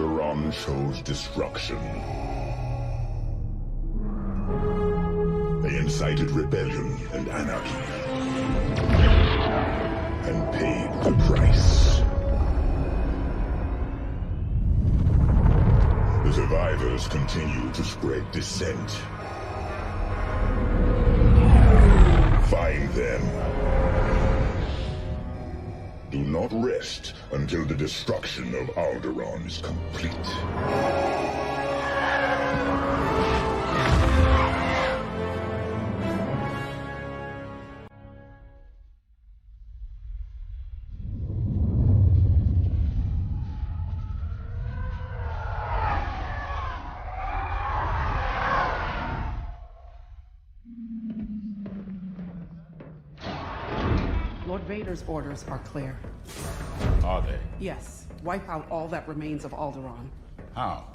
Alderaan chose destruction. They incited rebellion and anarchy, and paid the price. The survivors continue to spread dissent. Find them. Do not rest until the destruction of Alderaan is complete. Lord Vader's orders are clear. Are they? Yes. Wipe out all that remains of Alderaan. How?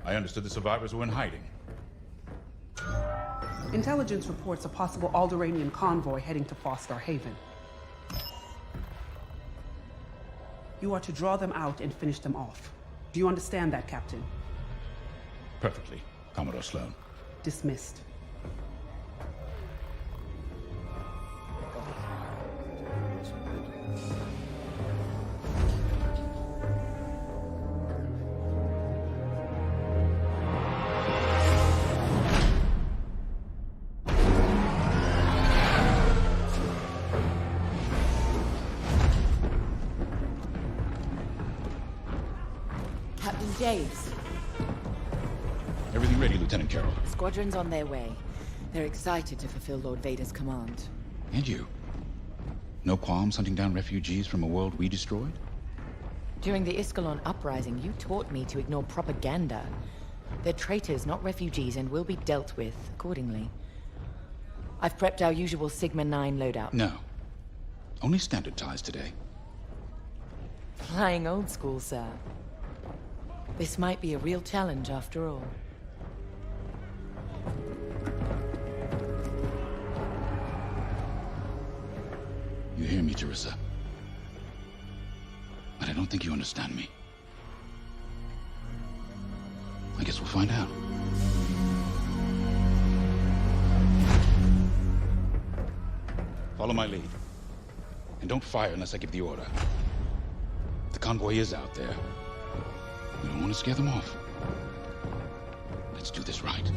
I understood the survivors were in hiding. Intelligence reports a possible Alderaanian convoy heading to Foster Haven. You are to draw them out and finish them off. Do you understand that, Captain? Perfectly, Commodore Sloan. Dismissed. Captain James. Everything ready, Lieutenant Carroll. Squadrons on their way. They're excited to fulfill Lord Vader's command. And you? No qualms hunting down refugees from a world we destroyed? During the Iskalon uprising, you taught me to ignore propaganda. They're traitors, not refugees, and will be dealt with accordingly. I've prepped our usual Sigma-9 loadout. No. Only standard ties today. Flying old school, sir. This might be a real challenge after all. You hear me, Terisa? But I don't think you understand me. I guess we'll find out. Follow my lead. And don't fire unless I give the order. The convoy is out there. We don't want to scare them off. Let's do this right.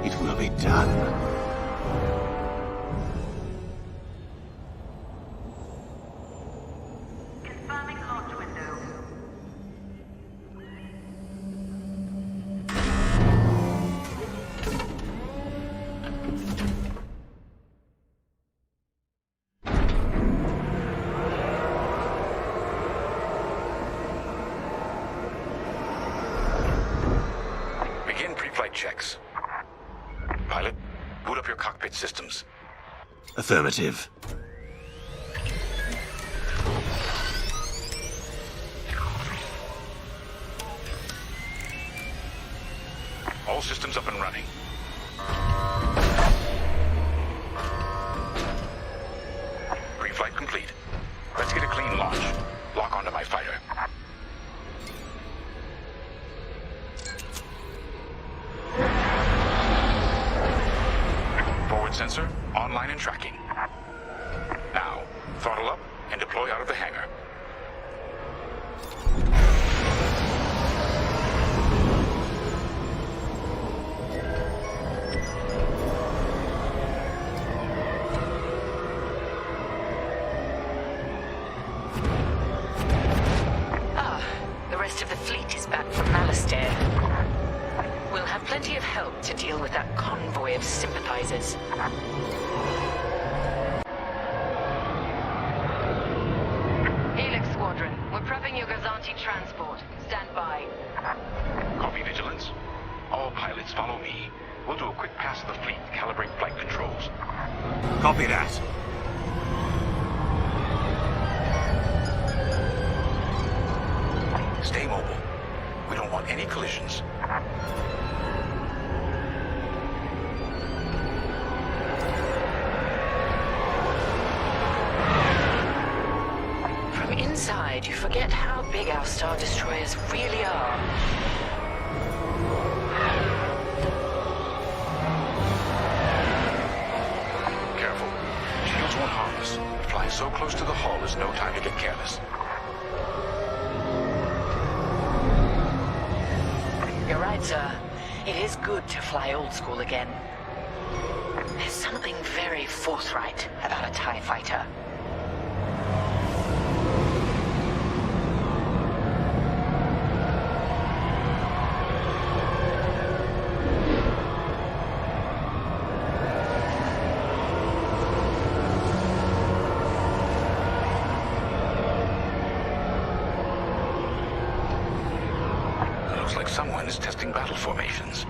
It will be done. Confirming launch window. Begin pre-flight checks. Pilot, boot up your cockpit systems. Affirmative. All systems up and running. Pre-flight complete. Let's get a clean launch. Lock onto my fighter. Forward sensor, online and tracking. Now, throttle up and deploy out of the hangar. The rest of the fleet is back from Malastare. We'll have plenty of help to deal with that convoy of sympathizers. Helix Squadron, we're prepping your Gazanti transport. Stand by. Copy, Vigilance. All pilots follow me. We'll do a quick pass of the fleet, calibrate flight controls. Copy that. Stay mobile. We don't want any collisions. side, you forget how big our Star Destroyers really are. Careful. Shields won't harm us, but flying so close to the hull is no time to get careless. You're right, sir. It is good to fly old school again. There's something very forthright about a TIE fighter. Looks like someone is testing battle formations.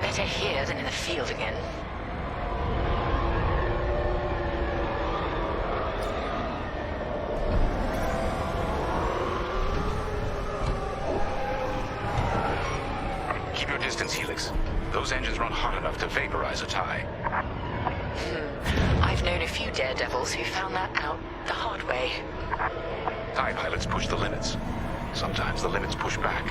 Better here than in the field again. Keep your distance, Helix. Those engines run hot enough to vaporize a TIE. I've known a few daredevils who found that out the hard way. TIE pilots push the limits. Sometimes the limits push back.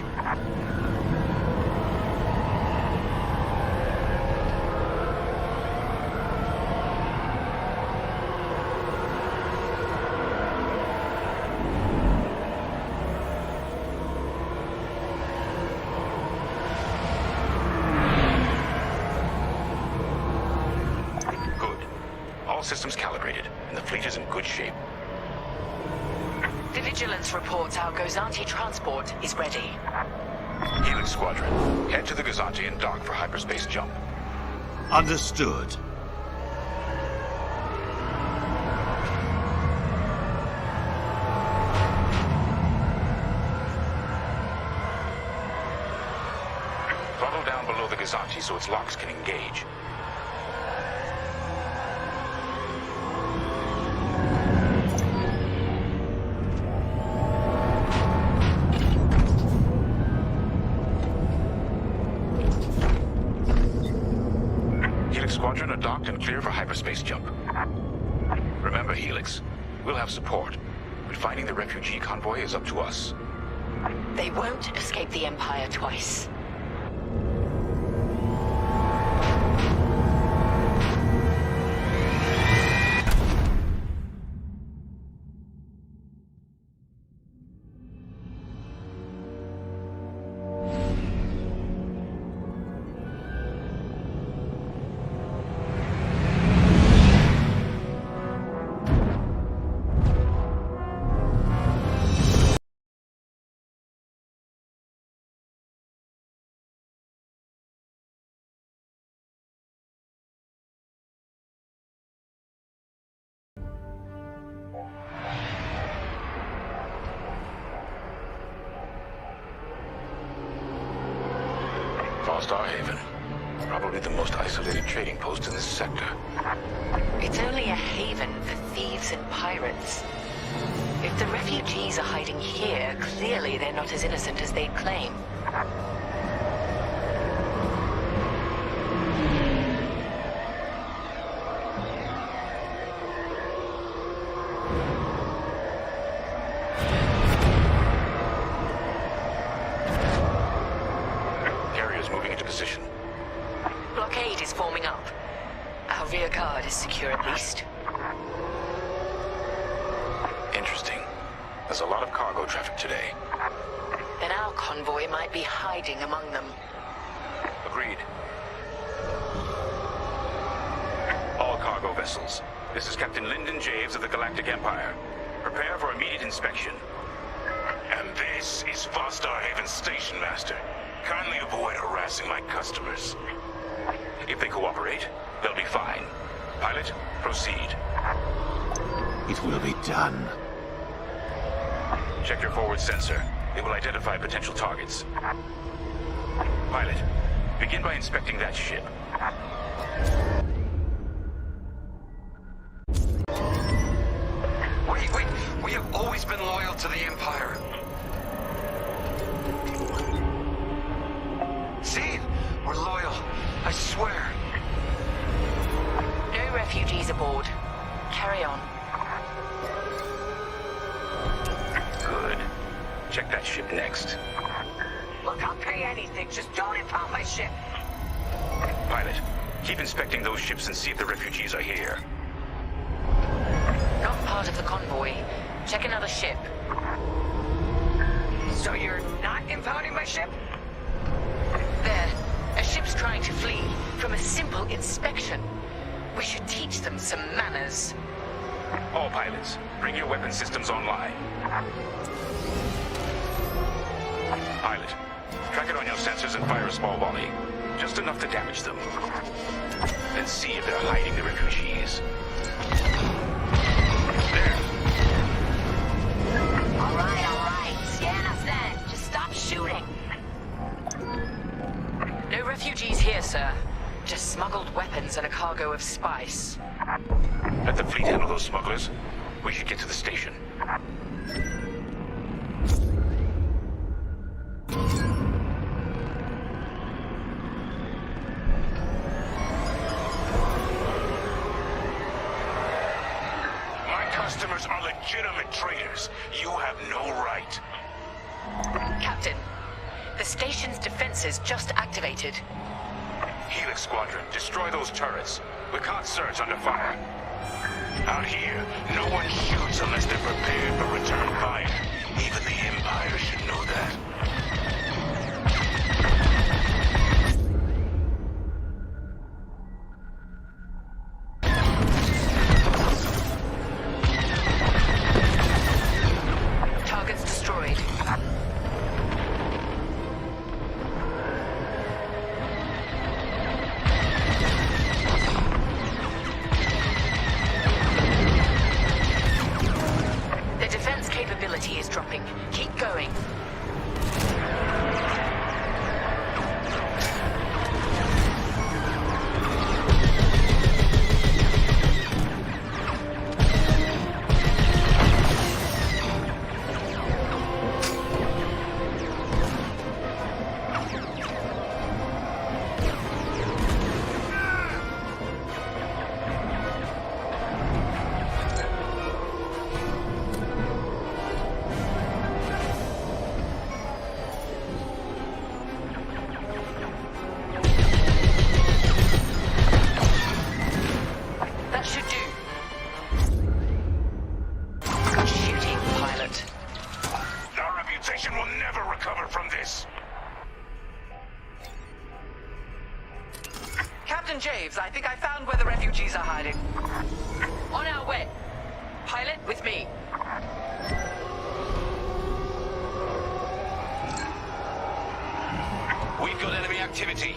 Good. All systems calibrated, and the fleet is in good shape. The Vigilance reports our Gozanti transport is ready. Helix Squadron, head to the Gozanti and dock for hyperspace jump. Understood. Throttle down below the Gozanti so its locks can engage. Helix Squadron are docked and clear for hyperspace jump. Remember, Helix, we'll have support, but finding the refugee convoy is up to us. They won't escape the Empire twice. Starhaven. Probably the most isolated trading post in this sector. It's only a haven for thieves and pirates. If the refugees are hiding here, clearly they're not as innocent as they'd claim. Carrier's moving into position. Blockade is forming up. Our rear guard is secure at least. Interesting. There's a lot of cargo traffic today. Then our convoy might be hiding among them. Agreed. All cargo vessels. This is Captain Lyndon Javes of the Galactic Empire. Prepare for immediate inspection. And this is Starhaven's Station Master. Kindly avoid harassing my customers. If they cooperate, they'll be fine. Pilot, proceed. It will be done. Check your forward sensor. It will identify potential targets. Pilot, begin by inspecting that ship. Wait. We have always been loyal to the Empire. See? We're loyal. I swear. No refugees aboard. Carry on. check that ship next. Look, I'll pay anything. Just don't impound my ship. Pilot, keep inspecting those ships and see if the refugees are here. Not part of the convoy. Check another ship. So you're not impounding my ship? There. A ship's trying to flee from a simple inspection. We should teach them some manners. All pilots, bring your weapon systems online. Pilot, track it on your sensors and fire a small volley. Just enough to damage them. Then see if they're hiding the refugees. There. All right. Scan us then. Just stop shooting. No refugees here, sir. Just smuggled weapons and a cargo of spice. Let the fleet handle those smugglers. We should get to the station. My customers are legitimate traders. You have no right. Captain, the station's defenses just activated. Helix Squadron, destroy those turrets. We can't search under fire. Out here, no one shoots unless they're prepared for return fire. Even the Empire should know that. Targets destroyed. The defense capability is dropping. Keep going. That should do. Good shooting, pilot. Our reputation will never recover from this. Captain Javes, I think I found where the refugees are hiding. On our way. Pilot, with me. We've got enemy activity.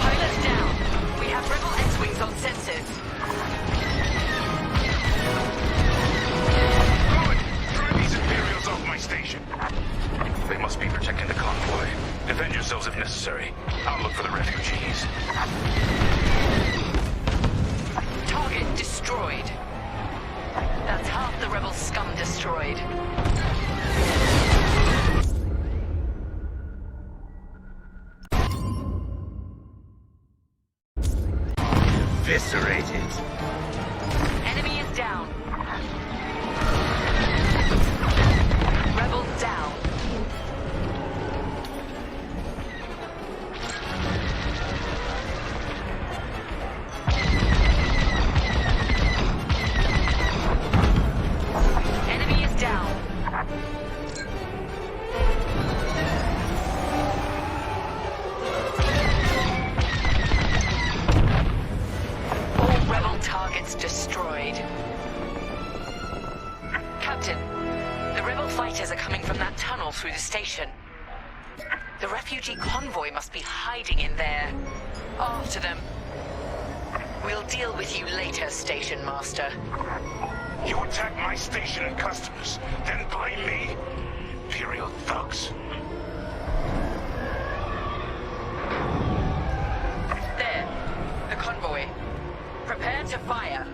Pilot down. We have rebel X-Wings on sensors. Rowan, drive these Imperials off my station. They must be protecting the convoy. Defend yourselves if necessary. I'll look for the refugees. Target destroyed. That's half the rebel scum destroyed. Eviscerated. Enemy is down. Rebel down. Enemy is down. All rebel targets destroyed. Captain, the rebel fighters are coming from that tunnel through the station. The refugee convoy must be hiding in there. After them. We'll deal with you later, Station Master. You attack my station and customers, then blame me? Imperial thugs. There. The convoy. Prepare to fire.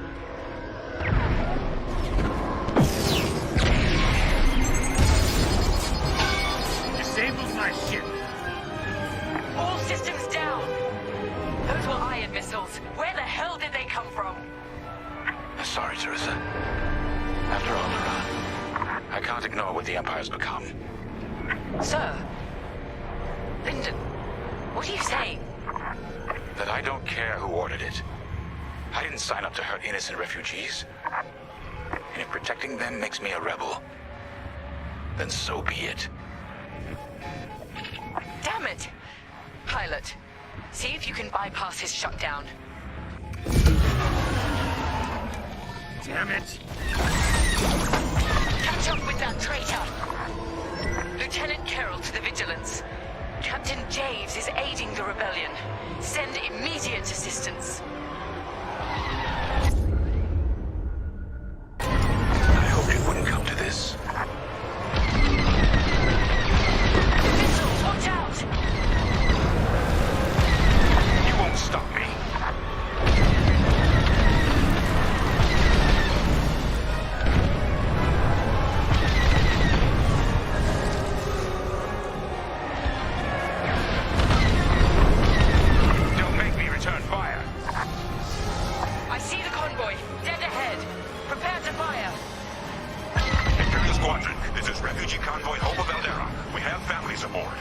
Disabled my ship. All systems down. Those were iron missiles. Where the hell did they come from? Sorry, Terisa. After Alderaan, I can't ignore what the Empire's become. Sir. Lyndon, what are you saying? That I don't care who ordered it. I didn't sign up to hurt innocent refugees. And if protecting them makes me a rebel, then so be it. Damn it! Pilot, see if you can bypass his shutdown. Damn it! Catch up with that traitor! Lieutenant Carroll to the Vigilance. Captain Javes is aiding the rebellion. Send immediate assistance. I hoped it wouldn't come to this. Missiles, watch out! You won't stop me. Don't make me return fire. I see the convoy. Dead ahead. Prepare to fire. Imperial Squadron, this is Refugee Convoy Hope of Eldera. We have families aboard.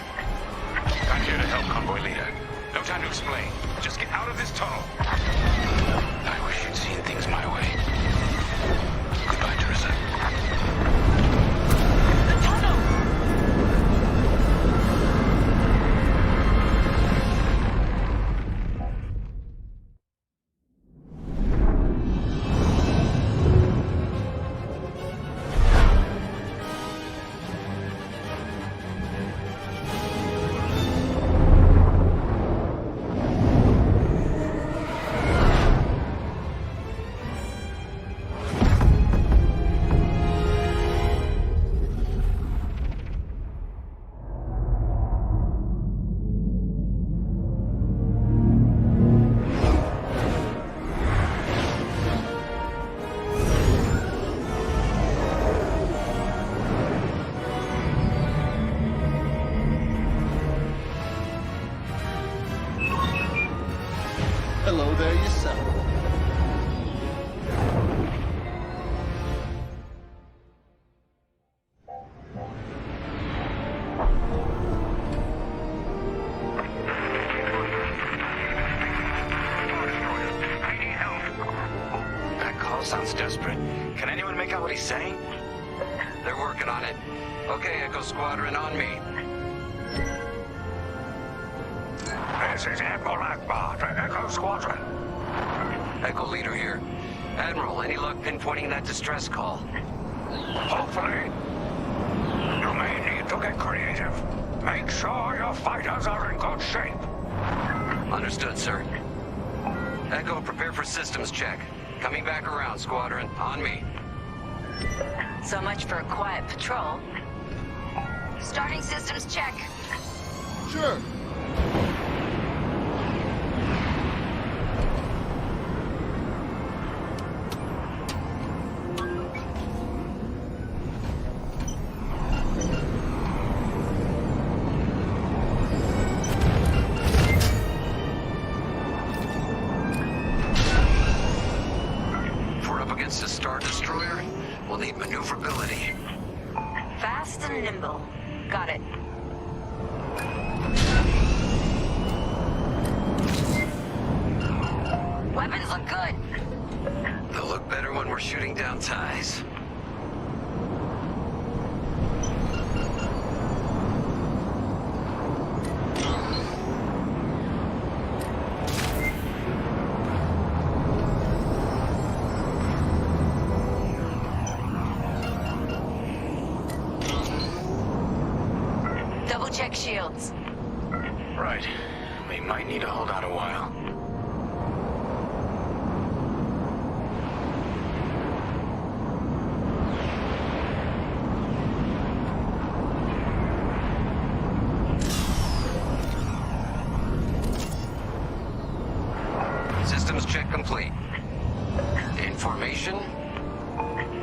I'm here to help Convoy Leader. No time to explain. Just get out of this tunnel. I wish you'd seen things my way. Goodbye, Terisa. The tunnel! Hello there yourself. I need help. That call sounds desperate. Can anyone make out what he's saying? They're working on it. Okay, Echo Squadron, on me. This is Admiral Akbar to Echo Squadron. Echo Leader here. Admiral, any luck pinpointing that distress call? Hopefully. You may need to get creative. Make sure your fighters are in good shape. Understood, sir. Echo, prepare for systems check. Coming back around, Squadron. On me. So much for a quiet patrol. Starting systems check. Sure. If we're up against a Star Destroyer, we'll need maneuverability. Fast and nimble. Got it. Weapons look good. They'll look better when we're shooting down ties. Double check shields. Right. We might need to hold out a while. Systems check complete. In formation?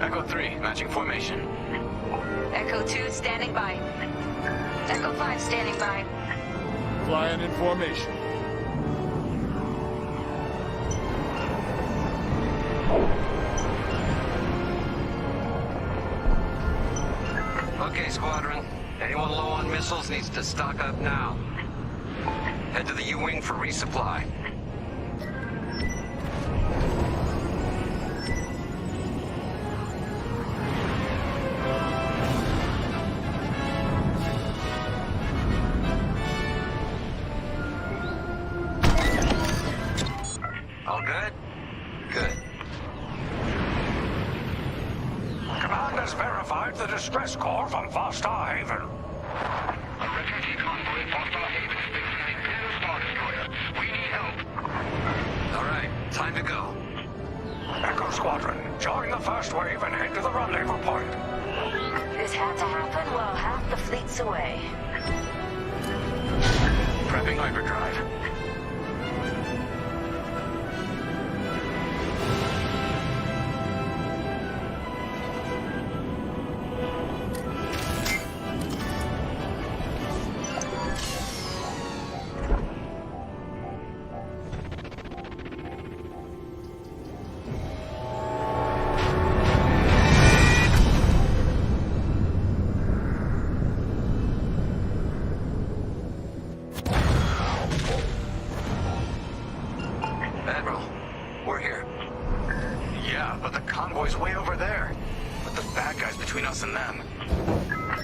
Echo 3, matching formation. Echo 2 standing by. Echo 5 standing by. Flying in formation. Squadron. Anyone low on missiles needs to stock up now. Head to the U-Wing for resupply. All good? Good. Command has verified the distress call from Starhaven. A refugee convoy for Starhaven is facing a clear Star Destroyer. We need help. All right, time to go. Echo Squadron, join the first wave and head to the rendezvous point. This had to happen while half the fleet's away. Prepping hyperdrive. Admiral, we're here. Yeah, but the convoy's way over there. With the bad guys between us and them.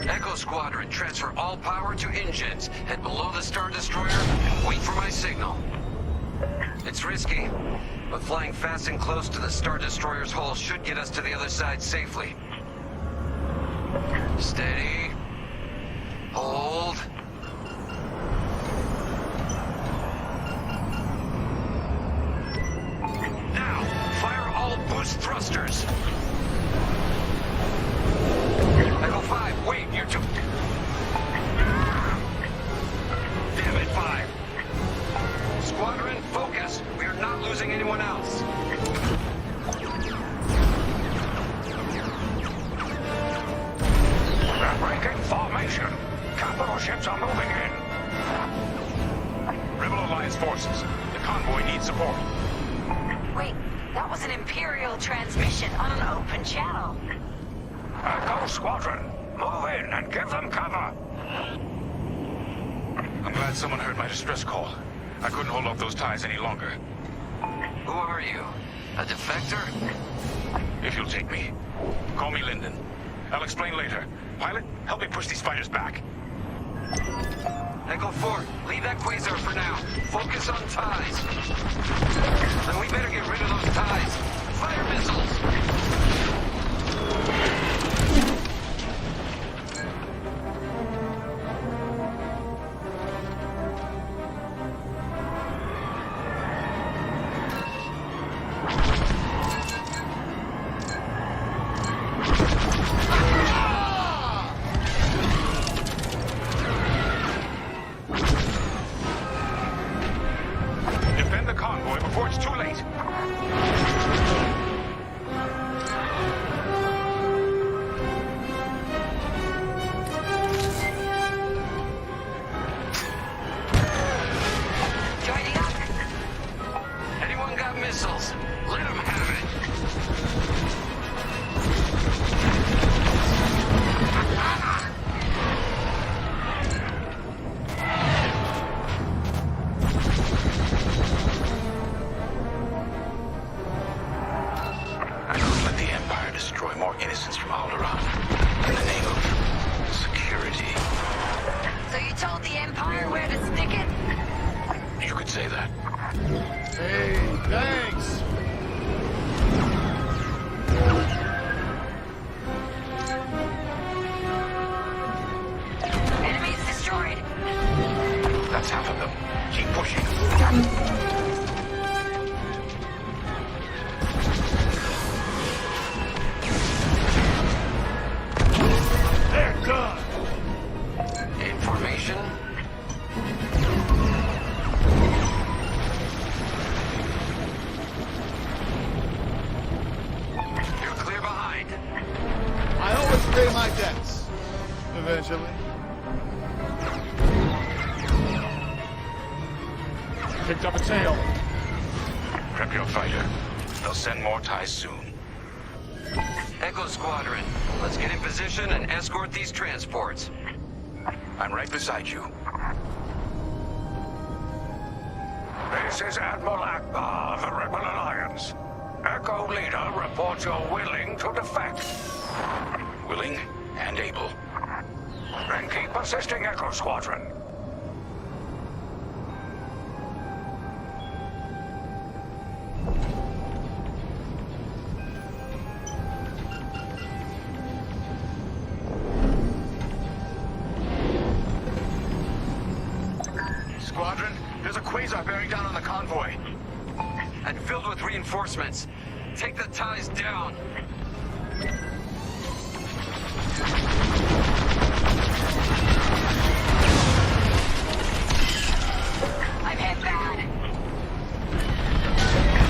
Echo Squadron, transfer all power to engines. Head below the Star Destroyer and wait for my signal. It's risky, but flying fast and close to the Star Destroyer's hull should get us to the other side safely. Steady. Hold. Now, fire all boost thrusters. Echo 5, wait, you're too... Damn it, 5. Squadron, focus. We are not losing anyone else. They're breaking formation. Capital ships are moving in. Rebel Alliance forces. The convoy needs support. Wait, that was an Imperial transmission on an open channel. Echo Squadron, move in and give them cover. I'm glad someone heard my distress call. I couldn't hold off those ties any longer. Who are you? A defector? If you'll take me. Call me Lyndon. I'll explain later. Pilot, help me push these fighters back. Echo 4, leave that quasar for now. Focus on ties. Then we better get rid of those ties. Fire missiles! Defend the convoy before it's too late. Joining up. Anyone got missiles? Let them have it. I couldn't let the Empire destroy more innocents from Alderaan in the name of security. So you told the Empire where to stick it? You could say that. Hey, thanks. Enemies destroyed. That's half of them. Keep pushing. They're done. In formation. You're clear behind. I always pay my debts. Eventually. Picked up a tail. Prep your fighter. They'll send more ties soon. Echo Squadron, let's get in position and escort these transports. I'm right beside you. This is Admiral Akbar of the Rebel Alliance. Echo Leader reports you're willing to defect. Willing and able. Then keep assisting Echo Squadron. Squadron, there's a quasar bearing down on the convoy. And filled with reinforcements. Take the ties down. I'm hit bad.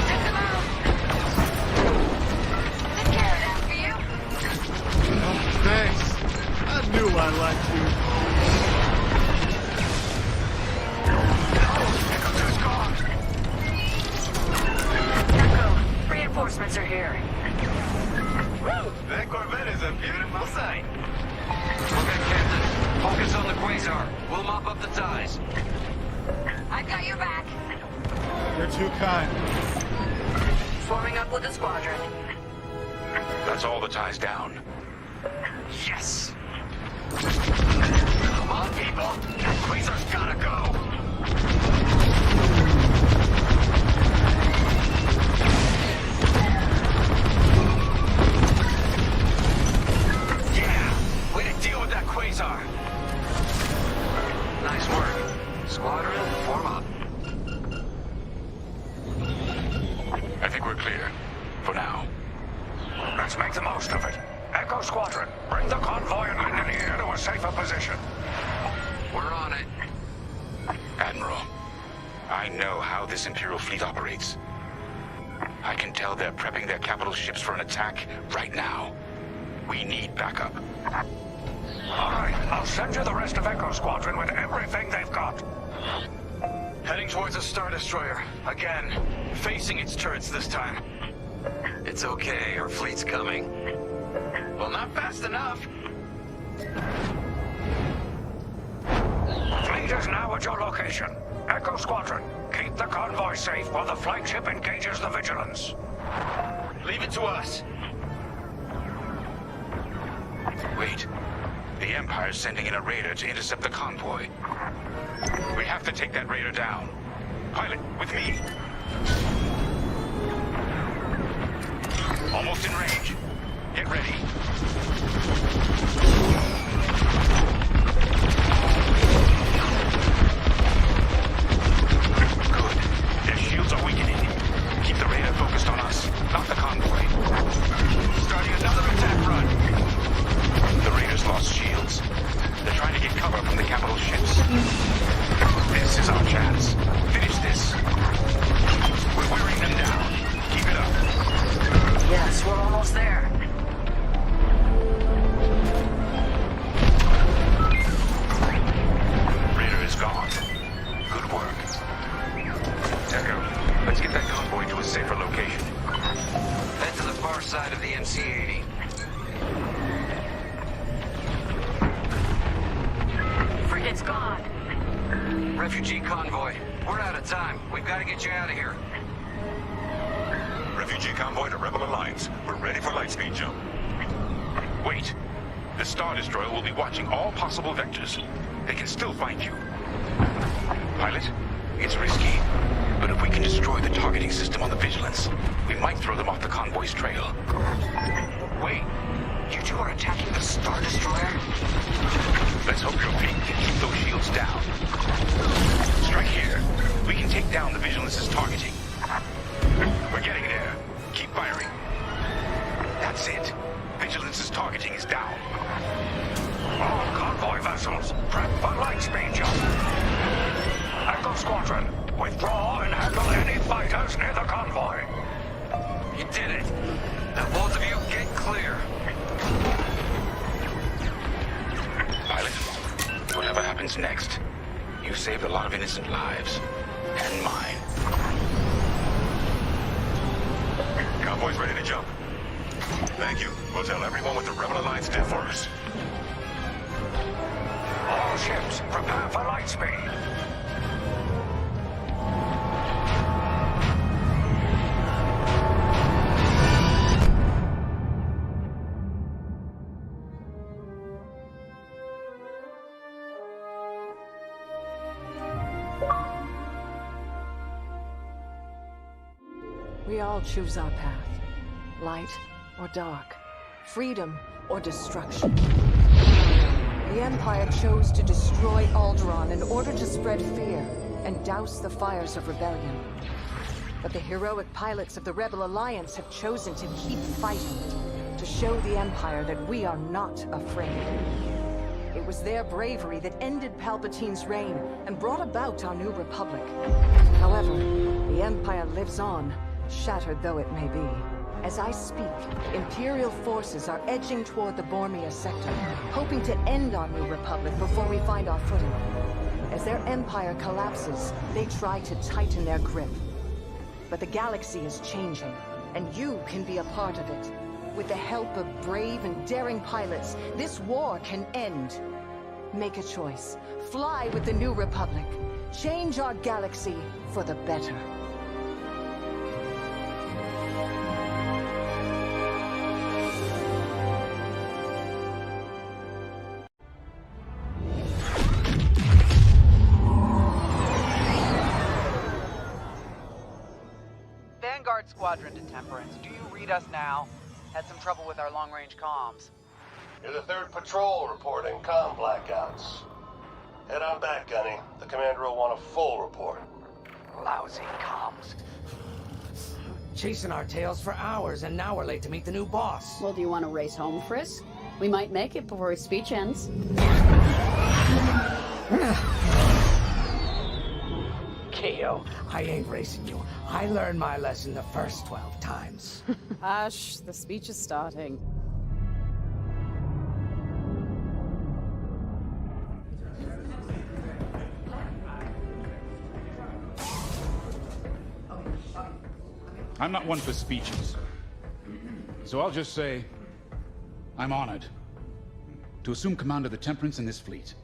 Take them out. Took care of that for you. Oh, thanks. I knew I liked you. Echo, reinforcements are here. Woo! That Corvette is a beautiful sight. Okay, Captain. Focus on the quasar. We'll mop up the ties. I've got your back. You're too kind. Forming up with the squadron. That's all the ties down. Yes! Come on, people! That quasar's gotta go! Yeah! Way to deal with that quasar! Nice work. Squadron, form up. I think we're clear. For now. Let's make the most of it. Echo Squadron, bring the convoy and Linden here to a safer position. We're on it. Admiral, I know how this Imperial fleet operates. I can tell they're prepping their capital ships for an attack right now. We need backup. All right, I'll send you the rest of Echo Squadron with everything they've got. Heading towards a Star Destroyer. Again. Facing its turrets this time. It's okay, our fleet's coming. Well, not fast enough. Fleet is now at your location. Echo Squadron, keep the convoy safe while the flagship engages the Vigilance. Leave it to us. Wait. The Empire's sending in a raider to intercept the convoy. We have to take that raider down. Pilot, with me. Almost in range. Get ready. Good. Their shields are weakening. Keep the raider focused on us, not the convoy. Starting another attack run. The raiders lost shields. They're trying to get cover from the capital ships. This is our chance. Finish this. We're wearing them down. Keep it up. Yes, we're almost there. Raider is gone. Good work. Echo, let's get that convoy to a safer location. Head to the far side of the MC-80. Frigate's gone. Refugee convoy. We're out of time. We've got to get you out of here. Refugee convoy to Rebel Alliance. We're ready for lightspeed jump. Wait. The Star Destroyer will be watching all possible vectors. They can still find you. Pilot, it's risky. But if we can destroy the targeting system on the Vigilance, we might throw them off the convoy's trail. Wait. You two are attacking the Star Destroyer? Let's hope your fleet can keep those shields down. Strike here. We can take down the Vigilance's targeting. We're getting there. Keep firing. That's it. Vigilance's targeting is down. All convoy vessels, prep for lightspeed jump. Echo Squadron, withdraw and handle any fighters near the convoy. You did it. Now both of you get clear. Pilot, whatever happens next, you saved a lot of innocent lives. And mine. Convoy's ready to jump. Thank you. We'll tell everyone what the Rebel Alliance did for us. All ships, prepare for light speed. We all choose our path. Light or dark. Freedom or destruction. The Empire chose to destroy Alderaan in order to spread fear and douse the fires of rebellion. But the heroic pilots of the Rebel Alliance have chosen to keep fighting, to show the Empire that we are not afraid. It was their bravery that ended Palpatine's reign and brought about our new Republic. However, the Empire lives on, shattered though it may be. As I speak, Imperial forces are edging toward the Bormia sector, hoping to end our new Republic before we find our footing. As their empire collapses, they try to tighten their grip. But the galaxy is changing, and you can be a part of it. With the help of brave and daring pilots, this war can end. Make a choice. Fly with the new Republic. Change our galaxy for the better. Vanguard Squadron to Temperance. Do you read us now? Had some trouble with our long-range comms. You're the 3rd patrol reporting comm blackouts. Head on back, Gunny. The commander will want a full report. Lousy comms. Chasing our tails for hours, and now we're late to meet the new boss. Well, do you want to race home, Frisk? We might make it before his speech ends. Keo, I ain't racing you. I learned my lesson the first 12 times. Hush, the speech is starting. I'm not one for speeches. So I'll just say, I'm honored to assume command of the Temperance in this fleet.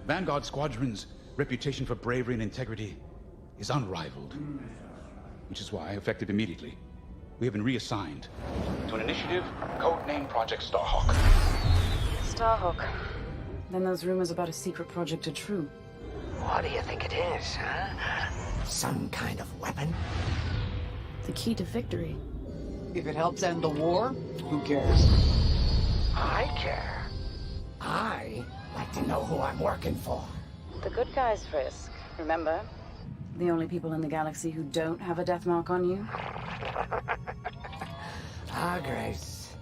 Vanguard Squadron's reputation for bravery and integrity is unrivaled, which is why, effective immediately, we have been reassigned to an initiative codenamed Project Starhawk. Starhawk. Then those rumors about a secret project are true. What do you think it is, huh? Some kind of weapon? The key to victory. If it helps end the war, who cares? I care. I like to know who I'm working for. The good guys, Frisk. Remember? The only people in the galaxy who don't have a death mark on you? Ah, Grace.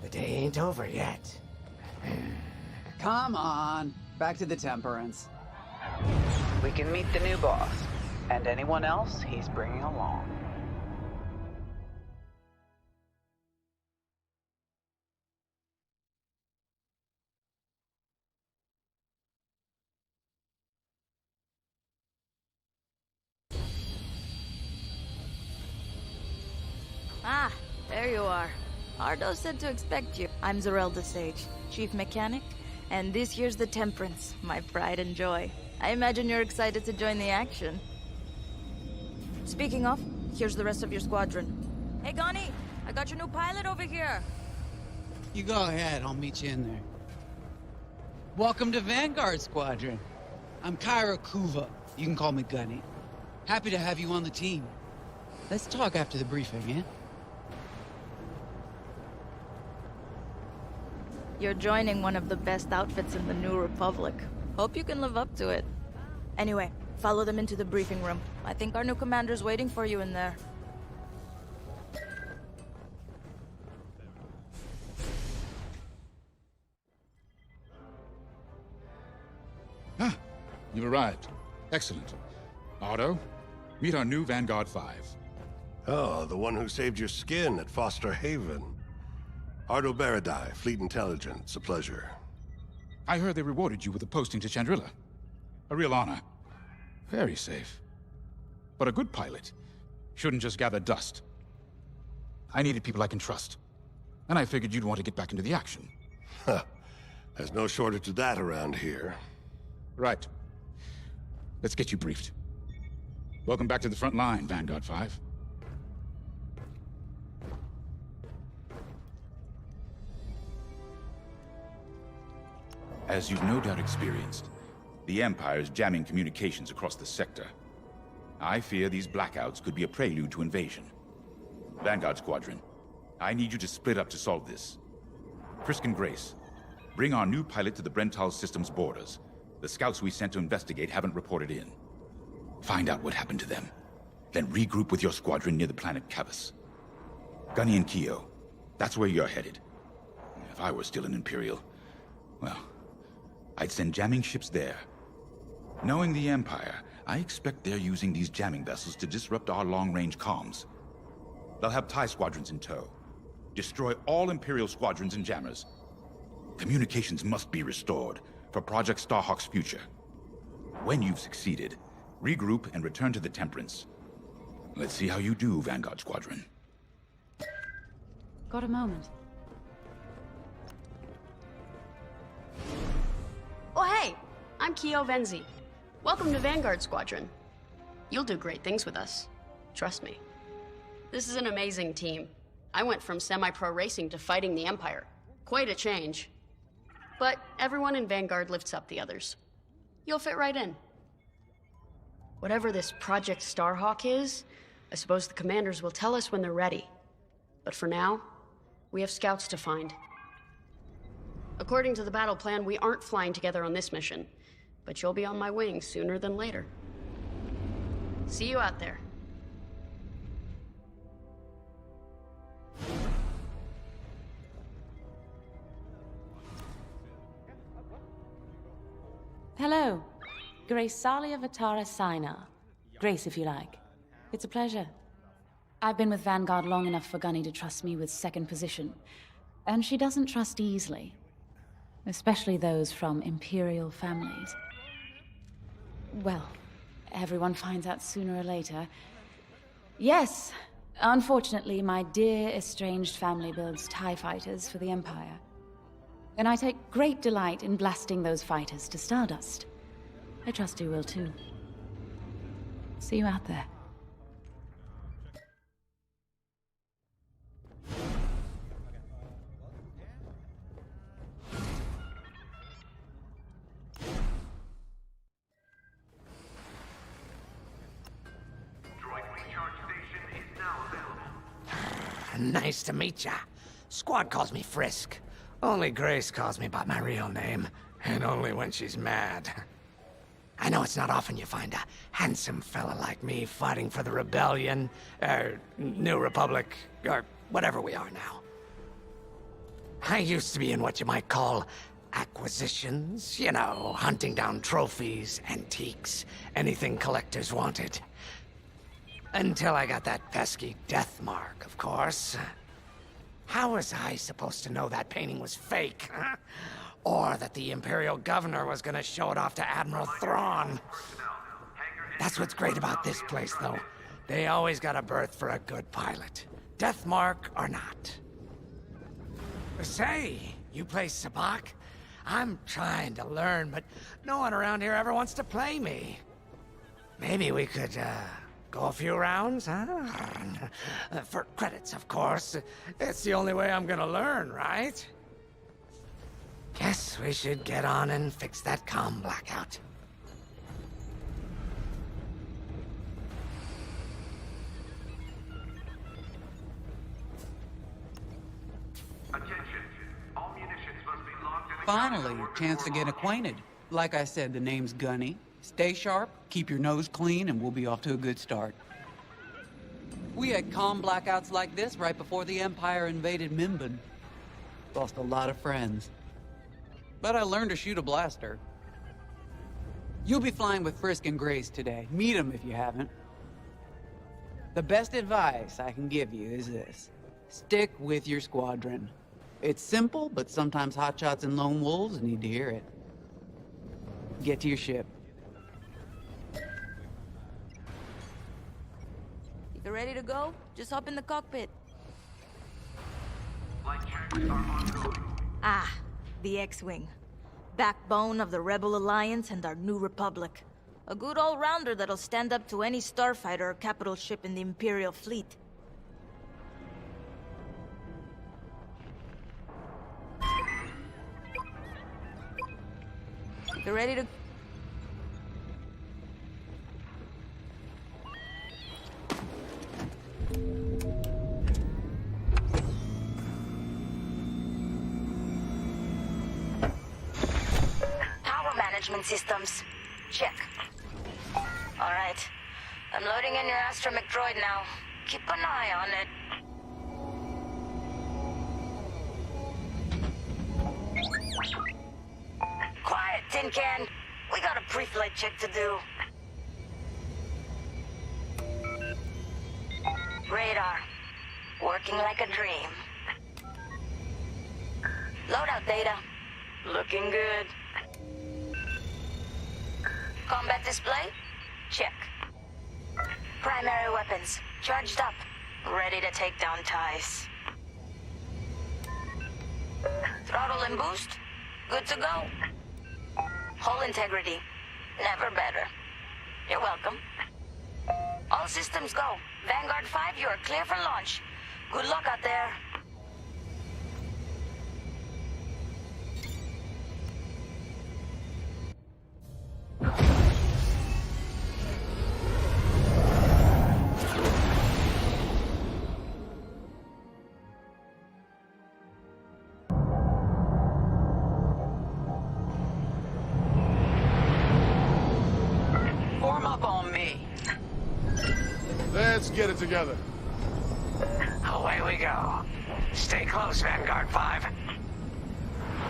The day ain't over yet. Come on. Back to the Temperance. We can meet the new boss. And anyone else he's bringing along. Ah, there you are. Ardo said to expect you. I'm Zarelda Sage, Chief Mechanic, and this here's the Temperance, my pride and joy. I imagine you're excited to join the action. Speaking of, here's the rest of your squadron. Hey, Gunny, I got your new pilot over here. You go ahead, I'll meet you in there. Welcome to Vanguard Squadron. I'm Kyra Kuva. You can call me Gunny. Happy to have you on the team. Let's talk after the briefing, yeah? You're joining one of the best outfits in the New Republic. Hope you can live up to it. Anyway, follow them into the briefing room. I think our new commander's waiting for you in there. Ah, you've arrived. Excellent. Ardo, meet our new Vanguard 5. Oh, the one who saved your skin at Foster Haven. Ardo Baradai, Fleet Intelligence. A pleasure. I heard they rewarded you with a posting to Chandrila. A real honor. Very safe. But a good pilot shouldn't just gather dust. I needed people I can trust. And I figured you'd want to get back into the action. Huh. There's no shortage of that around here. Right. Let's get you briefed. Welcome back to the front line, Vanguard 5. As you've no doubt experienced, the Empire is jamming communications across the sector. I fear these blackouts could be a prelude to invasion. Vanguard Squadron, I need you to split up to solve this. Frisk and Grace, bring our new pilot to the Brental system's borders. The scouts we sent to investigate haven't reported in. Find out what happened to them. Then regroup with your squadron near the planet Cavus. Gunny and Keo, that's where you're headed. If I were still an Imperial, well, I'd send jamming ships there. Knowing the Empire, I expect they're using these jamming vessels to disrupt our long-range comms. They'll have TIE squadrons in tow. Destroy all Imperial squadrons and jammers. Communications must be restored for Project Starhawk's future. When you've succeeded, regroup and return to the Temperance. Let's see how you do, Vanguard Squadron. Got a moment? Oh hey, I'm Keo Venzi. Welcome to Vanguard Squadron. You'll do great things with us. Trust me. This is an amazing team. I went from semi-pro racing to fighting the Empire. Quite a change. But everyone in Vanguard lifts up the others. You'll fit right in. Whatever this Project Starhawk is, I suppose the commanders will tell us when they're ready. But for now, we have scouts to find. According to the battle plan, we aren't flying together on this mission, but you'll be on my wing sooner than later. See you out there. Hello. Grace Salia Vatara Sina. Grace, if you like. It's a pleasure. I've been with Vanguard long enough for Gunny to trust me with second position. And she doesn't trust easily. Especially those from Imperial families. Well, everyone finds out sooner or later. Yes, unfortunately, my dear estranged family builds TIE fighters for the Empire. And I take great delight in blasting those fighters to stardust. I trust you will too. See you out there. Nice to meet ya. Squad calls me Frisk. Only Grace calls me by my real name, and only when she's mad. I know it's not often you find a handsome fella like me fighting for the Rebellion, or New Republic, or whatever we are now. I used to be in what you might call acquisitions, you know, hunting down trophies, antiques, anything collectors wanted. Until I got that pesky death mark, of course. How was I supposed to know that painting was fake? Huh? Or that the Imperial Governor was gonna show it off to Admiral Thrawn? That's what's great about this place, though. They always got a berth for a good pilot. Death mark or not. Say, you play Sabak? I'm trying to learn, but no one around here ever wants to play me. Maybe we could, go a few rounds, huh? For credits, of course. It's the only way I'm gonna learn, right? Guess we should get on and fix that comm blackout. Finally, a chance to get acquainted. Like I said, the name's Gunny. Stay sharp, keep your nose clean, and we'll be off to a good start. We had comm blackouts like this right before the Empire invaded Minban. Lost a lot of friends. But I learned to shoot a blaster. You'll be flying with Frisk and Grace today. Meet them if you haven't. The best advice I can give you is this. Stick with your squadron. It's simple, but sometimes hotshots and lone wolves need to hear it. Get to your ship. If you're ready to go, just hop in the cockpit. Ah, the X-Wing. Backbone of the Rebel Alliance and our new Republic. A good all-rounder that'll stand up to any starfighter or capital ship in the Imperial fleet. You ready to... Power management systems. Check. All right. I'm loading in your astromech droid now. Keep an eye on it. Quiet, Tin Can. We got a pre-flight check to do. Radar. Working like a dream. Loadout data. Looking good. Combat display? Check. Primary weapons. Charged up. Ready to take down ties. Throttle and boost? Good to go. Hull integrity. Never better. You're welcome. All systems go. Vanguard 5, you are clear for launch. Good luck out there. Form up on me. Let's get it together. Away we go. Stay close, Vanguard 5.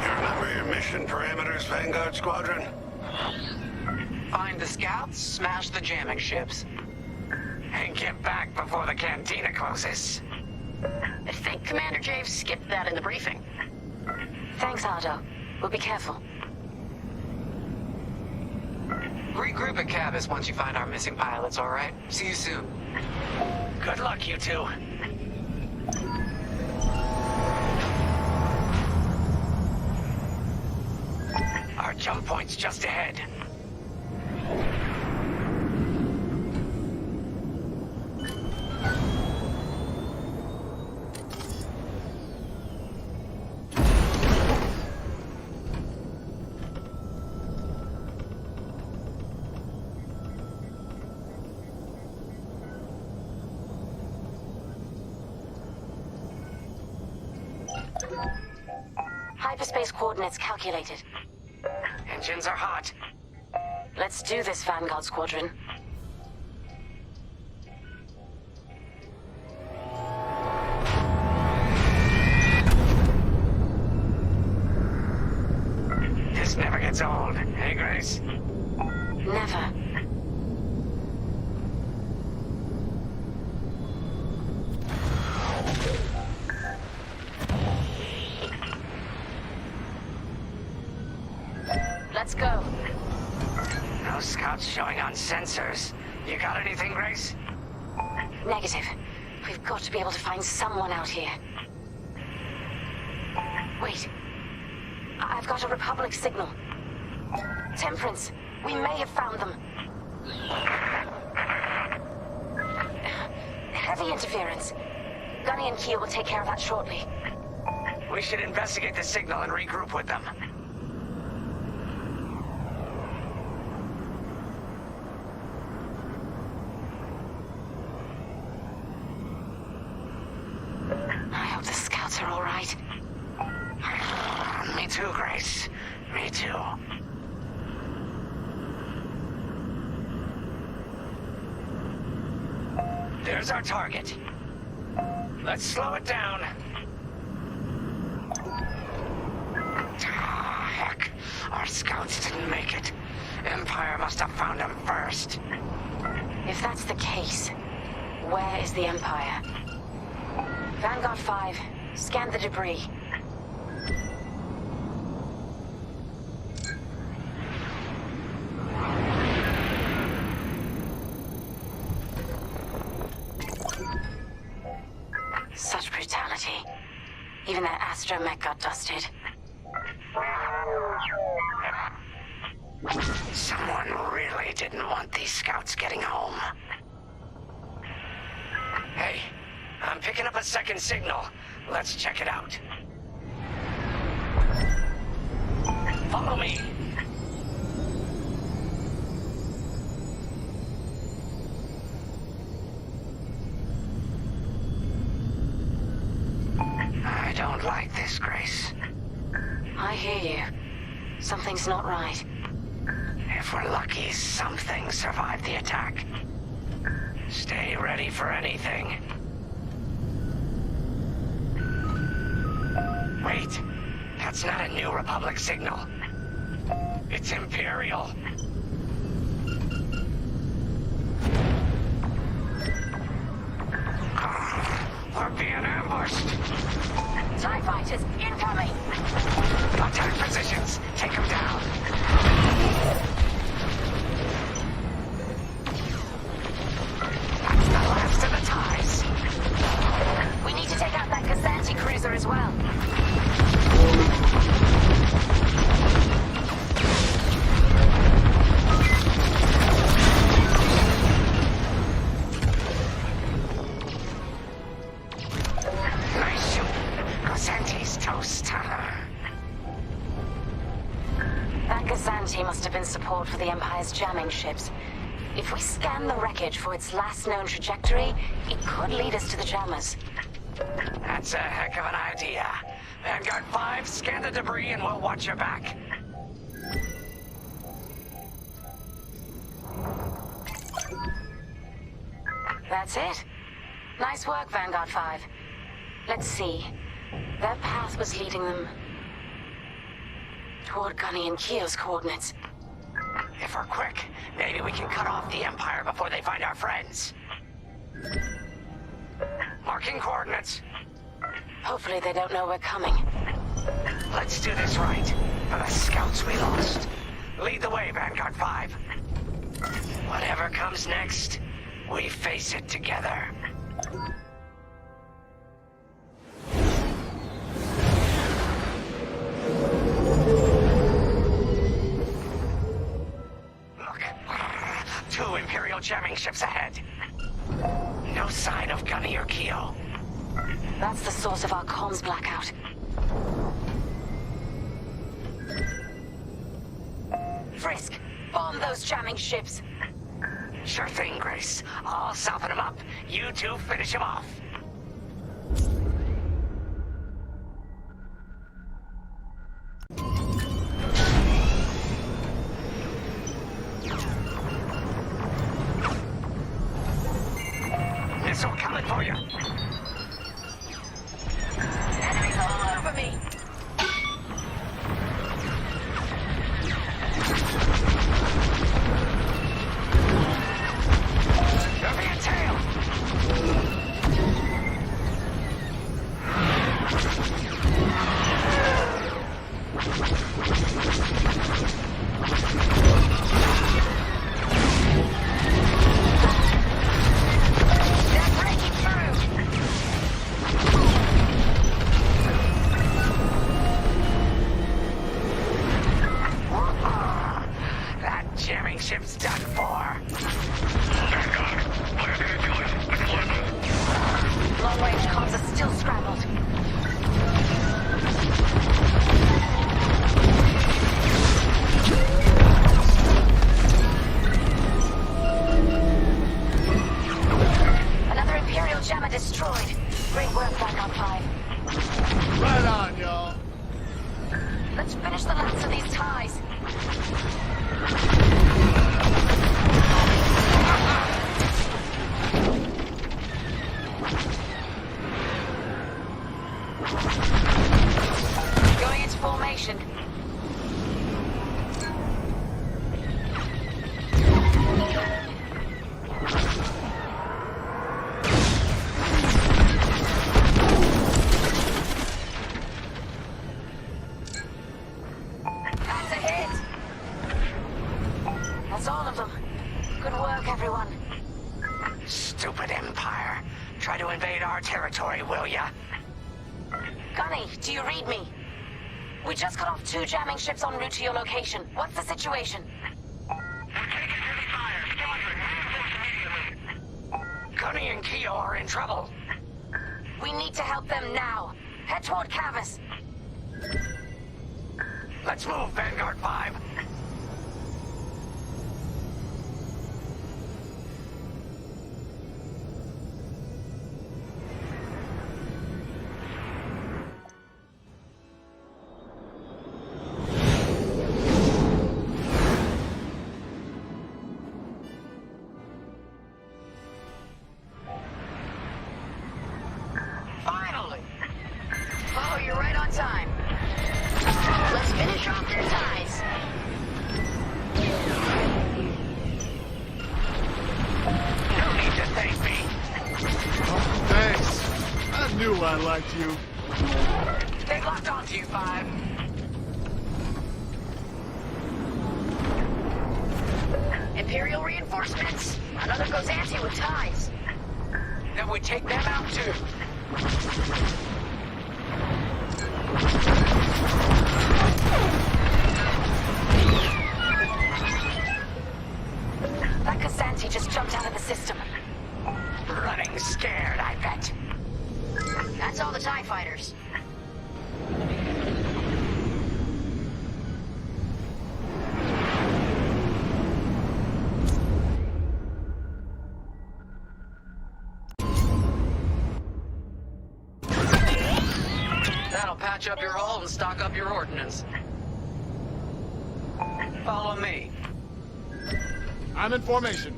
You remember your mission parameters, Vanguard Squadron? Find the scouts, smash the jamming ships. And get back before the cantina closes. I think Commander Jave skipped that in the briefing. Thanks, Otto. We'll be careful. Regroup at Cabus once you find our missing pilots, all right? See you soon. Good luck, you two. Our jump point's just ahead. Hyperspace coordinates calculated. Engines are hot. Let's do this, Vanguard Squadron. This never gets old, hey, Grace? Never. Let's go. No scouts showing on sensors. You got anything, Grace? Negative. We've got to be able to find someone out here. Wait. I've got a Republic signal. Temperance. We may have found them. Heavy interference. Gunny and Keel will take care of that shortly. We should investigate the signal and regroup with them. I hope the scouts are all right. Me too, Grace. Me too. There's our target. Let's slow it down. Ah, heck. Our scouts didn't make it. Empire must have found them first. If that's the case, where is the Empire? Vanguard 5, scan the debris. Such brutality. Even Even their astromech got dusted. Someone really didn't want these scouts getting home. Hey, I'm picking up a second signal. Let's check it out. Follow me. I don't like this, Grace. I hear you. Something's not right. If we're lucky, something survived the attack. Stay ready for anything. Wait, that's not a New Republic signal. It's Imperial. We're being ambushed. TIE fighters, incoming! Attack positions, take them down. That's the last of the TIEs. We need to take out that Gazanti cruiser as well. Nice shoot. Gazanti's toast. That Gazanti must have been support for the Empire's jamming ships. If we scan the wreckage for its last known trajectory, it could lead us to the jammers. That's a heck of an idea. Vanguard 5, scan the debris and we'll watch your back. That's it. Nice work, Vanguard 5. Let's see. Their path was leading them toward Gunny and Keo's coordinates. If we're quick, maybe we can cut off the Empire before they find our friends. Marking coordinates. Hopefully they don't know we're coming. Let's do this right, for the scouts we lost. Lead the way, Vanguard 5. Whatever comes next, we face it together. Look, 2 Imperial jamming ships ahead. No sign of Gunny or Keo. That's the source of our comms blackout. Frisk, bomb those jamming ships. Sure thing, Grace. I'll soften them up. You two finish them off. Missile coming for you. Enemies all over me. You're being tailed. They're breaking through. That jamming ship's done for. Vanguard, what are they doing? Deployment. Long-range comms are still scrambled. Another Imperial jammer destroyed. Great work, Vanguard 5. Right on, y'all. Let's finish the last of these ties. Going into formation. That's a hit. That's all of them. Good work, everyone. Stupid Empire. Try to invade our territory, will ya? Gunny, do you read me? We just cut off 2 jamming ships en route to your location. What's the situation? Gunny and Keo are in trouble. We need to help them now. Head toward Cavis. Let's move, Vanguard 5. Finally! Oh, you're right on time. Let's finish off their ties. No need to thank me. Thanks. I knew I liked you. They locked onto you, 5. Imperial reinforcements. Another goes anti with ties. Then we take them out too. That Casanti just jumped out of the system. Running scared, I bet. That's all the TIE fighters. That'll patch up your hull and stock up your ordnance. Follow me. I'm in formation.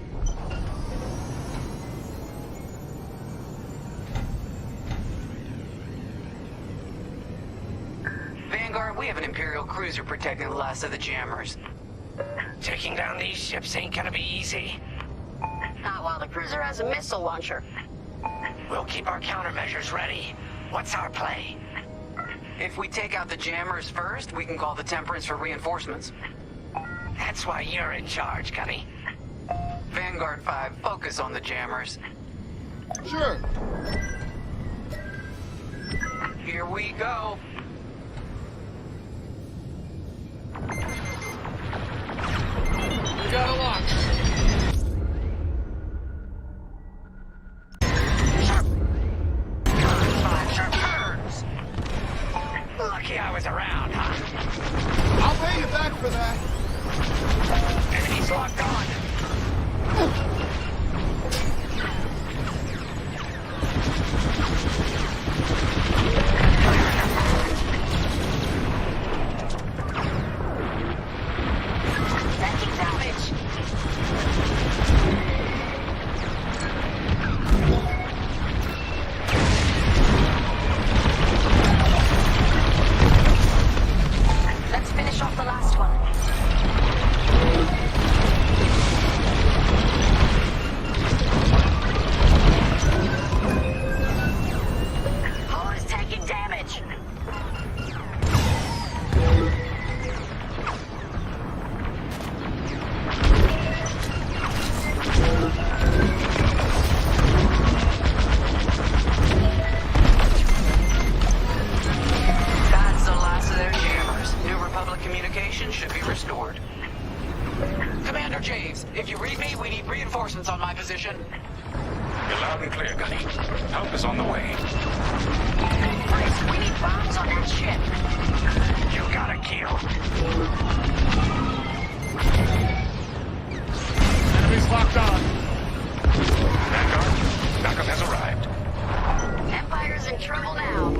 Vanguard, we have an Imperial cruiser protecting the last of the jammers. Taking down these ships ain't gonna be easy. Not while the cruiser has a missile launcher. We'll keep our countermeasures ready. What's our play? If we take out the jammers first, we can call the Temperance for reinforcements. That's why you're in charge, Gunny. Vanguard 5, focus on the jammers. Sure. Here we go. We got a lock. Lucky I was around, huh? I'll pay you back for that. Enemies locked on. Taking damage. Let's finish off the last one. Hull is taking damage. That's the last of their jammers. New Republic communication should be restored. Commander Javes, if you read me, we need reinforcements on my position. You're loud and clear, Gunny. Help is on the way. Chris, we need bombs on that ship. You gotta kill. Enemies locked on. Vanguard, backup has arrived. Empire's in trouble now.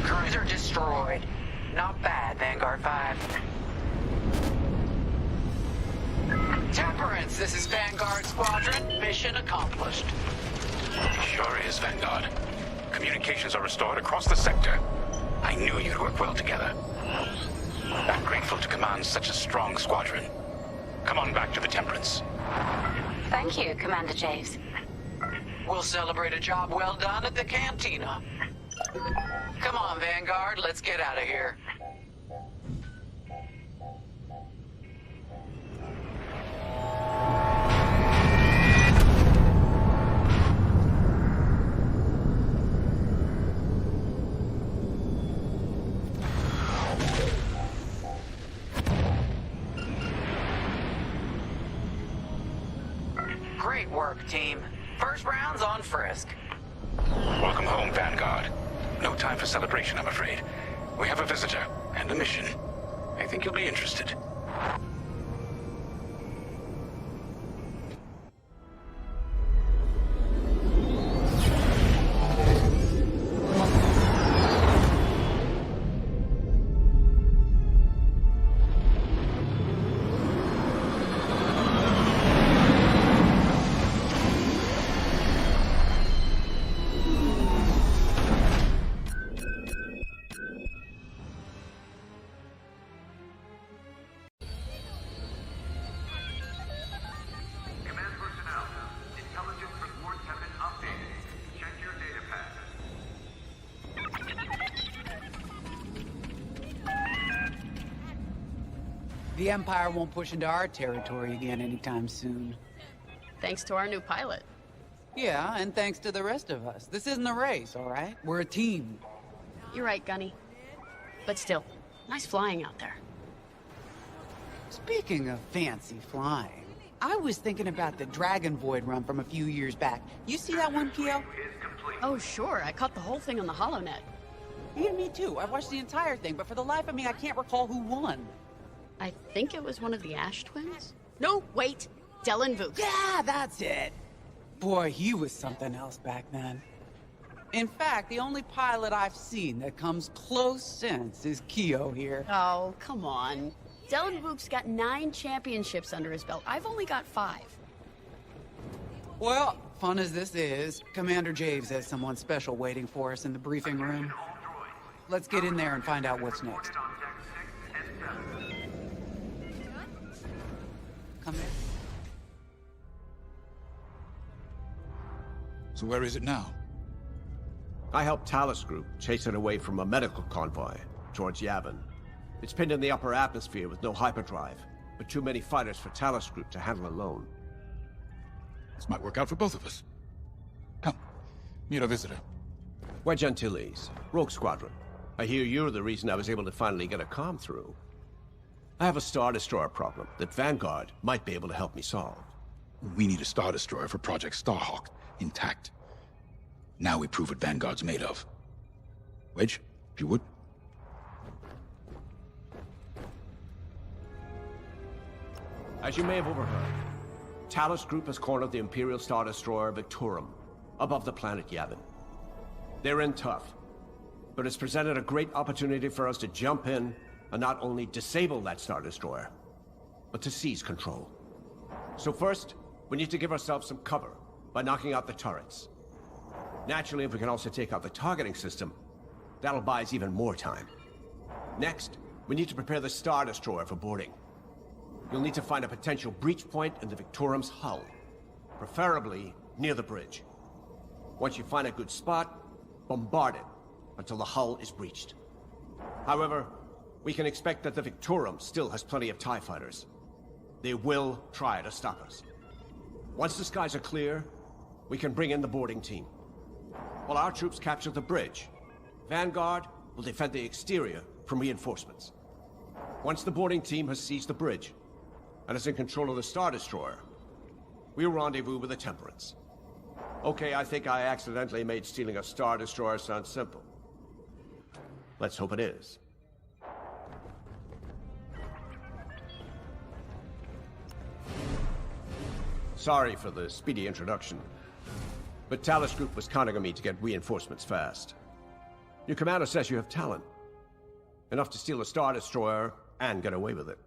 Cruiser destroyed. Not bad, Vanguard 5. Temperance, this is Vanguard Squadron. Mission accomplished. Sure is, Vanguard. Communications are restored across the sector. I knew you'd work well together. I'm grateful to command such a strong squadron. Come on back to the Temperance. Thank you, Commander Javes. We'll celebrate a job well done at the cantina. Come on, Vanguard, let's get out of here. Great work, team. First round's on Frisk. Welcome home, Vanguard. No time for celebration, I'm afraid. We have a visitor and a mission. I think you'll be interested. The Empire won't push into our territory again anytime soon. Thanks to our new pilot. Yeah, and thanks to the rest of us. This isn't a race, all right? We're a team. You're right, Gunny. But still, nice flying out there. Speaking of fancy flying, I was thinking about the Dragon Void run from a few years back. You see that one, Keo? Oh, sure. I caught the whole thing on the HoloNet. Yeah, me too. I watched the entire thing, but for the life of me, I can't recall who won. I think it was one of the Ash twins? No, wait. Dylan Vooks. Yeah, that's it. Boy, he was something else back then. In fact, the only pilot I've seen that comes close since is Keo here. Oh, come on. Dylan Vooks got 9 championships under his belt. I've only got 5. Well, fun as this is, Commander Javes has someone special waiting for us in the briefing room. Let's get in there and find out what's next. Come in. So where is it now? I helped Talus Group chase it away from a medical convoy towards Yavin. It's pinned in the upper atmosphere with no hyperdrive, but too many fighters for Talus Group to handle alone. This might work out for both of us. Come, meet our visitor. We're Gentiles, Rogue Squadron. I hear you're the reason I was able to finally get a comm through. I have a Star Destroyer problem that Vanguard might be able to help me solve. We need a Star Destroyer for Project Starhawk, intact. Now we prove what Vanguard's made of. Wedge, if you would. As you may have overheard, Talus Group has cornered the Imperial Star Destroyer Victorum, above the planet Yavin. They're in tough, but it's presented a great opportunity for us to jump in and not only disable that Star Destroyer, but to seize control. So first, we need to give ourselves some cover by knocking out the turrets. Naturally, if we can also take out the targeting system, that'll buy us even more time. Next, we need to prepare the Star Destroyer for boarding. You'll need to find a potential breach point in the Victorum's hull, preferably near the bridge. Once you find a good spot, bombard it until the hull is breached. However, we can expect that the Victorum still has plenty of TIE fighters. They will try to stop us. Once the skies are clear, we can bring in the boarding team. While our troops capture the bridge, Vanguard will defend the exterior from reinforcements. Once the boarding team has seized the bridge and is in control of the Star Destroyer, we'll rendezvous with the Temperance. Okay, I think I accidentally made stealing a Star Destroyer sound simple. Let's hope it is. Sorry for the speedy introduction, but Talus Group was counting on me to get reinforcements fast. Your commander says you have talent. Enough to steal a Star Destroyer and get away with it.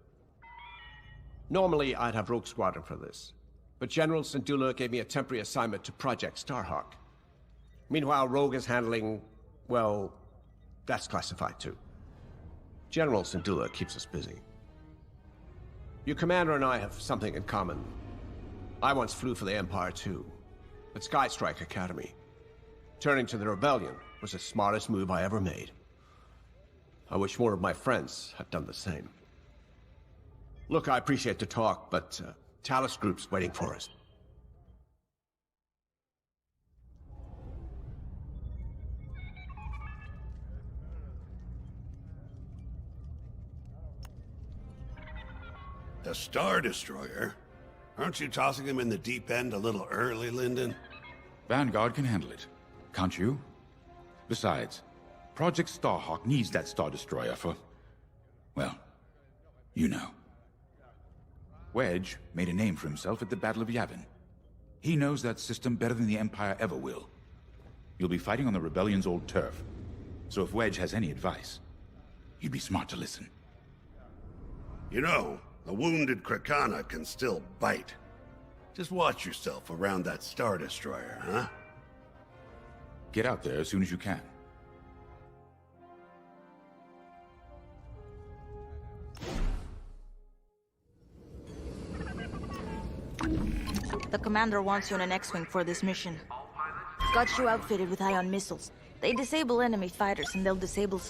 Normally, I'd have Rogue Squadron for this, but General Syndulla gave me a temporary assignment to Project Starhawk. Meanwhile, Rogue is handling, well, that's classified too. General Syndulla keeps us busy. Your commander and I have something in common. I once flew for the Empire too, at Sky Strike Academy. Turning to the rebellion was the smartest move I ever made. I wish more of my friends had done the same. Look, I appreciate the talk, but Talos Group's waiting for us. The Star Destroyer? Aren't you tossing him in the deep end a little early, Lyndon? Vanguard can handle it. Can't you? Besides, Project Starhawk needs that Star Destroyer for... well, you know. Wedge made a name for himself at the Battle of Yavin. He knows that system better than the Empire ever will. You'll be fighting on the Rebellion's old turf. So if Wedge has any advice, you'd be smart to listen. You know, a wounded Krakana can still bite. Just watch yourself around that Star Destroyer, huh? Get out there as soon as you can. The commander wants you on an X-Wing for this mission. Got you outfitted with ion missiles. They disable enemy fighters and they'll disable...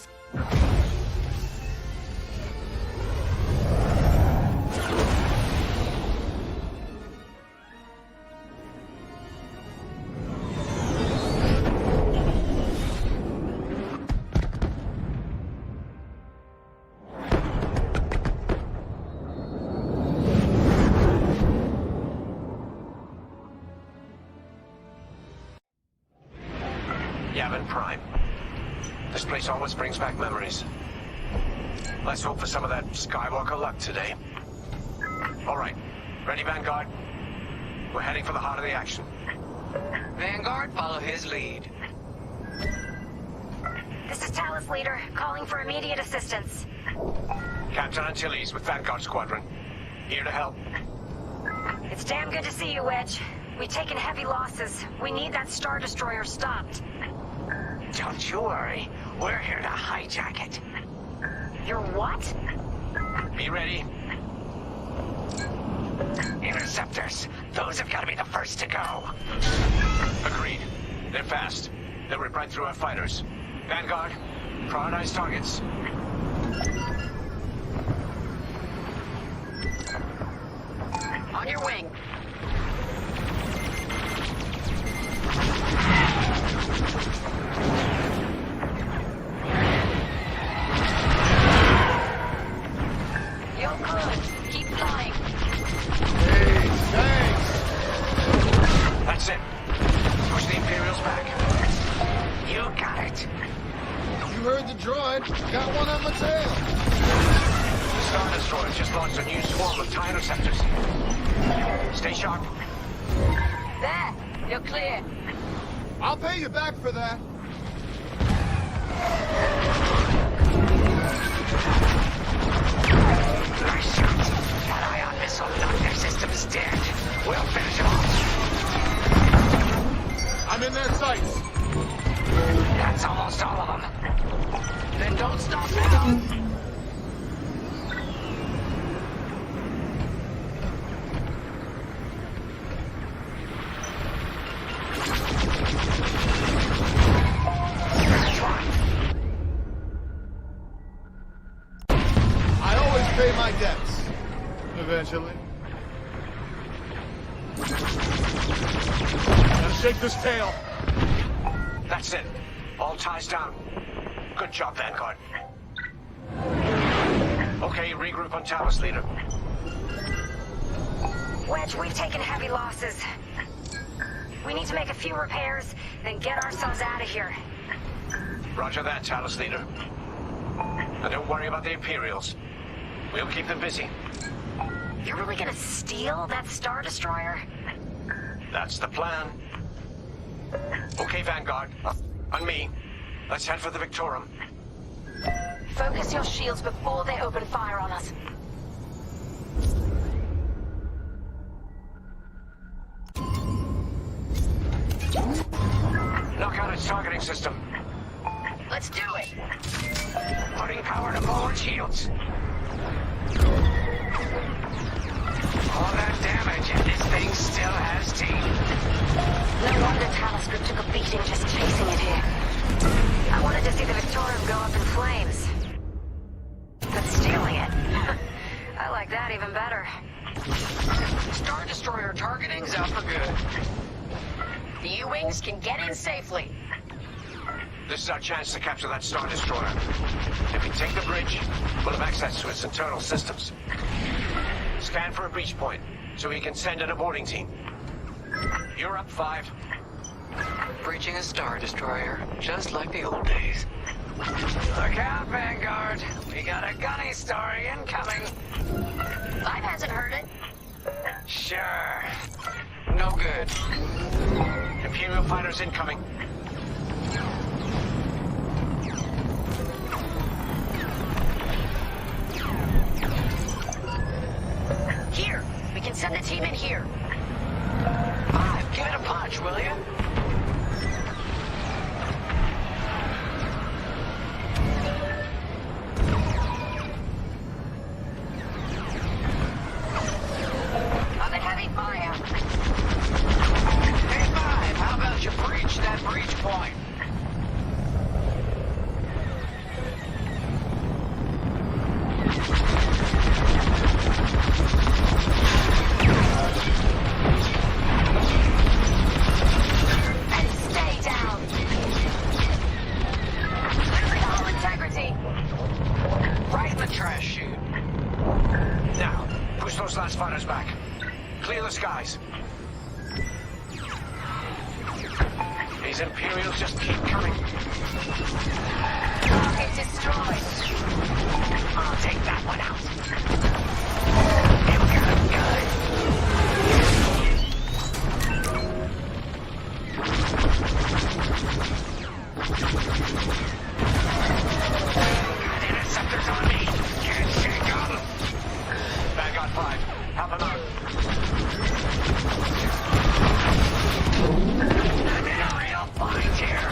Yavin Prime. This place always brings back memories. Let's hope for some of that Skywalker luck today. All right. Ready, Vanguard? We're heading for the heart of the action. Vanguard, follow his lead. This is Talos Leader, calling for immediate assistance. Captain Antilles with Vanguard Squadron. Here to help. It's damn good to see you, Wedge. We've taken heavy losses. We need that Star Destroyer stopped. Don't you worry. We're here to hijack it. You're what? Be ready. Interceptors. Those have got to be the first to go. Agreed. They're fast. They'll rip right through our fighters. Vanguard, prioritize targets. On your wing. You're good. Keep flying. Hey, thanks. That's it. Push the Imperials back. You got it. You heard the droid. Got one on my tail. The Star Destroyer just launched a new swarm of TIE interceptors. Stay sharp. There. You're clear. I'll pay you back for that. Nice shot. That ion missile knocked their systems dead. We'll finish them off. I'm in their sights. That's almost all of them. Then don't stop now. I always pay my debts. Eventually. Now shake this tail. That's it. All ties down. Good job, Vanguard. Okay, regroup on Talos, Leader. Wedge, we've taken heavy losses. We need to make a few repairs, then get ourselves out of here. Roger that, Talos, Leader. And don't worry about the Imperials. We'll keep them busy. You're really gonna steal that Star Destroyer? That's the plan. Okay, Vanguard. On me. Let's head for the Victorum. Focus your shields before they open fire on us. Knock out its targeting system. Let's do it. Putting power to forward shields. All that damage, and this thing still has teeth. No wonder Talos Group took a beating just chasing it here. I wanted to see the Victorium go up in flames. But stealing it, I like that even better. Star Destroyer targeting's out for good. The U-Wings can get in safely. This is our chance to capture that Star Destroyer. If we take the bridge, we'll have access to its internal systems. Scan for a breach point, so we can send an boarding team. You're up, 5. Breaching a Star Destroyer, just like the old days. Look out, Vanguard. We got a gunny story incoming. 5 hasn't heard it. Sure. No good. Imperial fighters incoming. Here, we can send the team in here. 5, give it a punch, will you? On the heavy fire. Hey, 5, how about you breach that breach point? Last fighters back. Clear the skies. These Imperials just keep coming. Target destroyed. I'll take that one out. Good interceptors on me. Can't shake them. Vanguard 5. Help him out. I'm in a real bind here.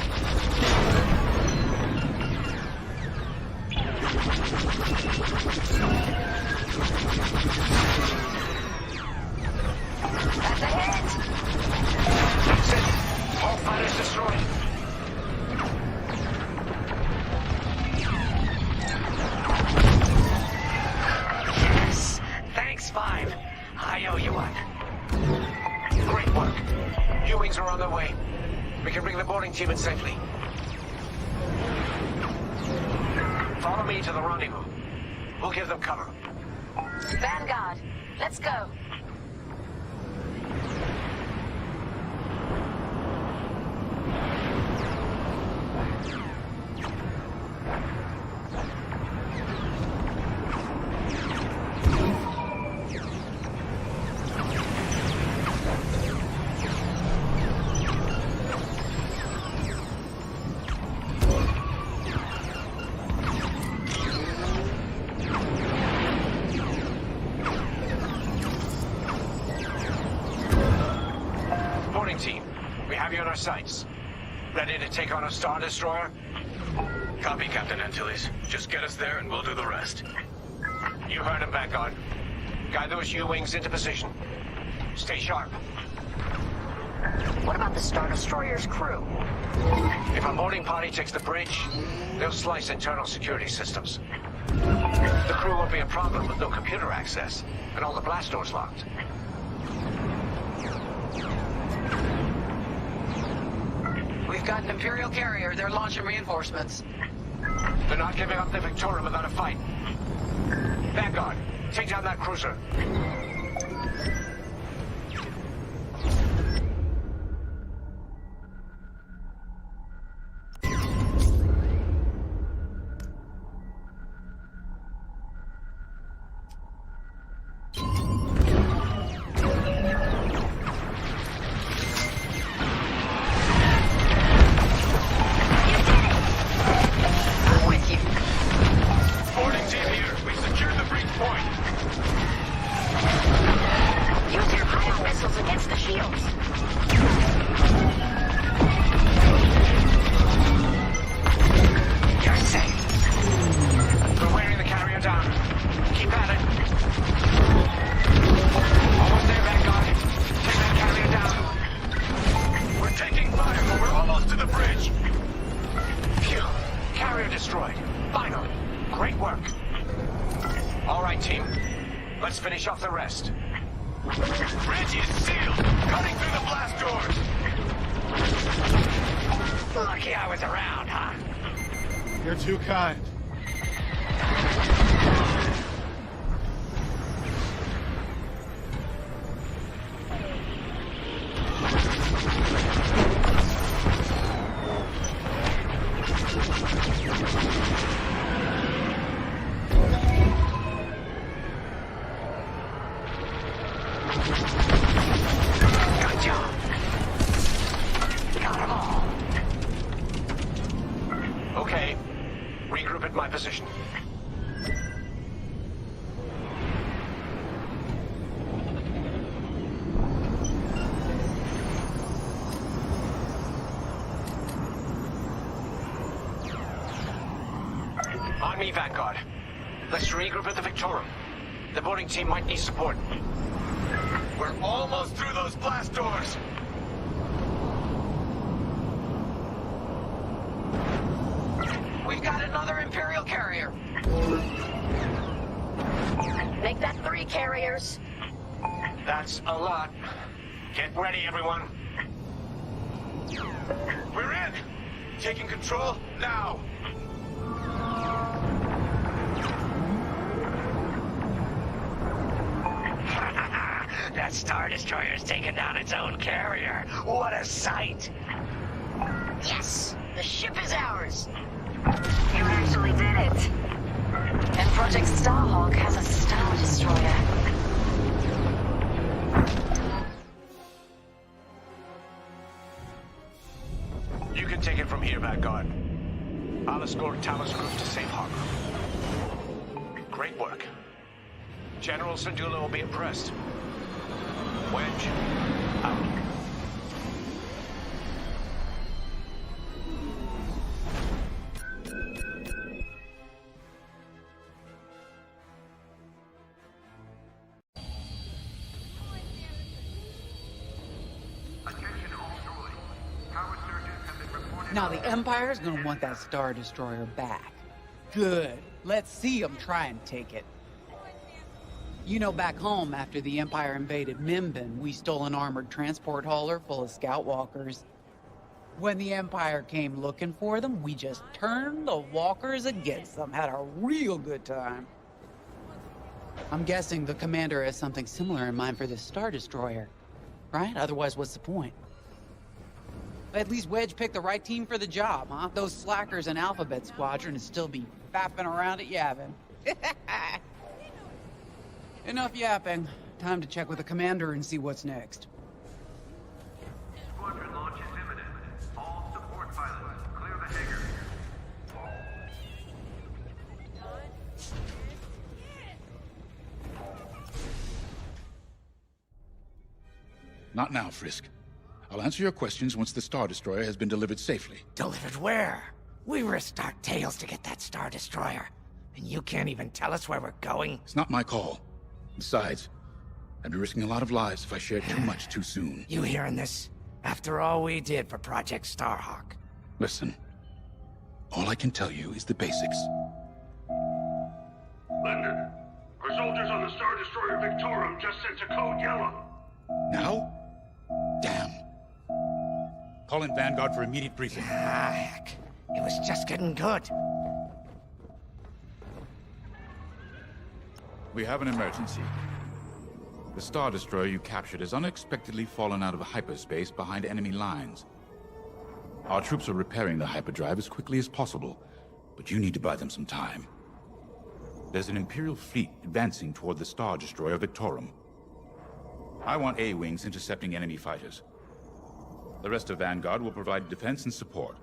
That's a hit. That's it. All fighters destroyed. Yes. Thanks, 5. I owe you one. Great work. U-Wings are on their way. We can bring the boarding team in safely. Follow me to the rendezvous. We'll give them cover. Vanguard, let's go. Team, we have you on our sights. Ready to take on a Star Destroyer? Copy, Captain Antilles. Just get us there and we'll do the rest. You heard him, Vanguard. Guide those U-Wings into position. Stay sharp. What about the Star Destroyer's crew? If a boarding party takes the bridge, they'll slice internal security systems. The crew won't be a problem with no computer access, and all the blast doors locked. We've got an Imperial carrier. They're launching reinforcements. They're not giving up the Victorium without a fight. Vanguard, take down that cruiser. taking fire, but we're almost to the bridge. Phew. Carrier destroyed. Finally. Great work. All right, team. Let's finish off the rest. Bridge is sealed. Cutting through the blast doors. Lucky I was around, huh? You're too kind. Good job. Got 'em all. Okay. Regroup at my position. On me, Vanguard. Let's regroup at the Victorum. The boarding team might need support. We're almost through those blast doors. We've got another Imperial carrier. Make that 3 carriers. That's a lot. Get ready, everyone. We're in. Taking control now. That Star Destroyer's taken down its own carrier. What a sight! Yes! The ship is ours! You actually did it. And Project Starhawk has a Star Destroyer. You can take it from here, Vanguard. I'll escort Talus Group to safe harbor. Great work. General Syndulla will be impressed. Wedge, out. Now the Empire's gonna want that Star Destroyer back. Good. Let's see them try and take it. You know, back home, after the Empire invaded Minbin, we stole an armored transport hauler full of scout walkers. When the Empire came looking for them, we just turned the walkers against them, had a real good time. I'm guessing the commander has something similar in mind for this Star Destroyer, right? Otherwise, what's the point? At least Wedge picked the right team for the job, huh? Those slackers in Alphabet Squadron would still be fapping around at Yavin. Enough yapping. Time to check with the commander and see what's next. Squadron launch is imminent. All support pilots, clear the hangar. Not now, Frisk. I'll answer your questions once the Star Destroyer has been delivered safely. Delivered where? We risked our tails to get that Star Destroyer. And you can't even tell us where we're going? It's not my call. Besides, I'd be risking a lot of lives if I shared too much too soon. You hearing this? After all we did for Project Starhawk. Listen, all I can tell you is the basics. Linden, our soldiers on the Star Destroyer Victorum just sent a code yellow. Now? Damn. Call in Vanguard for immediate briefing. Ah, heck. It was just getting good. We have an emergency. The Star Destroyer you captured has unexpectedly fallen out of hyperspace behind enemy lines. Our troops are repairing the hyperdrive as quickly as possible, but you need to buy them some time. There's an Imperial fleet advancing toward the Star Destroyer Victorum. I want A-wings intercepting enemy fighters. The rest of Vanguard will provide defense and support.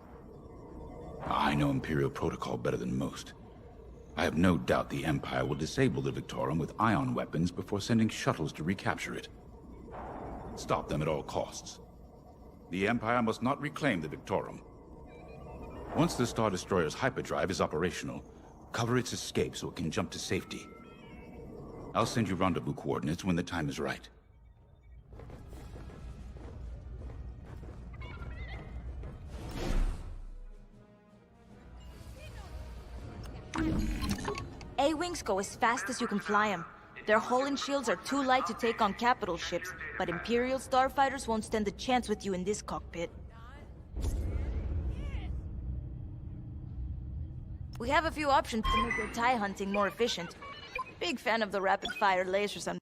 I know Imperial protocol better than most. I have no doubt the Empire will disable the Victorum with ion weapons before sending shuttles to recapture it. Stop them at all costs. The Empire must not reclaim the Victorum. Once the Star Destroyer's hyperdrive is operational, cover its escape so it can jump to safety. I'll send you rendezvous coordinates when the time is right. A-Wings go as fast as you can fly them. Their hull and shields are too light to take on capital ships, but Imperial starfighters won't stand a chance with you in this cockpit. We have a few options to make your TIE hunting more efficient. Big fan of the rapid-fire lasers on...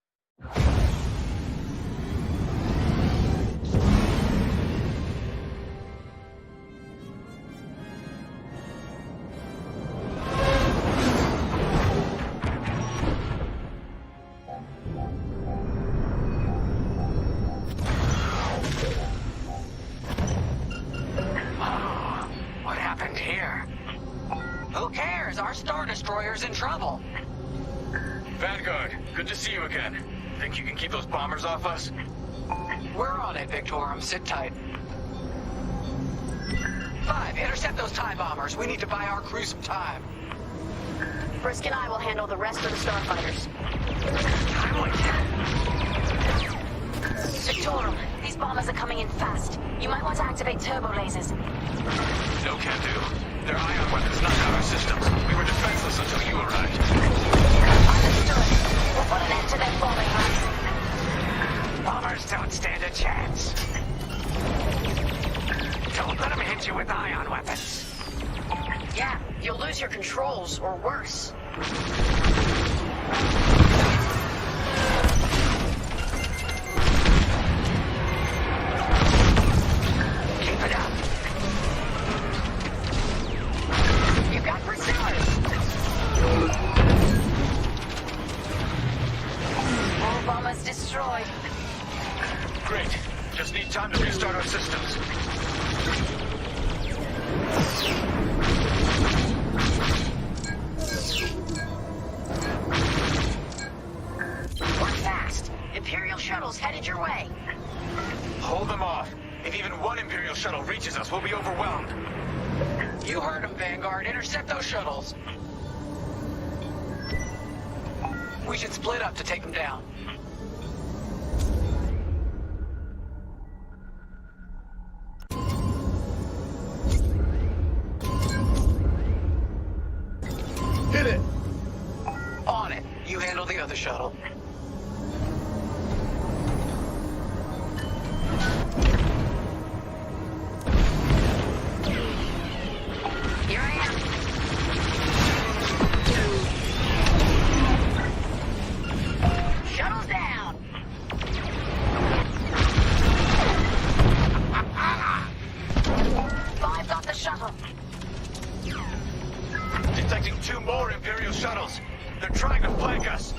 What happened here? Who cares? Our Star Destroyer's in trouble. Vanguard, good to see you again. Think you can keep those bombers off us? We're on it, Victorum. Sit tight. 5, intercept those TIE bombers. We need to buy our crew some time. Frisk and I will handle the rest of the starfighters. Victorum, these bombers are coming in fast. You might want to activate turbo lasers. No can do. Their ion weapons knocked out our systems. We were defenseless until you arrived. Understood. We'll put an end to their bombing runs. Bombers don't stand a chance. Don't let them hit you with ion weapons. Yeah, you'll lose your controls, or worse. Keep it up. You've got pursuers. All bombers destroyed. Great. Just need time to restart our systems. Work fast. Imperial shuttles headed your way. Hold them off. If even one Imperial shuttle reaches us, we'll be overwhelmed. You heard them, Vanguard. Intercept those shuttles. We should split up to take them down. Hit it! On it. You handle the other shuttle. Here I am. Shuttle's down. 5 got the shuttle. Detecting 2 more Imperial shuttles. They're trying to flank us.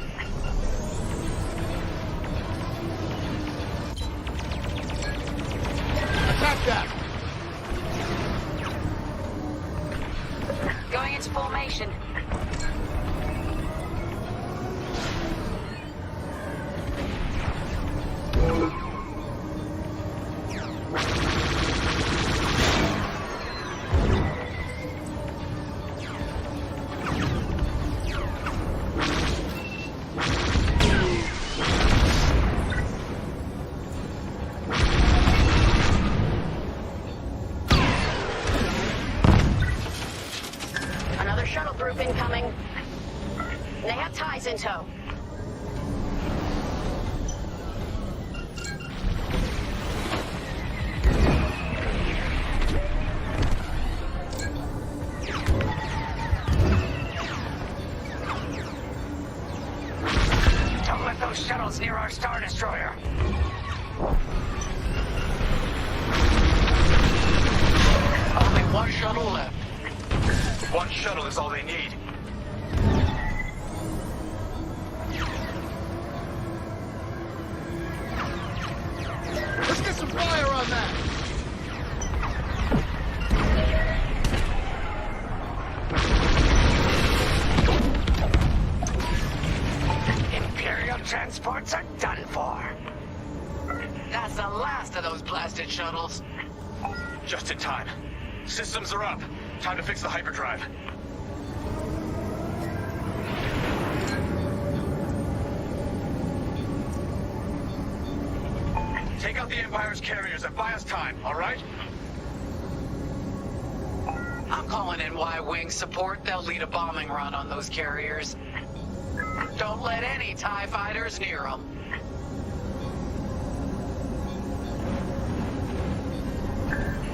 Attack that! Going into formation. Another shuttle group incoming. They have ties in tow. Don't let those shuttles near our Star Destroyer. Only one shuttle left. One shuttle is all they need. Let's get some fire on that! Imperial transports are done for. That's the last of those blasted shuttles. Just in time. Systems are up. Time to fix the hyperdrive. Take out the Empire's carriers and buy us time, all right? I'm calling in Y-Wing support. They'll lead a bombing run on those carriers. Don't let any TIE fighters near them.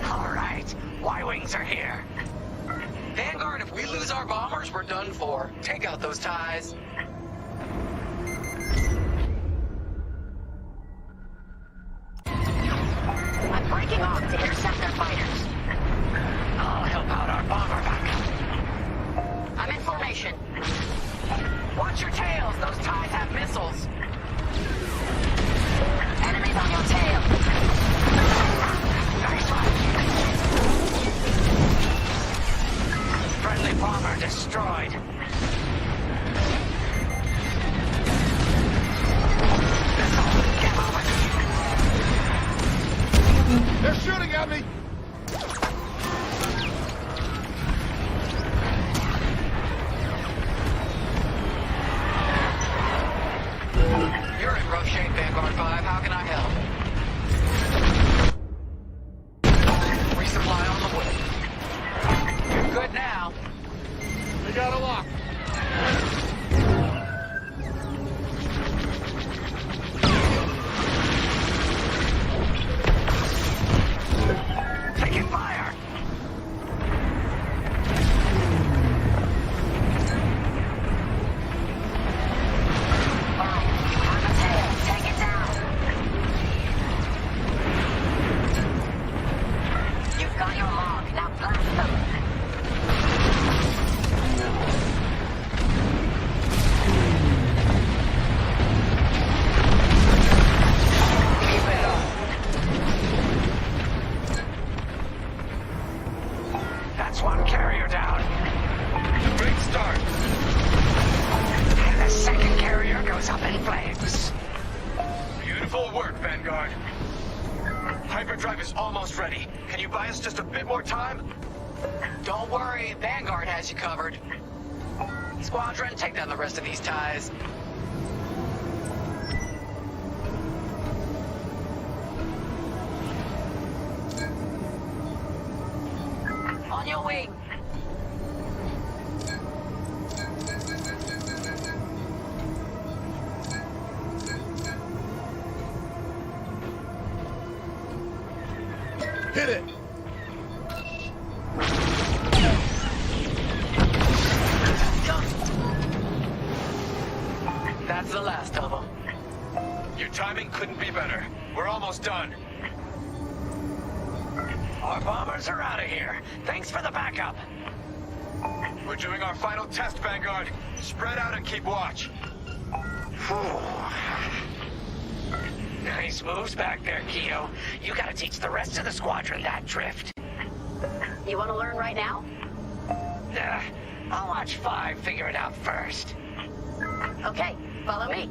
All right, Y-Wings are here. Vanguard, if we lose our bombers, we're done for. Take out those TIEs. I'm breaking off to intercept their fighters. I'll help out our bomber backup. I'm in formation. Watch your tails. Those TIEs have missiles. Enemies on your tail. Nice one. Friendly bomber destroyed. Get moving. They're shooting at me! You're in rough shape, Vanguard 5. How can I help? Resupply on the way. You're good now. We got a lock. Taking fire! Take it down. You've got your log. Now blast them. Keep it up. That's one carrier down. Great start. And the second carrier goes up in flames. Beautiful work, Vanguard. Hyperdrive is almost ready. Can you buy us just a bit more time? Don't worry, Vanguard has you covered. Squadron, take down the rest of these TIEs. On your way. Hit it! That's the last of them. Your timing couldn't be better. We're almost done. Our bombers are out of here. Thanks for the backup. We're doing our final test, Vanguard. Spread out and keep watch. Nice moves back there, Keto. You gotta teach the rest of the squadron that drift. You want to learn right now? I'll watch 5 figure it out first. Okay, follow me.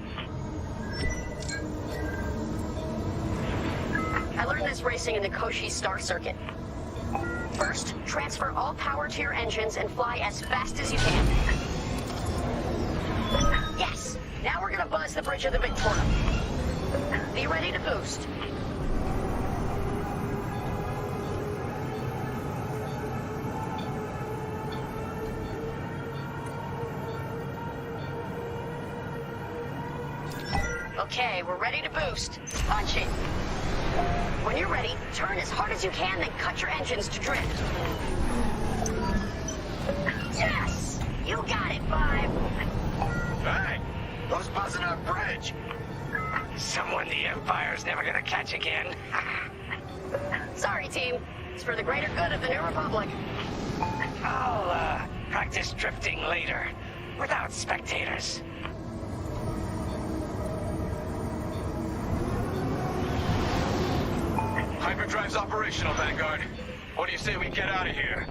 I learned this racing in the Koshi Star Circuit. First, transfer all power to your engines and fly as fast as you can. Yes! Now we're gonna buzz the bridge of the Victorum. Be ready to boost. Okay, we're ready to boost. Punch it. When you're ready, turn as hard as you can, then cut your engines to drift. Yes! You got it, 5. Hey! Who's buzzing our bridge? Someone the Empire's never gonna catch again. Sorry, team. It's for the greater good of the New Republic. I'll, practice drifting later, without spectators. Hyperdrive's operational, Vanguard. What do you say we get out of here?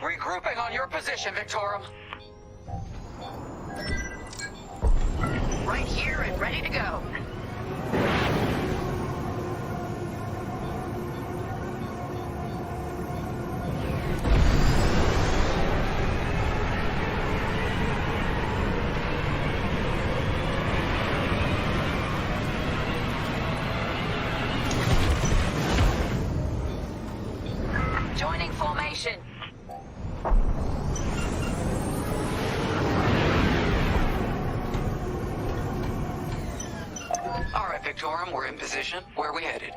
Regrouping on your position, Victorum. Right here and ready to go. Joining formation. right, Victorum, we're in position. Where are we headed?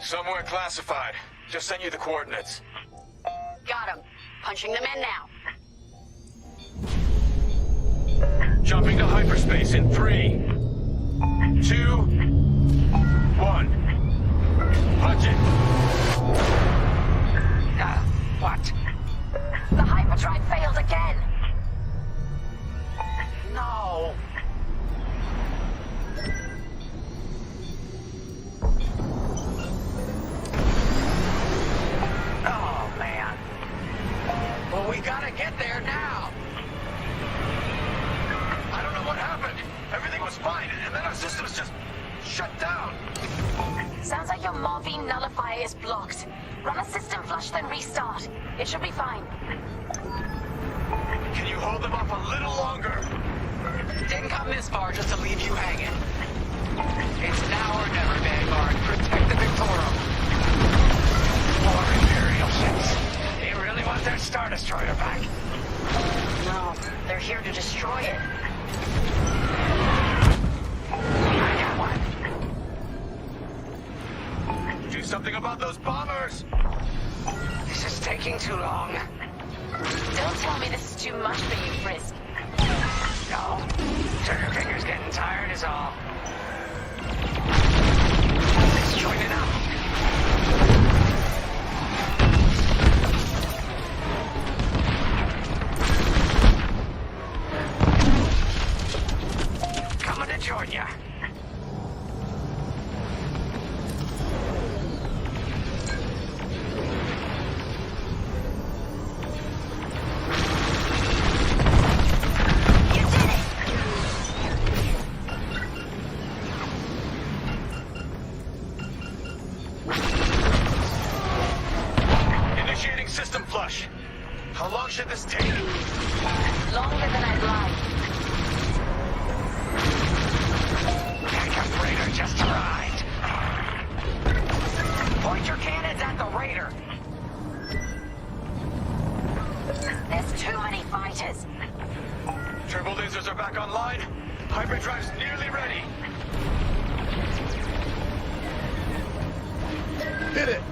Somewhere classified. Just sent you the coordinates. Got him. Punching them in now. Jumping to hyperspace in 3, 2, 1. Punch it. What? The hyperdrive failed again! No! Oh, man. Well, we gotta get there now! I don't know what happened. Everything was fine, and then our systems just shut down. Sounds like your morphine nullifier is blocked. Run a system flush, then restart. It should be fine. Can you hold them off a little longer? Didn't come this far just to leave you hanging. It's now or never, Vanguard. Protect the Victorum. More Imperial ships. They really want their Star Destroyer back. No, they're here to destroy it. I got one. Do something about those bombers! This is taking too long. Don't tell me this is too much for you, Frisk. No. Trigger finger's getting tired is all. Let's join it up. Coming to join ya. Initiating system flush. How long should this take? Longer than I'd like. Backup raider just arrived. Point your cannons at the raider. There's too many fighters. Turbo lasers are back online. Hyperdrive's nearly ready. Hit it!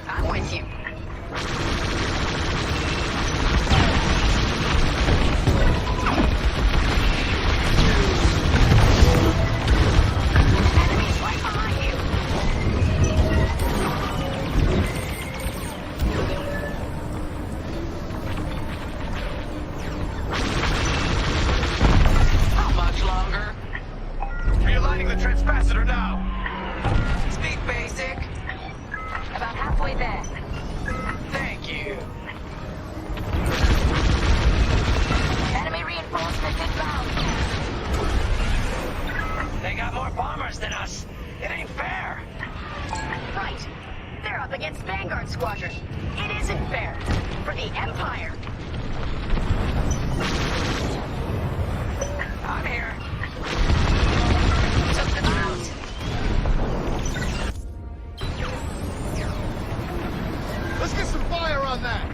I'm with you. Enemies right behind you. How much longer? Realigning the transpacitor now. Speak basic. About halfway there. Thank you. Enemy reinforcements inbound. They got more bombers than us. It ain't fair. Right. They're up against Vanguard Squadron. It isn't fair. For the Empire. I'm here. Took them out. Let's get some fire on that!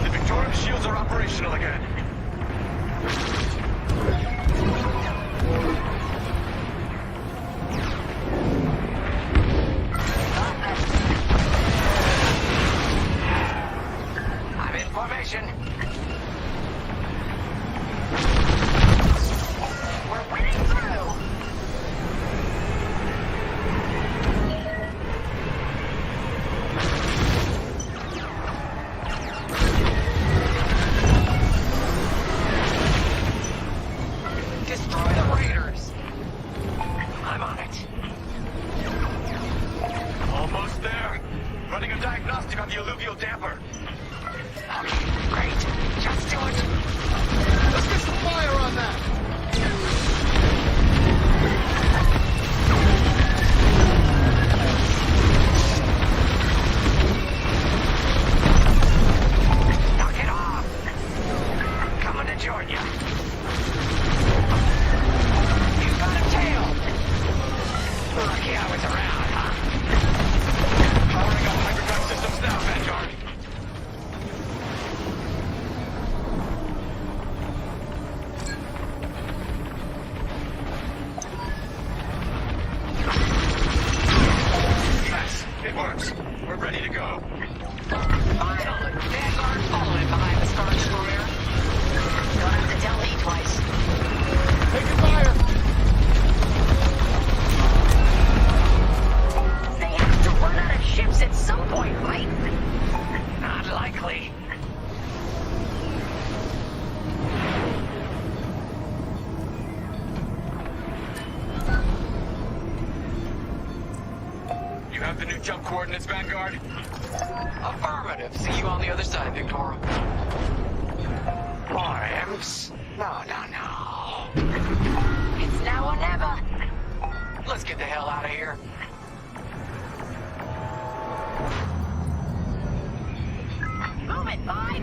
The Victorum shields are operational again. I'm in formation. We're winning through. have the new jump coordinates, Vanguard? Affirmative. See you on the other side, Victorum. More imps? No. It's now or never. Let's get the hell out of here. Move it, boy!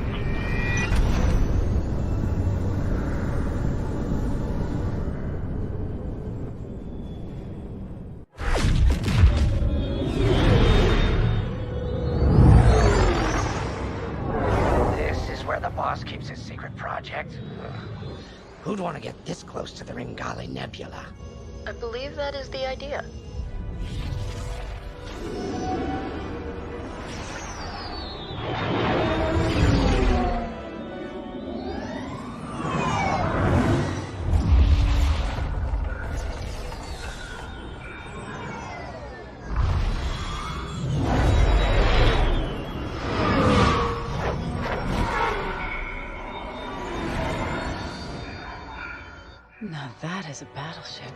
Where the boss keeps his secret project. Who'd want to get this close to the Ringali Nebula? I believe that is the idea. Now that is a battleship.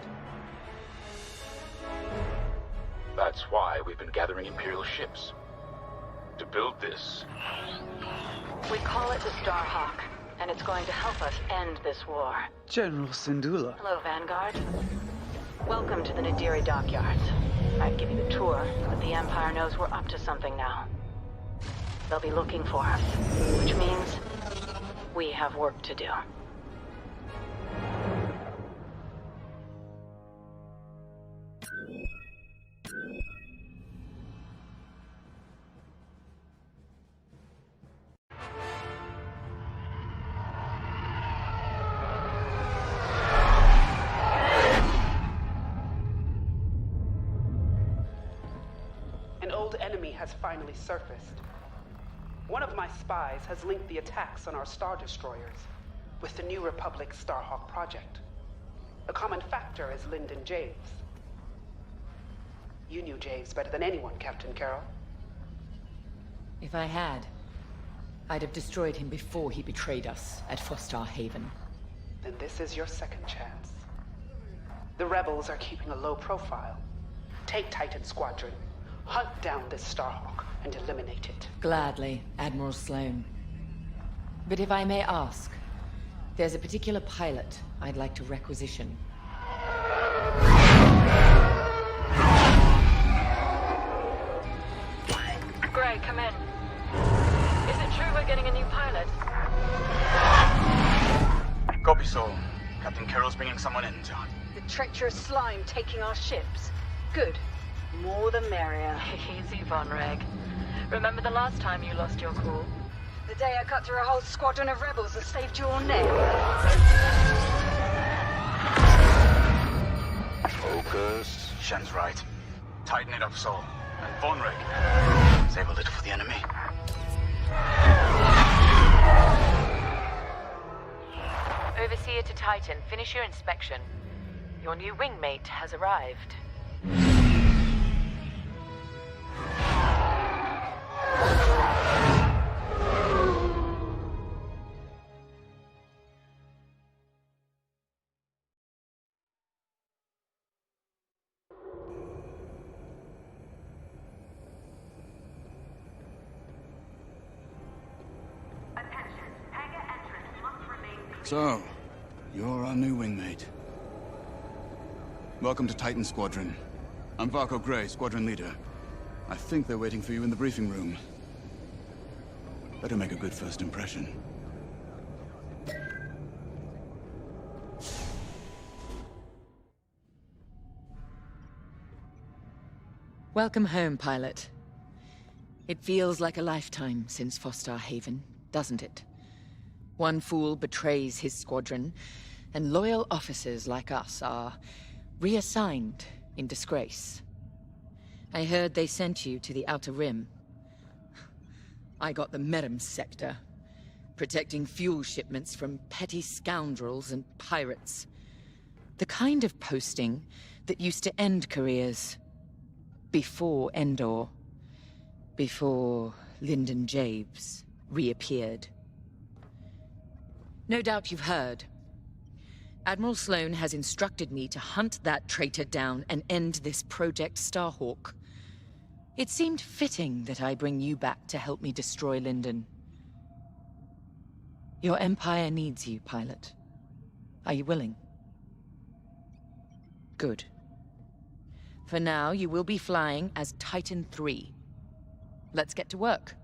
That's why we've been gathering Imperial ships. To build this. We call it the Starhawk, and it's going to help us end this war. General Syndulla. Hello, Vanguard. Welcome to the Nadiri dockyards. I'd give you the tour, but the Empire knows we're up to something now. They'll be looking for us, which means we have work to do. Has finally surfaced. One of my spies has linked the attacks on our Star Destroyers with the New Republic Starhawk project. The common factor is Lyndon Javes. You knew Javes better than anyone, Captain Carroll. If I had, I'd have destroyed him before he betrayed us at Fostar Haven. Then this is your second chance. The rebels are keeping a low profile. Take Titan Squadron. Hunt down this Starhawk and eliminate it. Gladly, Admiral Sloane. But if I may ask, there's a particular pilot I'd like to requisition. Gray, come in. Is it true we're getting a new pilot? Copy, Sol. Captain Carroll's bringing someone in, John. The treacherous slime taking our ships. Good. More the merrier. Easy, Von Reg. Remember the last time you lost your cool? The day I cut through a whole squadron of rebels and saved your neck. Focus. Shen's right. Tighten it up, Sol. And Von Reg. Save a little for the enemy. Overseer to Titan, finish your inspection. Your new wingmate has arrived. So, you're our new wingmate. Welcome to Titan Squadron. I'm Varco Gray, Squadron Leader. I think they're waiting for you in the briefing room. Better make a good first impression. Welcome home, pilot. It feels like a lifetime since Fostar Haven, doesn't it? One fool betrays his squadron, and loyal officers like us are reassigned in disgrace. I heard they sent you to the Outer Rim. I got the Medem sector, protecting fuel shipments from petty scoundrels and pirates. The kind of posting that used to end careers. Before Endor. Before Lyndon Javes reappeared. No doubt you've heard. Admiral Sloane has instructed me to hunt that traitor down and end this Project Starhawk. It seemed fitting that I bring you back to help me destroy Linden. Your Empire needs you, pilot. Are you willing? Good. For now, you will be flying as Titan III. Let's get to work.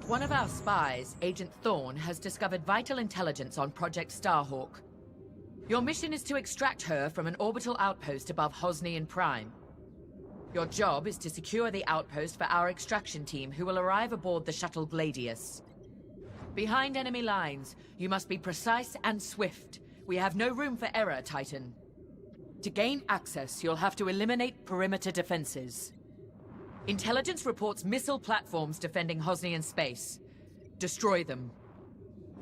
One of our spies, Agent Thorne, has discovered vital intelligence on Project Starhawk. Your mission is to extract her from an orbital outpost above Hosnian Prime. Your job is to secure the outpost for our extraction team, who will arrive aboard the shuttle Gladius. Behind enemy lines, you must be precise and swift. We have no room for error, Titan. To gain access, you'll have to eliminate perimeter defenses. Intelligence reports missile platforms defending Hosnian space. Destroy them.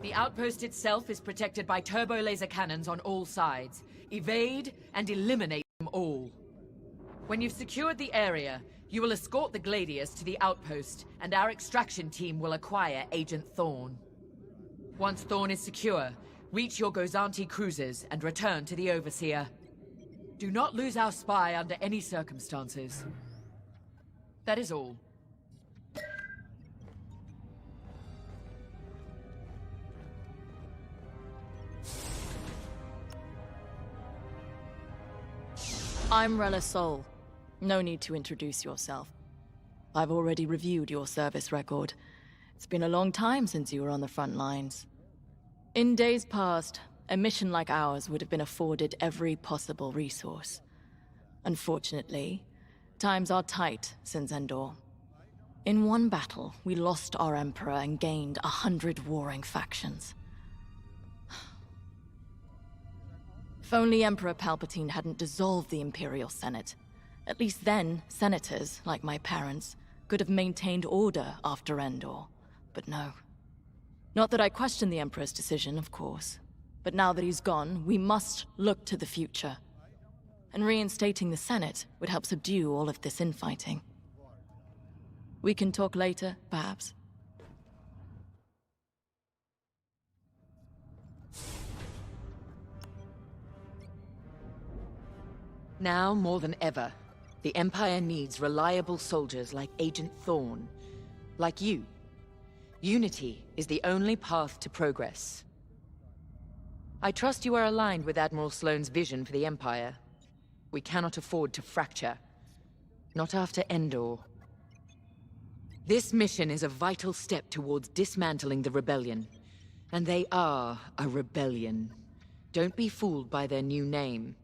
The outpost itself is protected by turbo laser cannons on all sides. Evade and eliminate them all. When you've secured the area, you will escort the Gladius to the outpost, and our extraction team will acquire Agent Thorne. Once Thorne is secure, reach your Gozanti cruisers and return to the Overseer. Do not lose our spy under any circumstances. That is all. I'm Rella Sol. No need to introduce yourself. I've already reviewed your service record. It's been a long time since you were on the front lines. In days past, a mission like ours would have been afforded every possible resource. Unfortunately, times are tight since Endor. In one battle, we lost our Emperor and gained 100 warring factions. If only Emperor Palpatine hadn't dissolved the Imperial Senate. At least then, senators, like my parents, could have maintained order after Endor. But no. Not that I question the Emperor's decision, of course. But now that he's gone, we must look to the future. And reinstating the Senate would help subdue all of this infighting. We can talk later, perhaps? Now more than ever, the Empire needs reliable soldiers like Agent Thorne. Like you. Unity is the only path to progress. I trust you are aligned with Admiral Sloane's vision for the Empire. We cannot afford to fracture. Not after Endor. This mission is a vital step towards dismantling the rebellion. And they are a rebellion. Don't be fooled by their new name.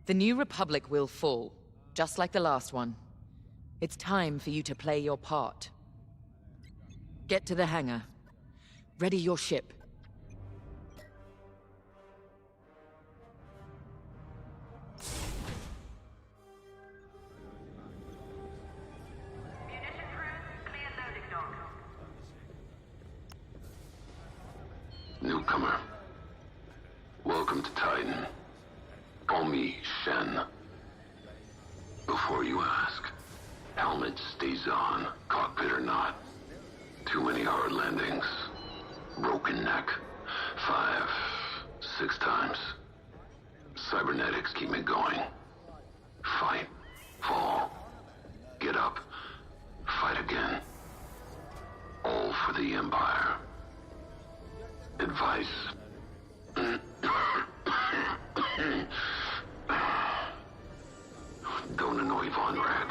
The New Republic will fall, just like the last one. It's time for you to play your part. Get to the hangar. Ready your ship. Newcomer. Welcome to Titan. Call me Shen. Before you ask, helmet stays on, cockpit or not. Too many hard landings. Broken neck. 5, 6 times. Cybernetics keep me going. Fight. Fall. Get up. Fight again. All for the Empire. Advice. Don't annoy Von Rag.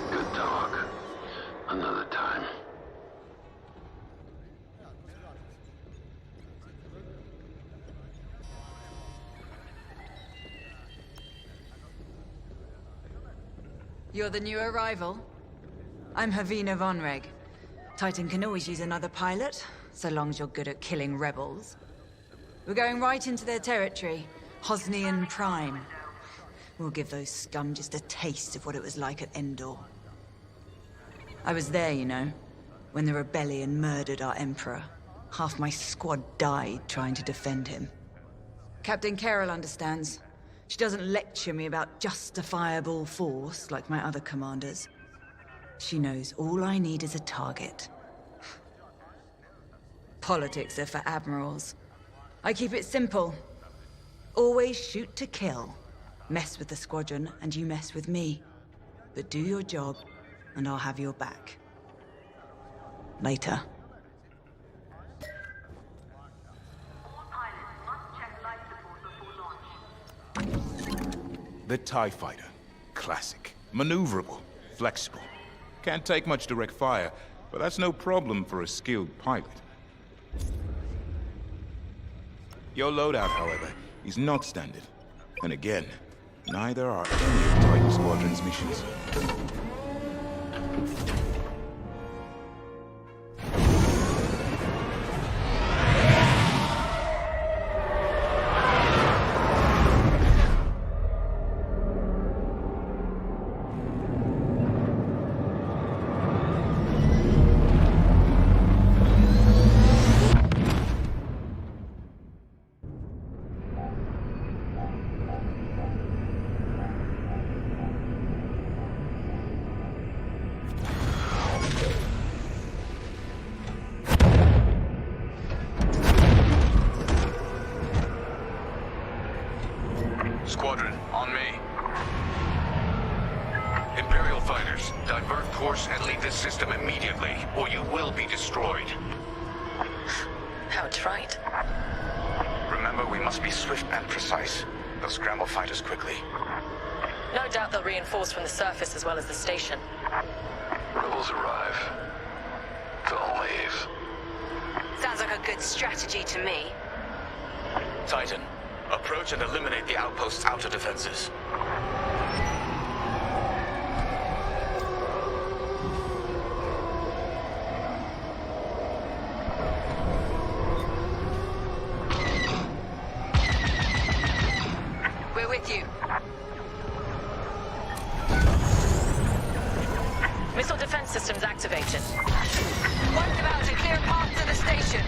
Good talk. Another time. You're the new arrival? I'm Havina Vonreg. Titan can always use another pilot, so long as you're good at killing rebels. We're going right into their territory, Hosnian Prime. We'll give those scum just a taste of what it was like at Endor. I was there, you know, when the rebellion murdered our Emperor. Half my squad died trying to defend him. Captain Carroll understands. She doesn't lecture me about justifiable force like my other commanders. She knows all I need is a target. Politics are for admirals. I keep it simple. Always shoot to kill. Mess with the squadron, and you mess with me. But do your job, and I'll have your back. Later. The TIE Fighter. Classic. Maneuverable. Flexible. Can't take much direct fire, but that's no problem for a skilled pilot. Your loadout, however, is not standard. And again, neither are any of Titan Squadron's missions. Squadron, on me. Imperial fighters, divert course and leave this system immediately, or you will be destroyed. How trite. Remember, we must be swift and precise. They'll scramble fighters quickly. No doubt they'll reinforce from the surface as well as the station. Rebels arrive. Don't leave. Sounds like a good strategy to me. Titan, approach and eliminate the outpost's outer defenses. We're with you. Missile defense systems activated. One's about to clear path to the station.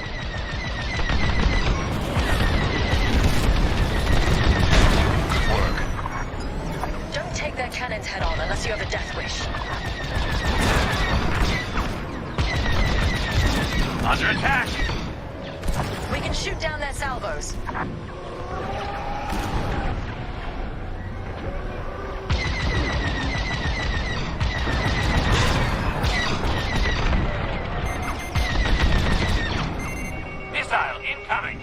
Don't take their cannons head on unless you have a death wish. Under attack! We can shoot down their salvos. Missile incoming!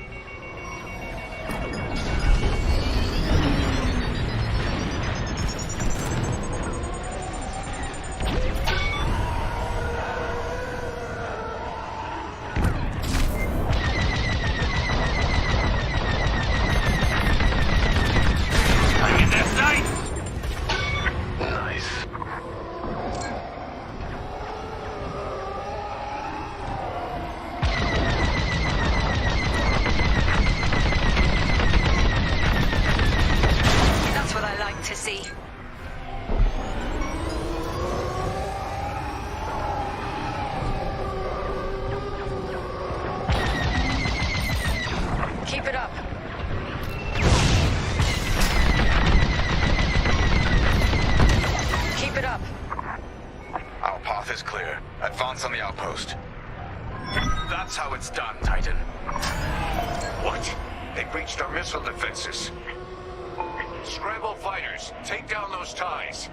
On the outpost. That's how it's done, Titan. What? They breached our missile defenses. Scramble fighters, take down those ties.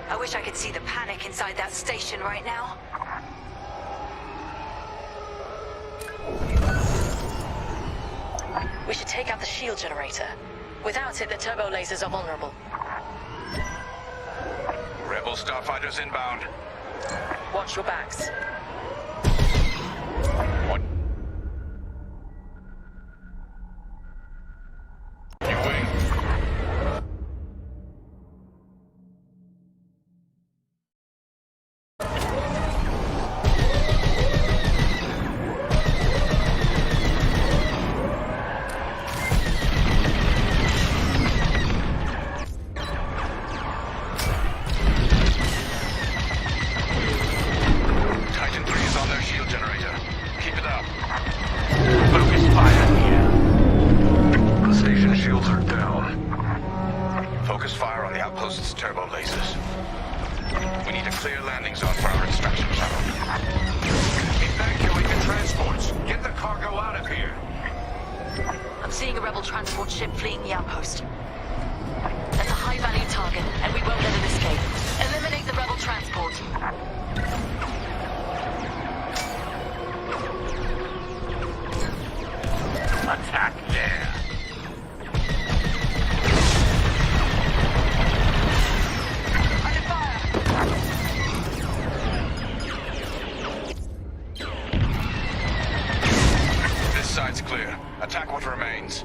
I wish I could see the panic inside that station right now. We should take out the shield generator. Without it, the turbo lasers are vulnerable. Rebel starfighters inbound. Watch your backs. What? You wing. transport ship fleeing the outpost. That's a high-value target, and we won't let it escape. Eliminate the rebel transport. Attack there. Under fire. This side's clear. Attack what remains.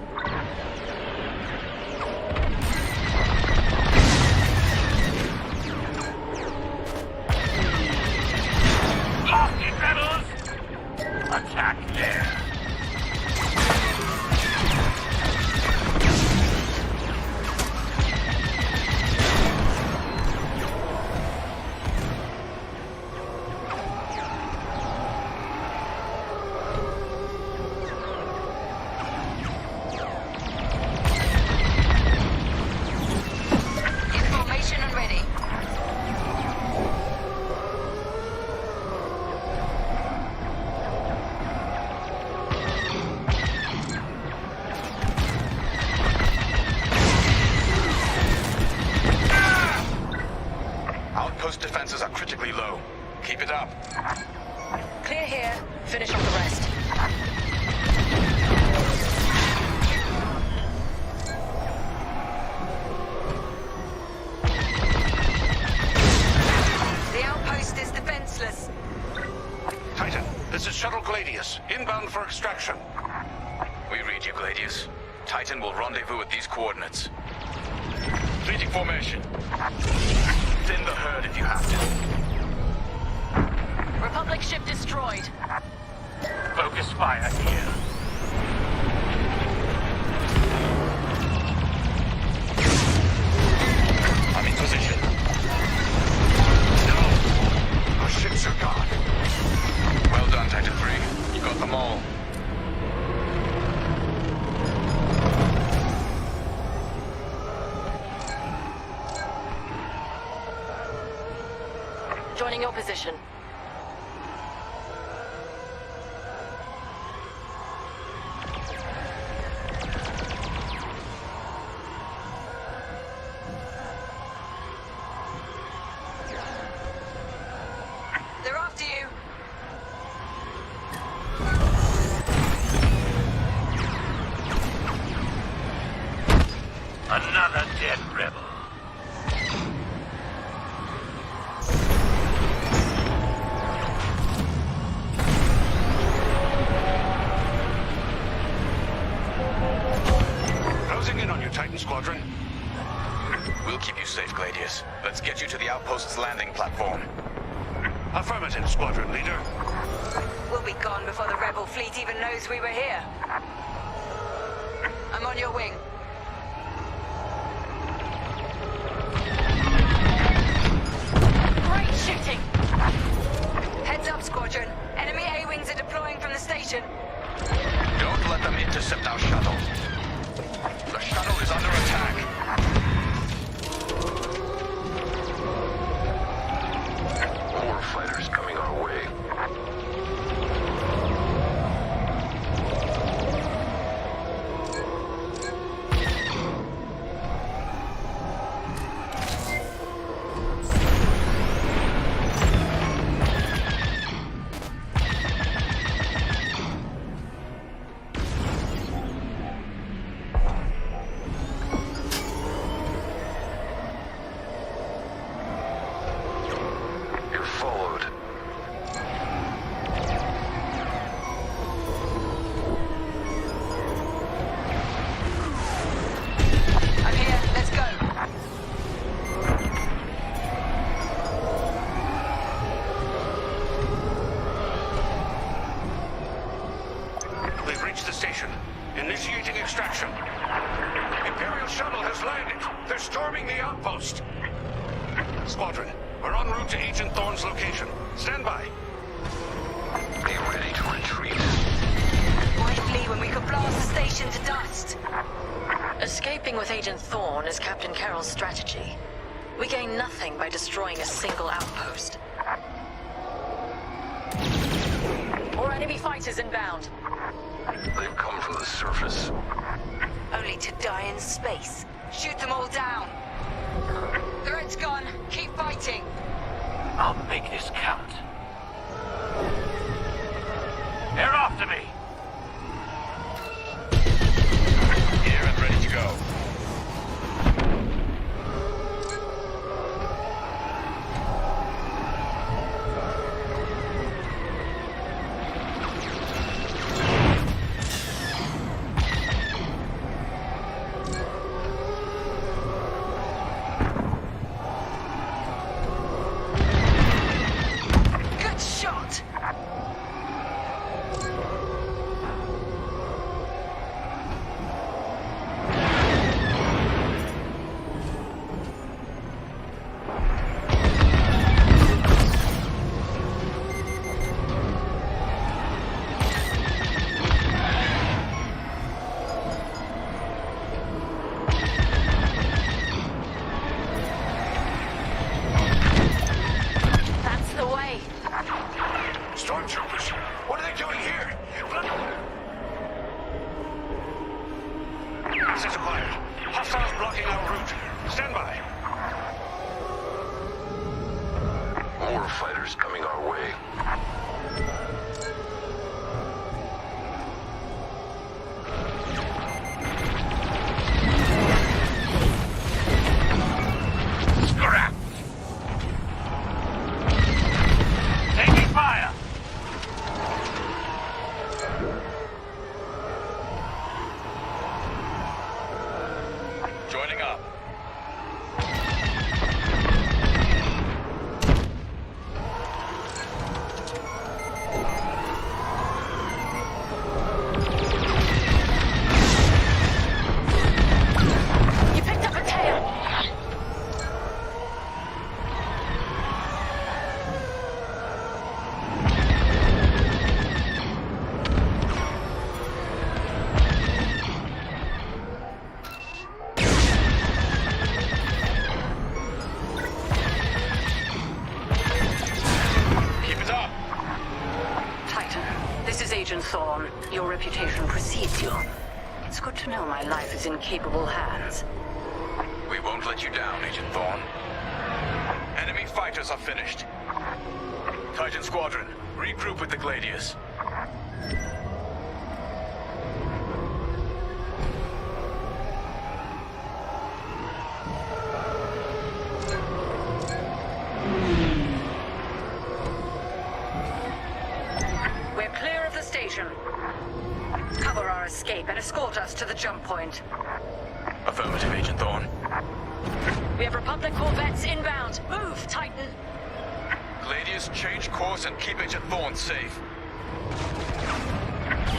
Lost it, rebels! Attack there. Information and ready. Outpost defenses are critically low. Keep it up. Clear here. Finish off the rest. The outpost is defenseless. Titan, this is Shuttle Gladius, inbound for extraction. We read you, Gladius. Titan will rendezvous at these coordinates. Leading formation. Thin the herd if you have to. Republic ship destroyed. Focus fire here. I'm in position. No! Our ships are gone. Well done, Titan 3. You got them all. Joining your position. They're after you. Another dead rebel. Closing in on you, Titan Squadron. We'll keep you safe, Gladius. Let's get you to the outpost's landing platform. Affirmative, Squadron Leader. We'll be gone before the rebel fleet even knows we were here. I'm on your wing. Great shooting! Heads up, Squadron. Enemy A-wings are deploying from the station. Don't let them intercept our shuttle. The shuttle is under attack. More fighters coming our way. You're followed. I'm here. Let's go. We've reached the station. Initiating extraction. Imperial shuttle has landed. They're storming the outpost. Squadron, we're en route to Agent Thorne's location. Stand by. Be ready to retreat. Why flee when we could blast the station to dust? Escaping with Agent Thorne is Captain Carroll's strategy. We gain nothing by destroying a single outpost. More enemy fighters inbound. They've come from the surface. only to die in space. Shoot them all down. Threat's gone. Keep fighting. I'll make this count. They're after me. Here and ready to go. Good shot. That's the way. Stormtroopers! What are they doing here? Access acquired. Hostiles blocking our route. Stand by. More fighters coming our way. Scrap! Taking fire! Joining up. You picked up a tail. Keep it up. Titan, this is Agent Thorne. Your reputation precedes you. It's good to know my life is in capable hands. We won't let you down, Agent Thorne. Enemy fighters are finished. Titan Squadron, regroup with the Gladius. We're clear of the station. Cover our escape and escort us to the jump point. Affirmative, Agent Thorne. We have Republic corvettes inbound. Move, Titan. Gladius, change course and keep Agent Thorne safe.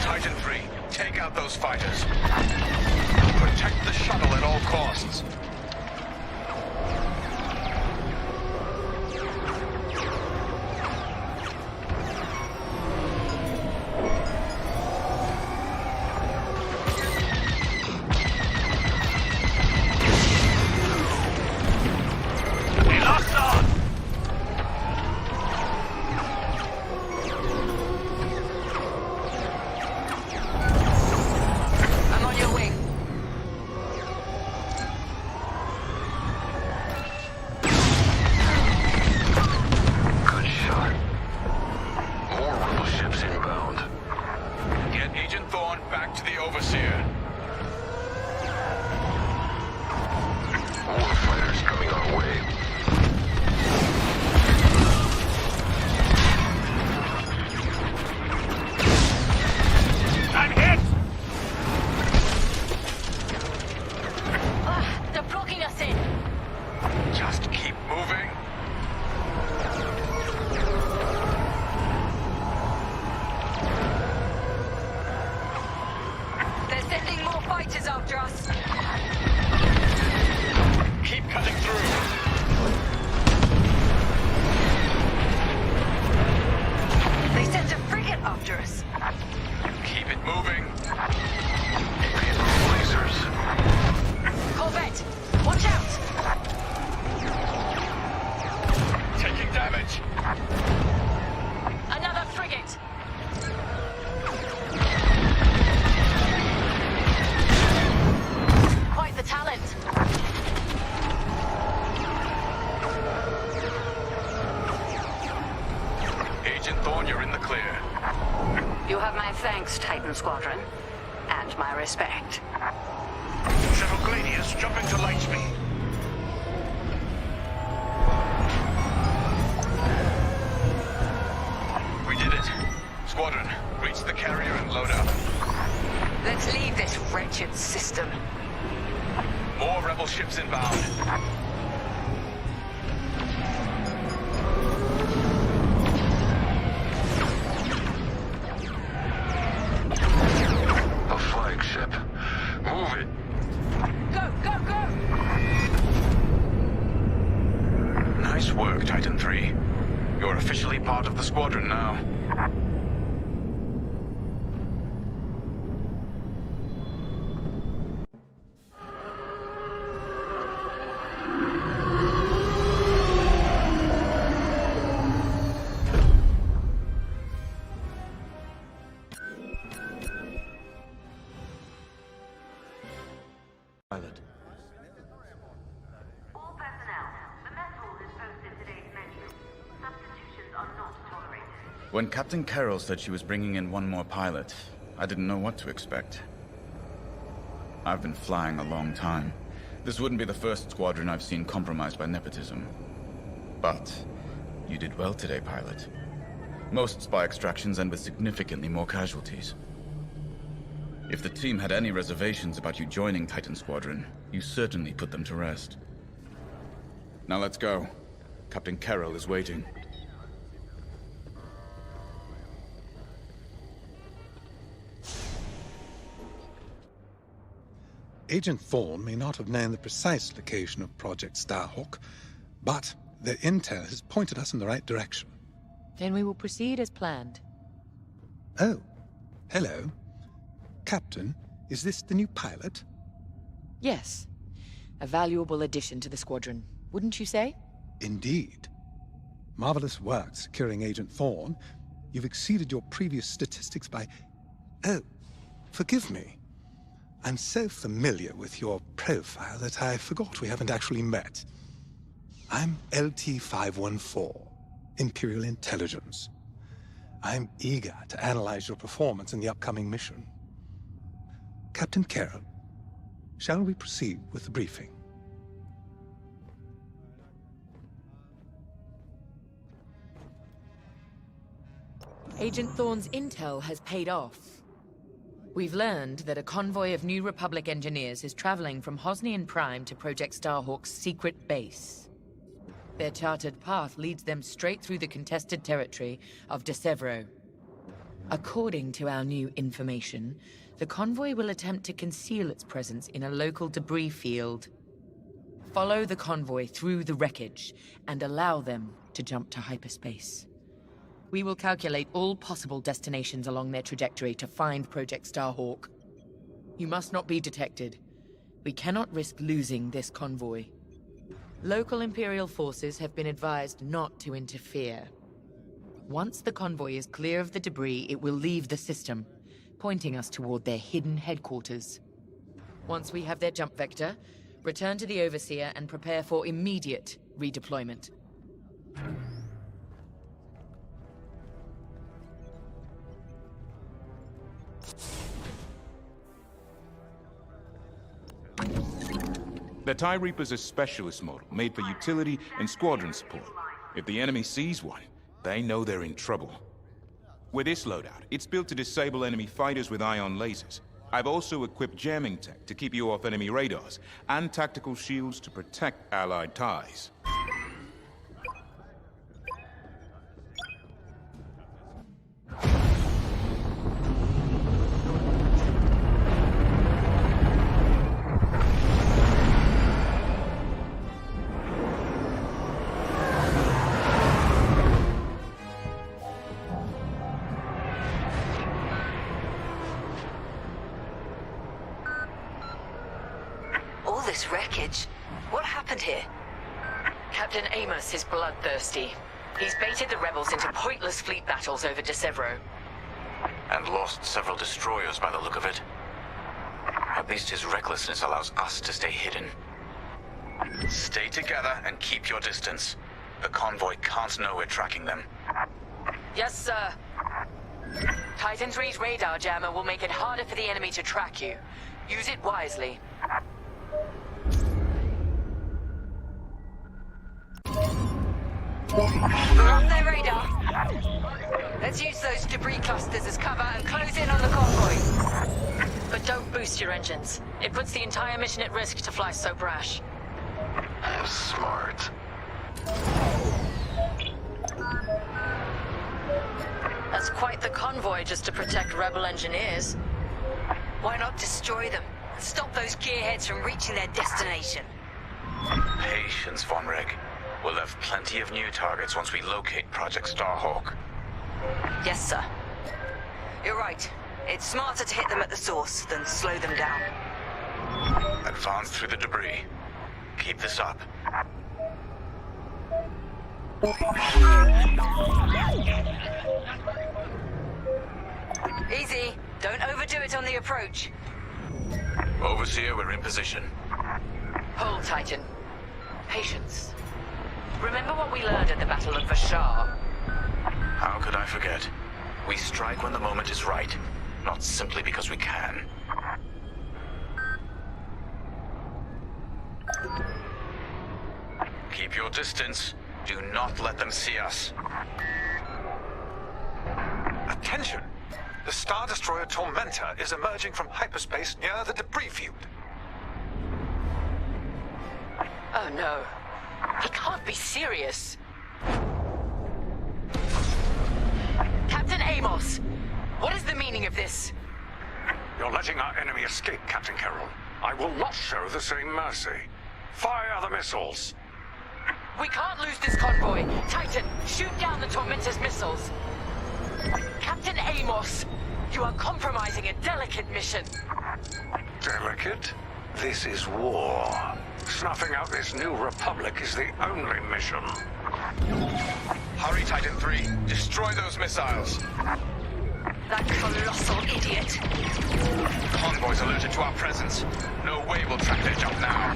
Titan 3, take out those fighters. Protect the shuttle at all costs. We lost on! I'm on your wing. Good shot. More rebel ships inbound. Get Agent Thorne back to the Overseer. More fighters coming our way. I'm hit! They're blocking us in. Just keep moving. They're sending more fighters after us. Keep cutting through. They sent a frigate after us. Keep it moving. Lasers. Corvette, watch out! Taking damage. Another frigate. You have my thanks, Titan Squadron. And my respect. Shuttle Gladius jumping to light speed. We did it. Squadron, reach the carrier and load up. Let's leave this wretched system. More rebel ships inbound. A flagship. Move it. Go, go, go! Nice work, Titan 3. You're officially part of the squadron now. Pilot. All personnel, the mess hall has posted today's menu. Substitutions are not tolerated. When Captain Carroll said she was bringing in one more pilot, I didn't know what to expect. I've been flying a long time. This wouldn't be the first squadron I've seen compromised by nepotism. But you did well today, pilot. Most spy extractions end with significantly more casualties. If the team had any reservations about you joining Titan Squadron, you certainly put them to rest. Now let's go. Captain Carroll is waiting. Agent Thorne may not have known the precise location of Project Starhawk, but their intel has pointed us in the right direction. Then we will proceed as planned. Oh, hello. Captain, is this the new pilot? Yes. A valuable addition to the squadron, wouldn't you say? Indeed. Marvelous work securing Agent Thorne. You've exceeded your previous statistics by... Oh, forgive me. I'm so familiar with your profile that I forgot we haven't actually met. I'm LT-514, Imperial Intelligence. I'm eager to analyze your performance in the upcoming mission. Captain Carroll, shall we proceed with the briefing? Agent Thorne's intel has paid off. We've learned that a convoy of New Republic engineers is traveling from Hosnian Prime to Project Starhawk's secret base. Their charted path leads them straight through the contested territory of Desevro. According to our new information, the convoy will attempt to conceal its presence in a local debris field. Follow the convoy through the wreckage and allow them to jump to hyperspace. We will calculate all possible destinations along their trajectory to find Project Starhawk. You must not be detected. We cannot risk losing this convoy. Local Imperial forces have been advised not to interfere. Once the convoy is clear of the debris, it will leave the system, pointing us toward their hidden headquarters. Once we have their jump vector, return to the Overseer and prepare for immediate redeployment. The TIE Reaper's a specialist model, made for utility and squadron support. If the enemy sees one, they know they're in trouble. With this loadout, it's built to disable enemy fighters with ion lasers. I've also equipped jamming tech to keep you off enemy radars, and tactical shields to protect Allied TIEs. This wreckage? What happened here? Captain Amos is bloodthirsty. He's baited the rebels into pointless fleet battles over Desevro. And lost several destroyers by the look of it. At least his recklessness allows us to stay hidden. Stay together and keep your distance. The convoy can't know we're tracking them. Yes, sir. Titan 3's radar jammer will make it harder for the enemy to track you. Use it wisely. We're off their radar. Let's use those debris clusters as cover and close in on the convoy. But don't boost your engines. It puts the entire mission at risk to fly so brash. Smart. That's quite the convoy just to protect rebel engineers. Why not destroy them? Stop those gearheads from reaching their destination. Patience, Von Reg. We'll have plenty of new targets once we locate Project Starhawk. Yes, sir. You're right. It's smarter to hit them at the source than slow them down. Advance through the debris. Keep this up. Easy. Don't overdo it on the approach. Overseer, we're in position. Hold, Titan. Patience. Remember what we learned at the Battle of Vashar? How could I forget? We strike when the moment is right, not simply because we can. Keep your distance. Do not let them see us. Attention! The Star Destroyer Tormentor is emerging from hyperspace near the debris field. Oh no. He can't be serious. Captain Amos, what is the meaning of this? You're letting our enemy escape, Captain Carroll. I will not show the same mercy. Fire the missiles! We can't lose this convoy. Titan, shoot down the Tormentor's missiles. Captain Amos, you are compromising a delicate mission. Delicate? This is war. Snuffing out this new republic is the only mission. Hurry, Titan 3. Destroy those missiles. That colossal idiot. Convoys alerted to our presence. No way we'll track their jump now.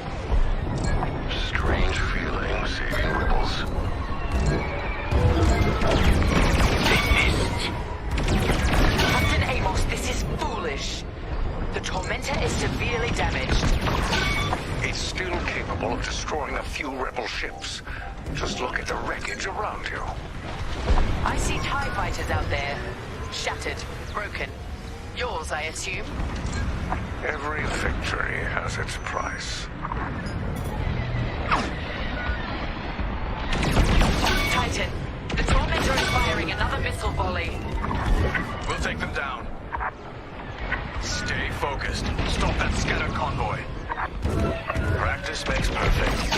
Strange feeling saving rebels. Captain Amos, this is foolish. The Tormentor is severely damaged. It's still capable of destroying a few rebel ships. Just look at the wreckage around you. I see TIE fighters out there. Shattered, broken. Yours, I assume? Every victory has its price. Titan, the Tormentor is firing another missile volley. We'll take them down. Stay focused. Stop that scattered convoy. Practice makes perfect.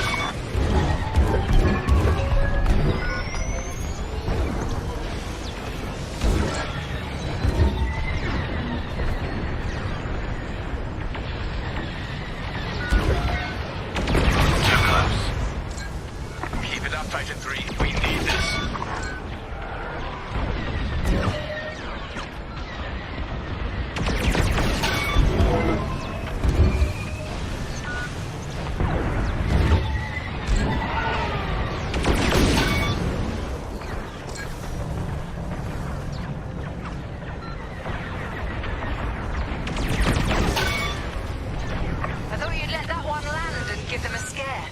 Keep it up, Titan 3. We need this. I thought you'd let that one land and give them a scare.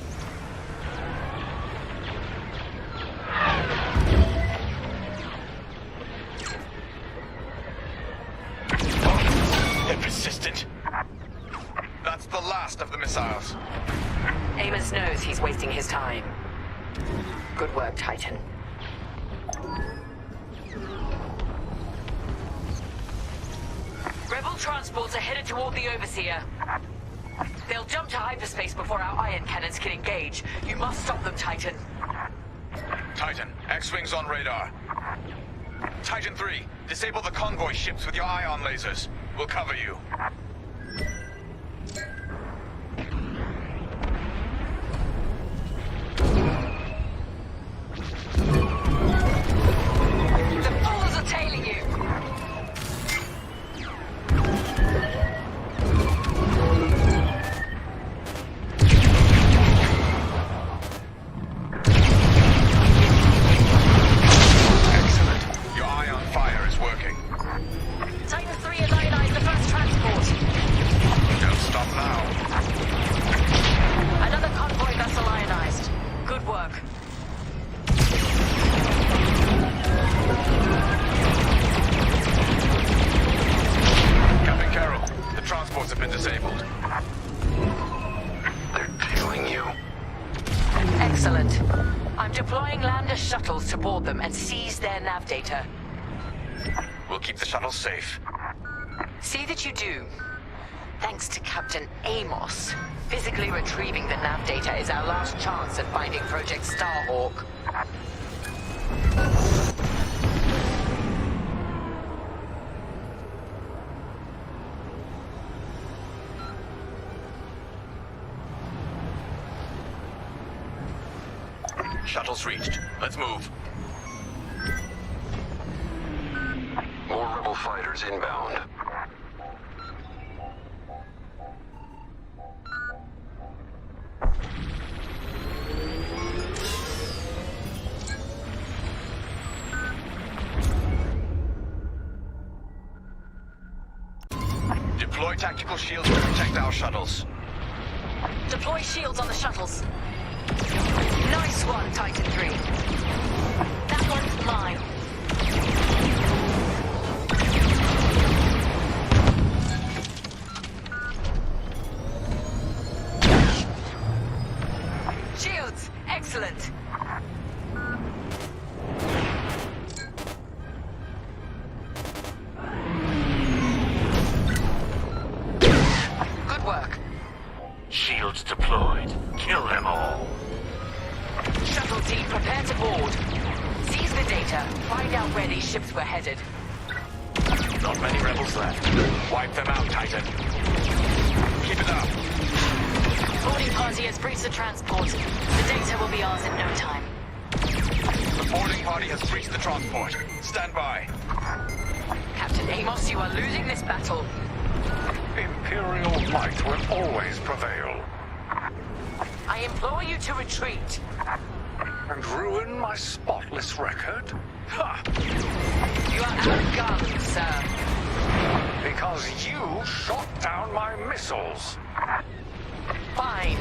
They're persistent. That's the last of the missiles. Amos knows he's wasting his time. Good work, Titan. Rebel transports are headed toward the Overseer. They'll jump to hyperspace before our ion cannons can engage. You must stop them, Titan. Titan, X-Wings on radar. Titan 3, disable the convoy ships with your ion lasers. We'll cover you. The fools are tailing you! Excellent. Your ion fire is working. disabled. They're tailing you. Excellent. I'm deploying lander shuttles to board them and seize their nav data. We'll keep the shuttles safe. See that you do. Thanks to Captain Amos, physically retrieving the nav data is our last chance at finding Project Starhawk. Shuttles reached. Let's move. More rebel fighters inbound. Deploy tactical shields to protect our shuttles. Deploy shields on the shuttles. Nice one, Titan 3. That one's mine. Shields, excellent. Good work. Shields deployed. Kill them all. Shuttle team, prepare to board. Seize the data. Find out where these ships were headed. Not many rebels left. Wipe them out, Titan. Keep it up. Boarding party has breached the transport. The data will be ours in no time. The boarding party has breached the transport. Stand by. Captain Amos, you are losing this battle. Imperial might will always prevail. I implore you to retreat. And ruin my spotless record? Ha! You are outgunned, sir. Because you shot down my missiles. Fine.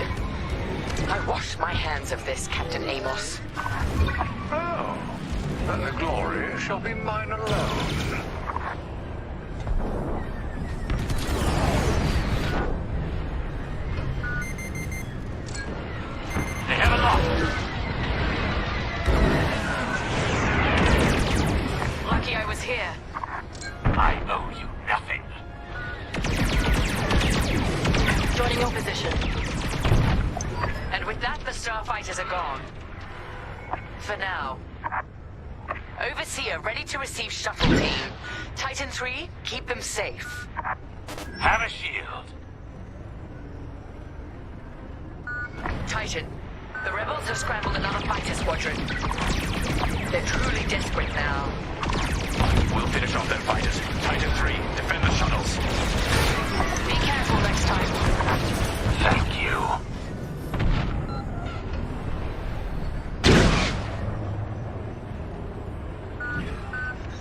I wash my hands of this, Captain Amos. Oh, then the glory shall be mine alone. They have a lock. Lucky I was here. I owe you nothing. Joining your position. And with that, the starfighters are gone. For now. Overseer ready to receive shuttle team. Titan 3, keep them safe. Have a shield. Titan, the rebels have scrambled another fighter squadron. They're truly desperate now. We'll finish off their fighters. Titan 3, defend the shuttles. Be careful next time. Thank you.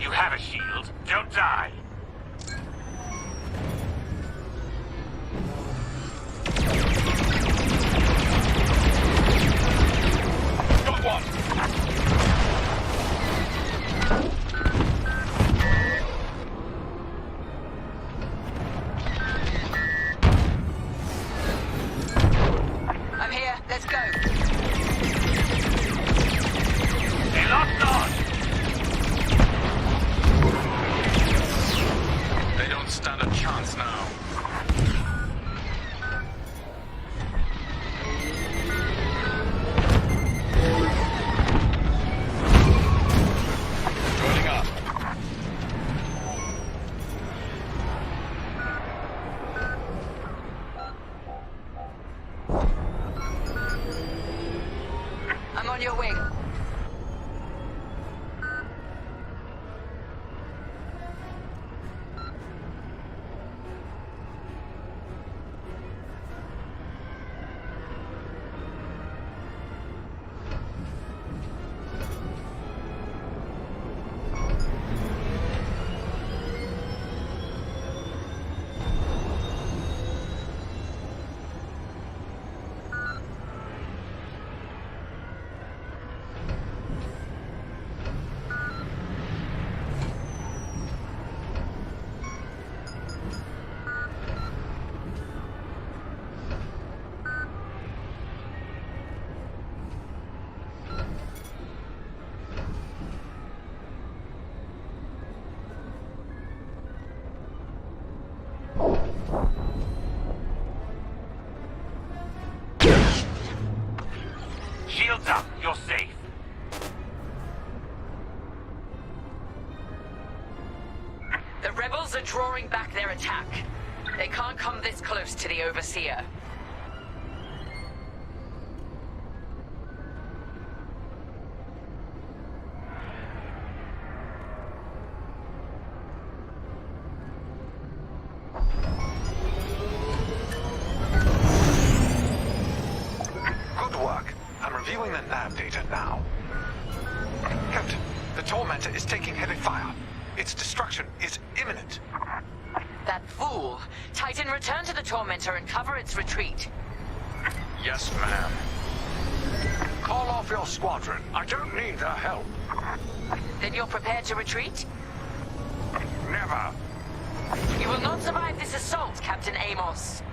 You have a shield. Don't die. Got one. I'm here. Let's go. They locked on. They don't stand a chance now. Joining up. I'm on your wing. Guards up! You're safe! The rebels are drawing back their attack. They can't come this close to the Overseer. Good work. I'm reviewing the nav data now. Captain, the Tormentor is taking heavy fire. Its destruction is imminent. That fool! Titan, return to the Tormentor and cover its retreat. Yes, ma'am. Call off your squadron. I don't need their help. Then you're prepared to retreat? Never. You will not survive this assault, Captain Amos.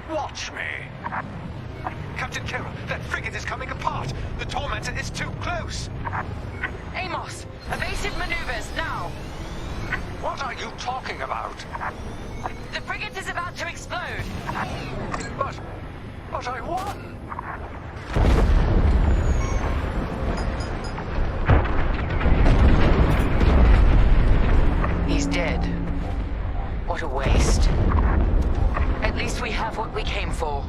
Watch me. Captain Kira, that frigate is coming apart. The Tormentor is too close. Amos, evasive maneuvers, now! What are you talking about? The frigate is about to explode! But I won! He's dead. What a waste. At least we have what we came for.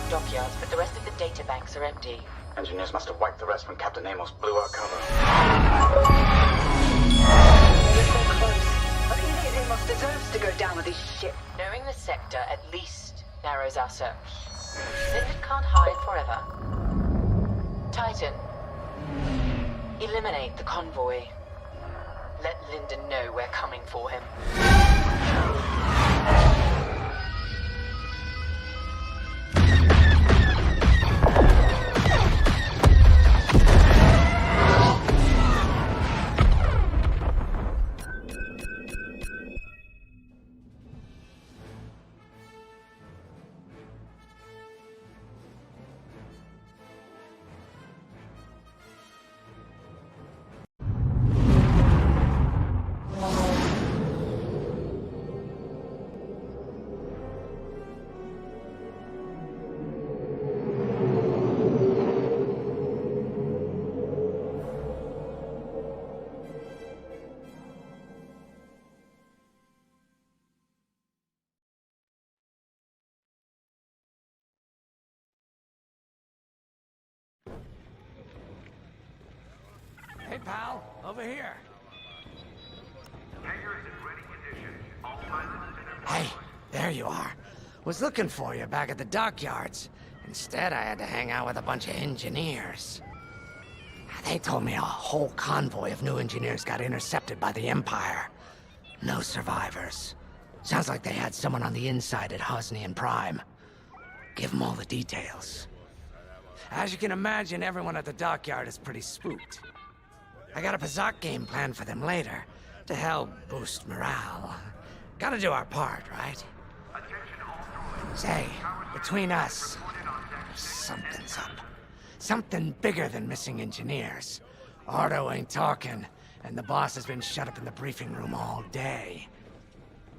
Dockyards, but the rest of the data banks are empty. Engineers must have wiped the rest when Captain Amos blew our cover. You're so close. But idiot Amos deserves to go down with his ship. Knowing the sector at least narrows our search. Linden can't hide forever. Titan, eliminate the convoy. Let Linden know we're coming for him. Hey, pal, over here. Hey, there you are. Was looking for you back at the dockyards. Instead, I had to hang out with a bunch of engineers. They told me a whole convoy of new engineers got intercepted by the Empire. No survivors. Sounds like they had someone on the inside at Hosnian Prime. Give them all the details. As you can imagine, everyone at the dockyard is pretty spooked. I got a Pazak game planned for them later, to help boost morale. Gotta do our part, right? Say, between us, something's up. Something bigger than missing engineers. Ardo ain't talking, and the boss has been shut up in the briefing room all day.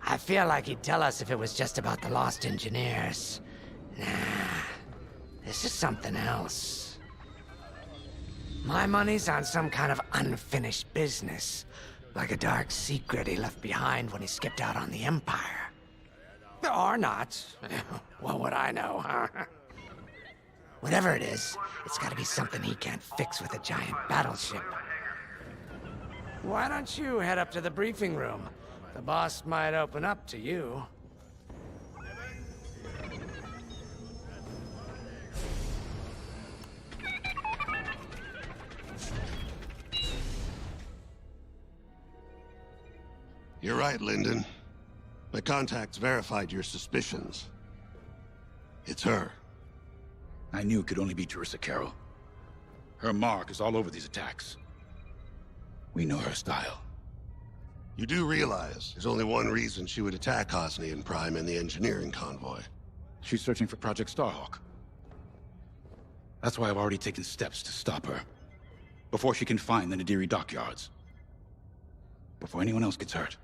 I feel like he'd tell us if it was just about the lost engineers. Nah, this is something else. My money's on some kind of unfinished business. Like a dark secret he left behind when he skipped out on the Empire. Or not. What would I know, huh? Whatever it is, it's gotta be something he can't fix with a giant battleship. Why don't you head up to the briefing room? The boss might open up to you. You're right, Linden. My contacts verified your suspicions. It's her. I knew it could only be Terisa Carroll. Her mark is all over these attacks. We know her style. You do realize there's only one reason she would attack Hosnian Prime and the engineering convoy. She's searching for Project Starhawk. That's why I've already taken steps to stop her. Before she can find the Nadiri dockyards. before anyone else gets hurt.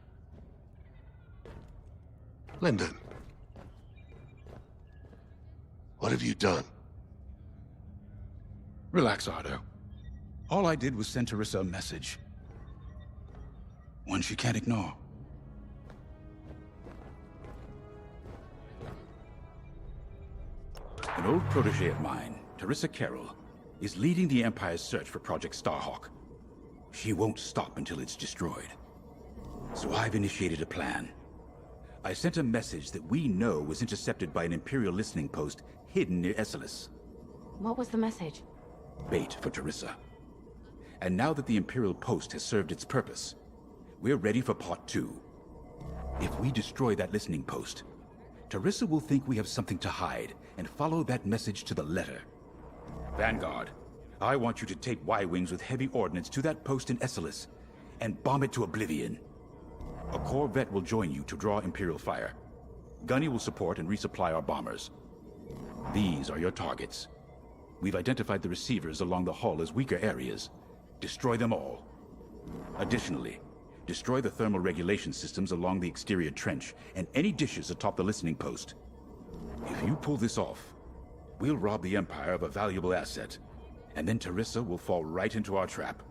Lyndon. What have you done? Relax, Ardo. All I did was send Terisa a message. One she can't ignore. An old protege of mine, Terisa Carroll, is leading the Empire's search for Project Starhawk. She won't stop until it's destroyed. So I've initiated a plan. I sent a message that we know was intercepted by an Imperial listening post hidden near Esselis. What was the message? Bait for Terisa. And now that the Imperial post has served its purpose, we're ready for Part 2. If we destroy that listening post, Terisa will think we have something to hide and follow that message to the letter. Vanguard, I want you to take Y-Wings with heavy ordnance to that post in Esselis and bomb it to oblivion. A corvette will join you to draw Imperial fire. Gunny will support and resupply our bombers. These are your targets. We've identified the receivers along the hull as weaker areas. Destroy them all. Additionally, destroy the thermal regulation systems along the exterior trench and any dishes atop the listening post. If you pull this off, we'll rob the Empire of a valuable asset, and then Terisa will fall right into our trap.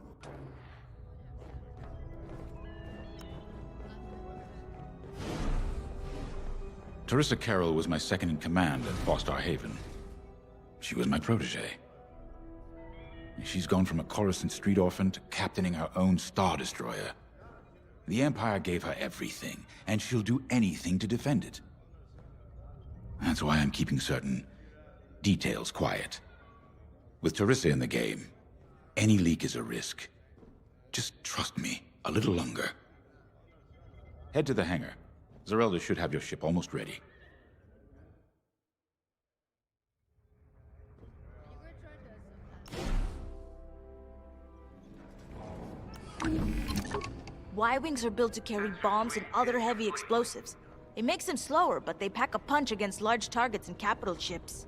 Terisa Carroll was my second in command at Foster Haven. She was my protege. She's gone from a Coruscant street orphan to captaining her own Star Destroyer. The Empire gave her everything, and she'll do anything to defend it. That's why I'm keeping certain details quiet. With Terisa in the game, any leak is a risk. Just trust me a little longer. Head to the hangar. Zerelda should have your ship almost ready. Y-Wings are built to carry bombs and other heavy explosives. It makes them slower, but they pack a punch against large targets and capital ships.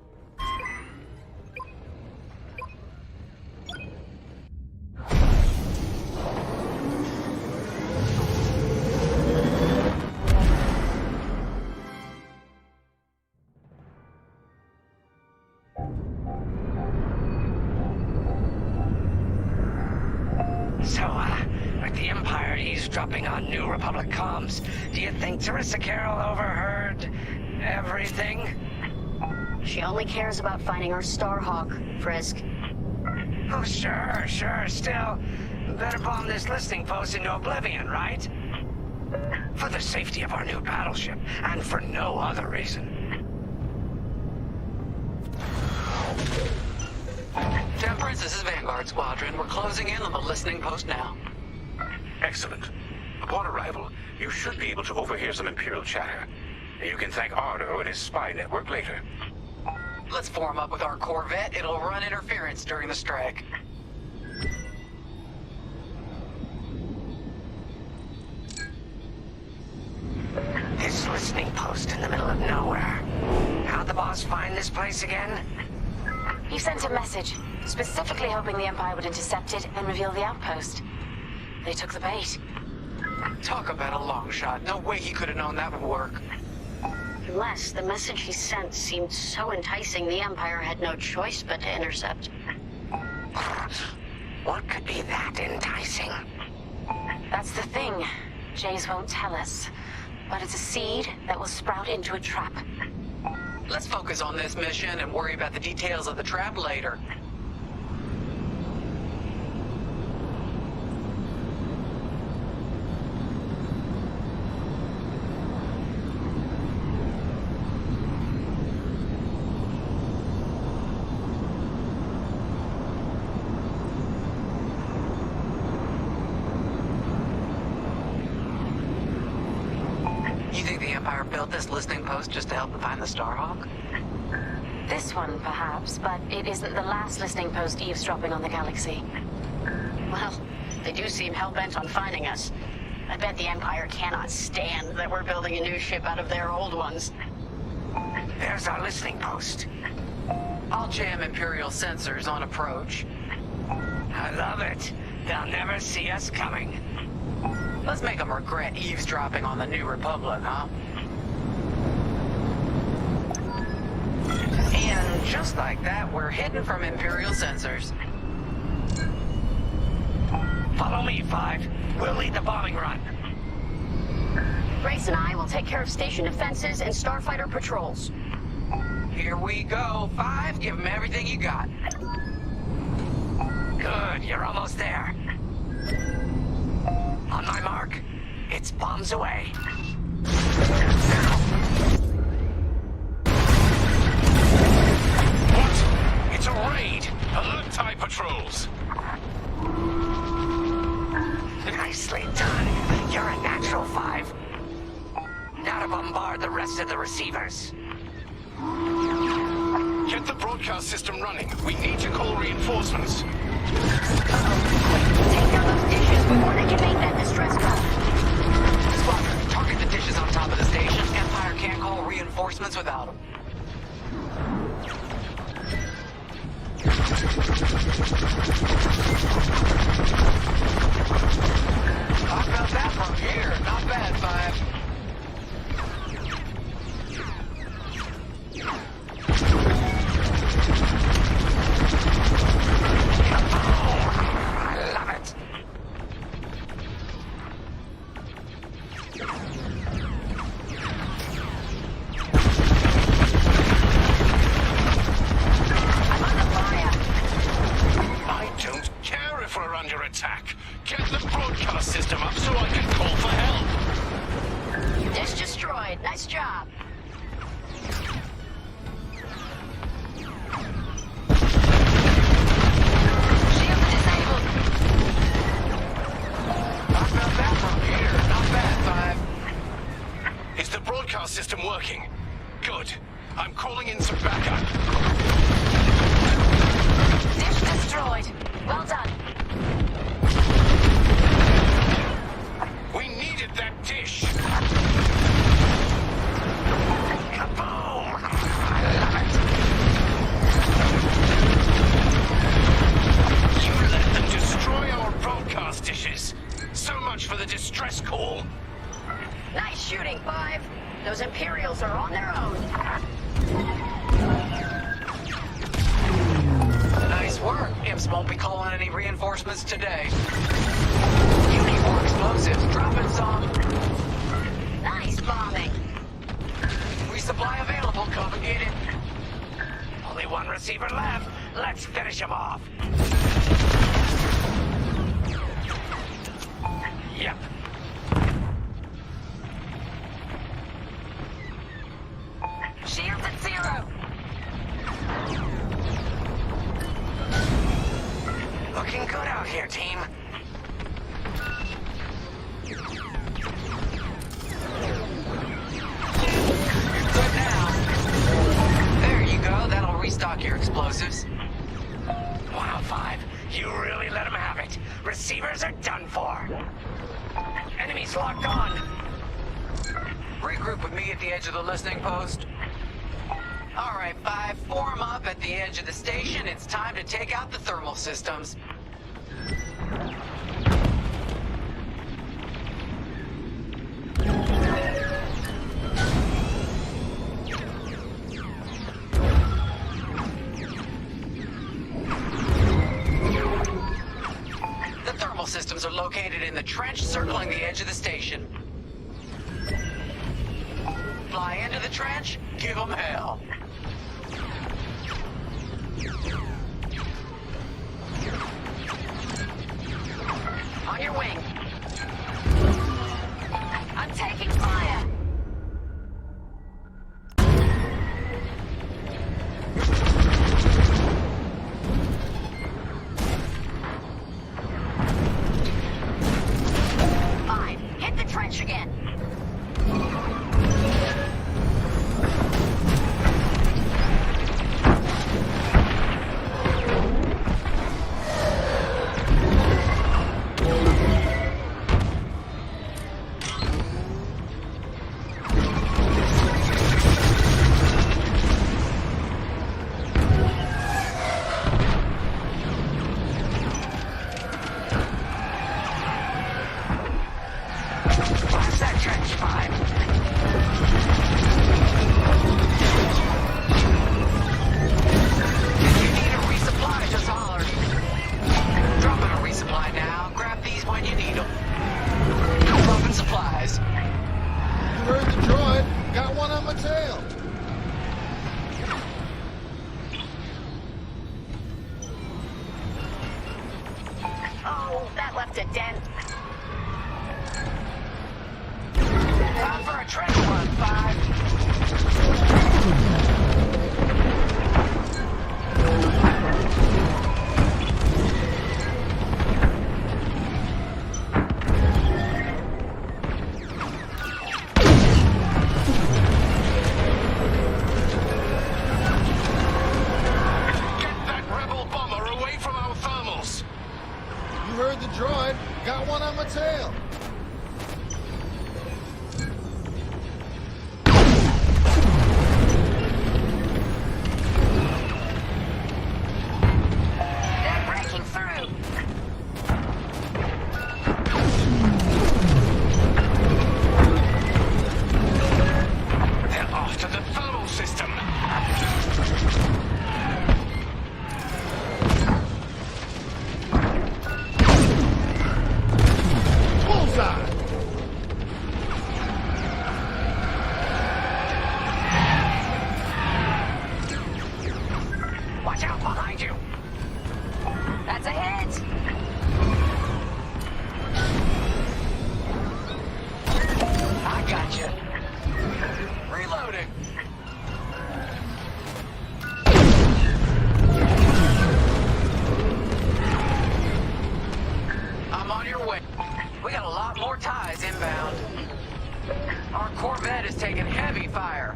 With the Empire eavesdropping on New Republic comms, do you think Terisa Carroll overheard everything? She only cares about finding our Starhawk, Frisk. Oh, sure. Still, better bomb this listening post into oblivion, right? For the safety of our new battleship, and for no other reason. Temperance, this is Vanguard Squadron. We're closing in on the listening post now. Excellent. Upon arrival, you should be able to overhear some Imperial chatter. You can thank Ardo and his spy network later. Let's form up with our corvette. It'll run interference during the strike. This listening post in the middle of nowhere. How'd the boss find this place again? He sent a message, specifically hoping the Empire would intercept it and reveal the outpost. They took the bait. Talk about a long shot. No way he could have known that would work. Unless the message he sent seemed so enticing the Empire had no choice but to intercept. What could be that enticing? That's the thing. Jays won't tell us. But it's a seed that will sprout into a trap. Let's focus on this mission and worry about the details of the trap later. You think the Empire built this listening post just to help them find the Starhawk? This one, perhaps, but it isn't the last listening post eavesdropping on the galaxy. Well, they do seem hell-bent on finding us. I bet the Empire cannot stand that we're building a new ship out of their old ones. There's our listening post. I'll jam Imperial sensors on approach. I love it. They'll never see us coming. Let's make them regret eavesdropping on the New Republic, huh? And just like that, we're hidden from Imperial sensors. Follow me, 5. We'll lead the bombing run. Grace and I will take care of station defenses and starfighter patrols. Here we go, 5. Give them everything you got. Good, you're almost there. On my mark. It's bombs away. What? It's a raid! Alert TIE patrols! Nicely done. You're a natural, 5. Now to bombard the rest of the receivers. Get the broadcast system running. We need to call reinforcements. Take down those dishes before they can make that distress call. Squadron, target the dishes on top of the station. Empire can't call reinforcements without them. Talk about that from here. Not bad, 5. I love it. I'm under fire. I don't care if we're under attack. Get the broadcast system up so I can call for help. Dish destroyed. Nice job. Shield disabled. Talk about that from here. Not bad, 5. Is the broadcast system working? Good. I'm calling in some backup. Dish destroyed. Well done. We needed that dish. Kaboom! I love it. You let them destroy our broadcast dishes. So much for the distress call. Nice shooting, 5. Those Imperials are on their own. Nice work. Imps won't be calling any reinforcements today. You need more explosives. Dropping some. Nice bombing. Resupply available. Come and get it. Only one receiver left. Let's finish him off. Yep. Shields at 0. Looking good out here, team. You're good now. There you go. That'll restock your explosives. Wow, 5. You really let him have it. Receivers are done for. Enemies locked on. Regroup with me at the edge of the listening post. All right, 5. Form up at the edge of the station. It's time to take out the thermal systems. The thermal systems are located in the trench circling the edge of the station. Fly into the trench, give them hell. On your wing. I'm taking fire. Fine. Hit the trench again. a dent. Time for a treasure hunt, 5. Heard the droid. Got one on my tail. They're breaking through. They're after the thermal system. Watch out behind you. That's a hit. I got you. Reloading. I'm on your way. We got a lot more ties inbound. Our Corvette is taking heavy fire.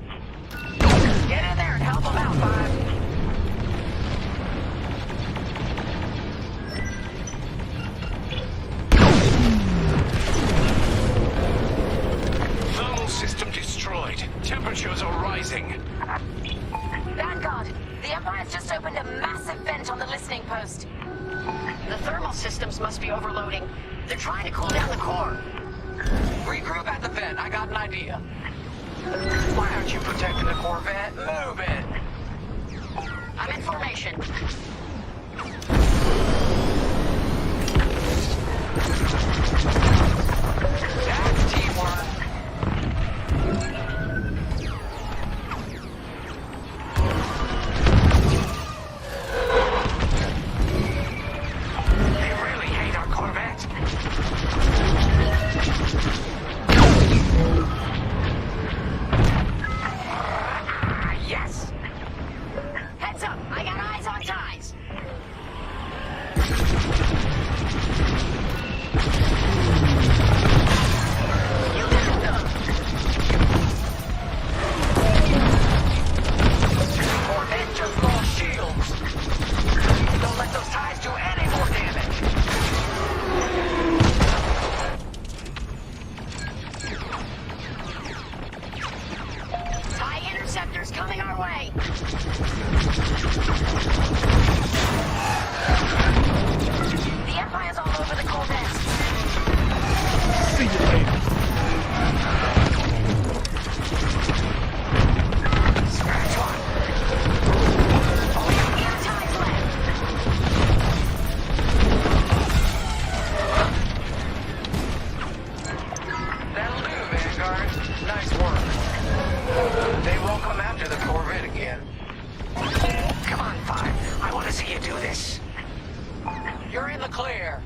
Get in there and help them out, 5. Thermal system destroyed. Temperatures are rising. Vanguard, the Empire's just opened a massive vent on the listening post. The thermal systems must be overloading. They're trying to cool down the core. Regroup at the vent. I got an idea. Why aren't you protecting the Corvette? Move it! I'm in formation. That's teamwork. They really hate our Corvette. Yes! Heads up! I got eyes on ties! You got them! Corvette just lost shields! Don't let those ties do any more damage! TIE interceptors coming our way! The Empire's all over the Corvette! See you later. Scratch one! Only a few ties left! That'll do, Vanguard. Nice work. They won't come after the Corvette again. Come on, 5. I want to see you do this. You're in the clear.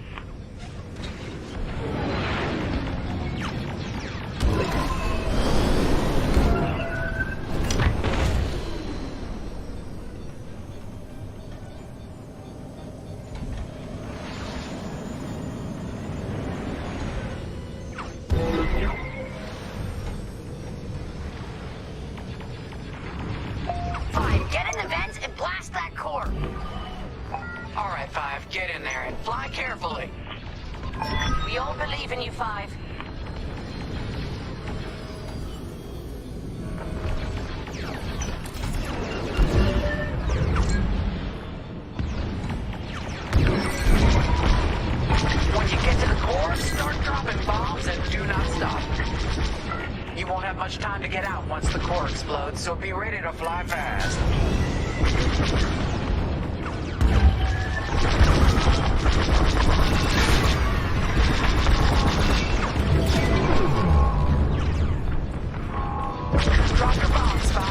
Get in the vents and blast that core. All right, 5, get in there and fly carefully. We all believe in you, 5. When you get to the core, start dropping bombs and do not stop. You won't have much time to get out once the core explodes, so be ready to fly fast. Drop your bombs, 5.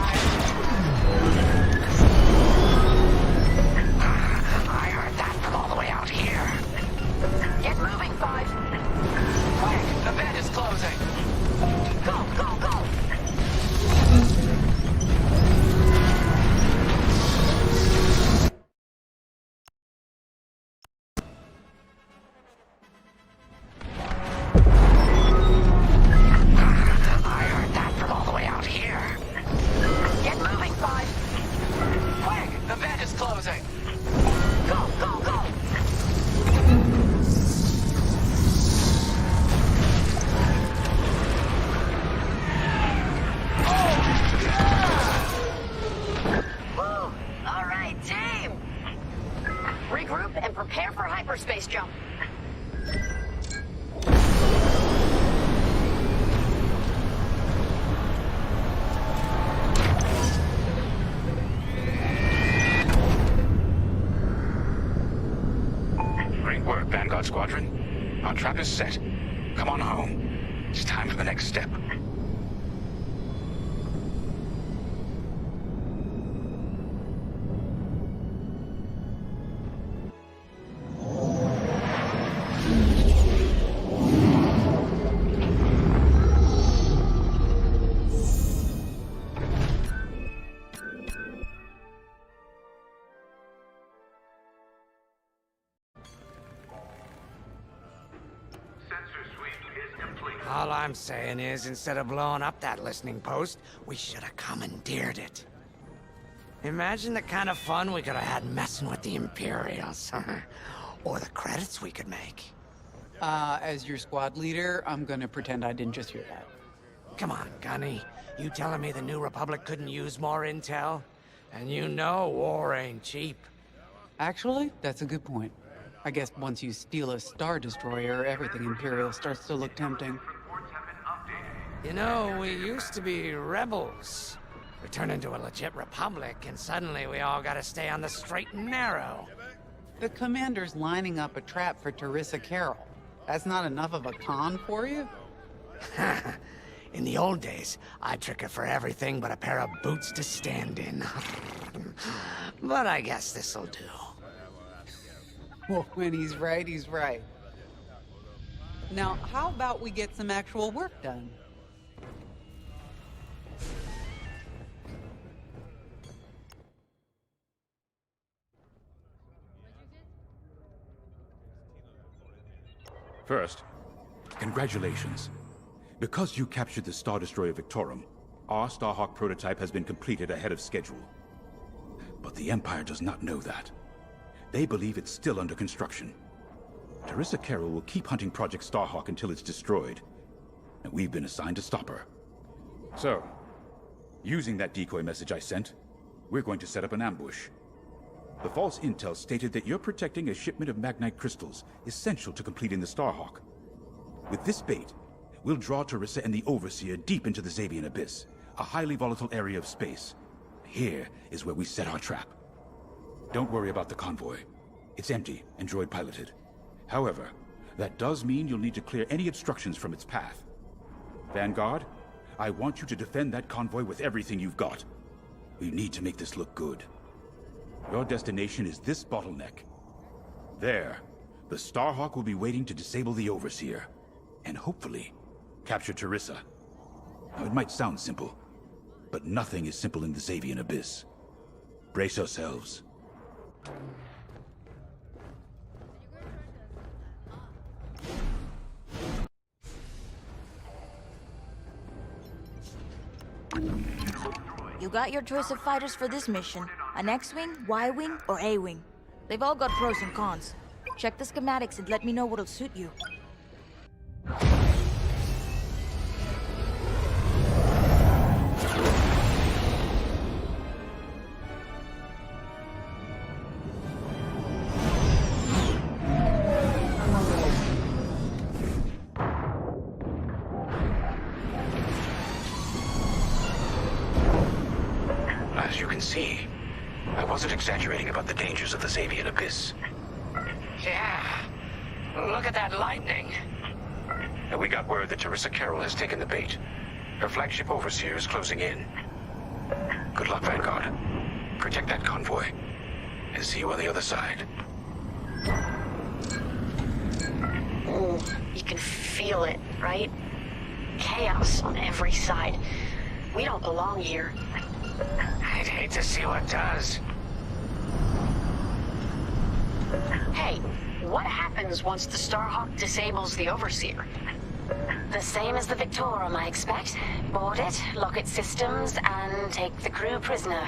I heard that from all the way out here. Get moving, 5. closing. Go, go, go! Woo! All right, team! Regroup and prepare for hyperspace jump. Great work, Vanguard Squadron. Our trap is set. Come on home. It's time for the next step. All I'm saying is, instead of blowing up that listening post, we should have commandeered it. Imagine the kind of fun we could have had messing with the Imperials. Or the credits we could make. As your squad leader, I'm gonna pretend I didn't just hear that. Come on, Gunny. You telling me the New Republic couldn't use more intel? And you know war ain't cheap. Actually, that's a good point. I guess once you steal a Star Destroyer, everything Imperial starts to look tempting. You know, we used to be rebels. We turned into a legit republic, and suddenly we all gotta stay on the straight and narrow. The commander's lining up a trap for Terisa Carroll. That's not enough of a con for you? In the old days, I'd trick her for everything but a pair of boots to stand in. But I guess this'll do. Well, when he's right, he's right. Now, how about we get some actual work done? First, congratulations. Because you captured the Star Destroyer Victorum, our Starhawk prototype has been completed ahead of schedule. But the Empire does not know that. They believe it's still under construction. Terisa Carroll will keep hunting Project Starhawk until it's destroyed, and we've been assigned to stop her. So, using that decoy message I sent, we're going to set up an ambush. The false intel stated that you're protecting a shipment of Magnite crystals, essential to completing the Starhawk. With this bait, we'll draw Terisa and the Overseer deep into the Xavian Abyss, a highly volatile area of space. Here is where we set our trap. Don't worry about the convoy. It's empty and droid-piloted. However, that does mean you'll need to clear any obstructions from its path. Vanguard, I want you to defend that convoy with everything you've got. We need to make this look good. Your destination is this bottleneck. There, the Starhawk will be waiting to disable the Overseer, and hopefully, capture Terisa. Now, it might sound simple, but nothing is simple in the Xavian Abyss. Brace yourselves. You got your choice of fighters for this mission. An X-Wing, Y-Wing, or A-Wing. They've all got pros and cons. Check the schematics and let me know what'll suit you. As you can see, I wasn't exaggerating about the dangers of the Xavian Abyss. Yeah. Look at that lightning. And we got word that Terisa Carroll has taken the bait. Her flagship Overseer is closing in. Good luck, Vanguard. Protect that convoy. And see you on the other side. Oh, you can feel it, right? Chaos on every side. We don't belong here. I'd hate to see what does. Hey, what happens once the Starhawk disables the Overseer? The same as the Victorum, I expect. Board it, lock its systems, and take the crew prisoner.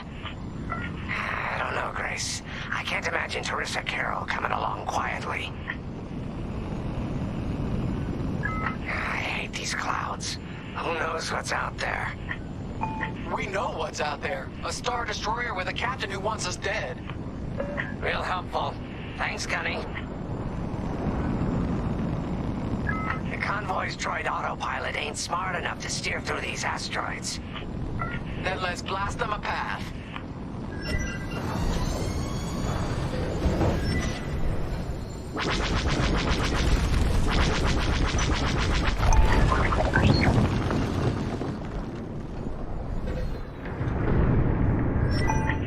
I don't know, Grace. can't imagine Terisa Carroll coming along quietly. I hate these clouds. Who knows what's out there? We know what's out there. A Star Destroyer with a captain who wants us dead. Real helpful. Thanks, Gunny. The convoy's droid autopilot ain't smart enough to steer through these asteroids. Then let's blast them a path.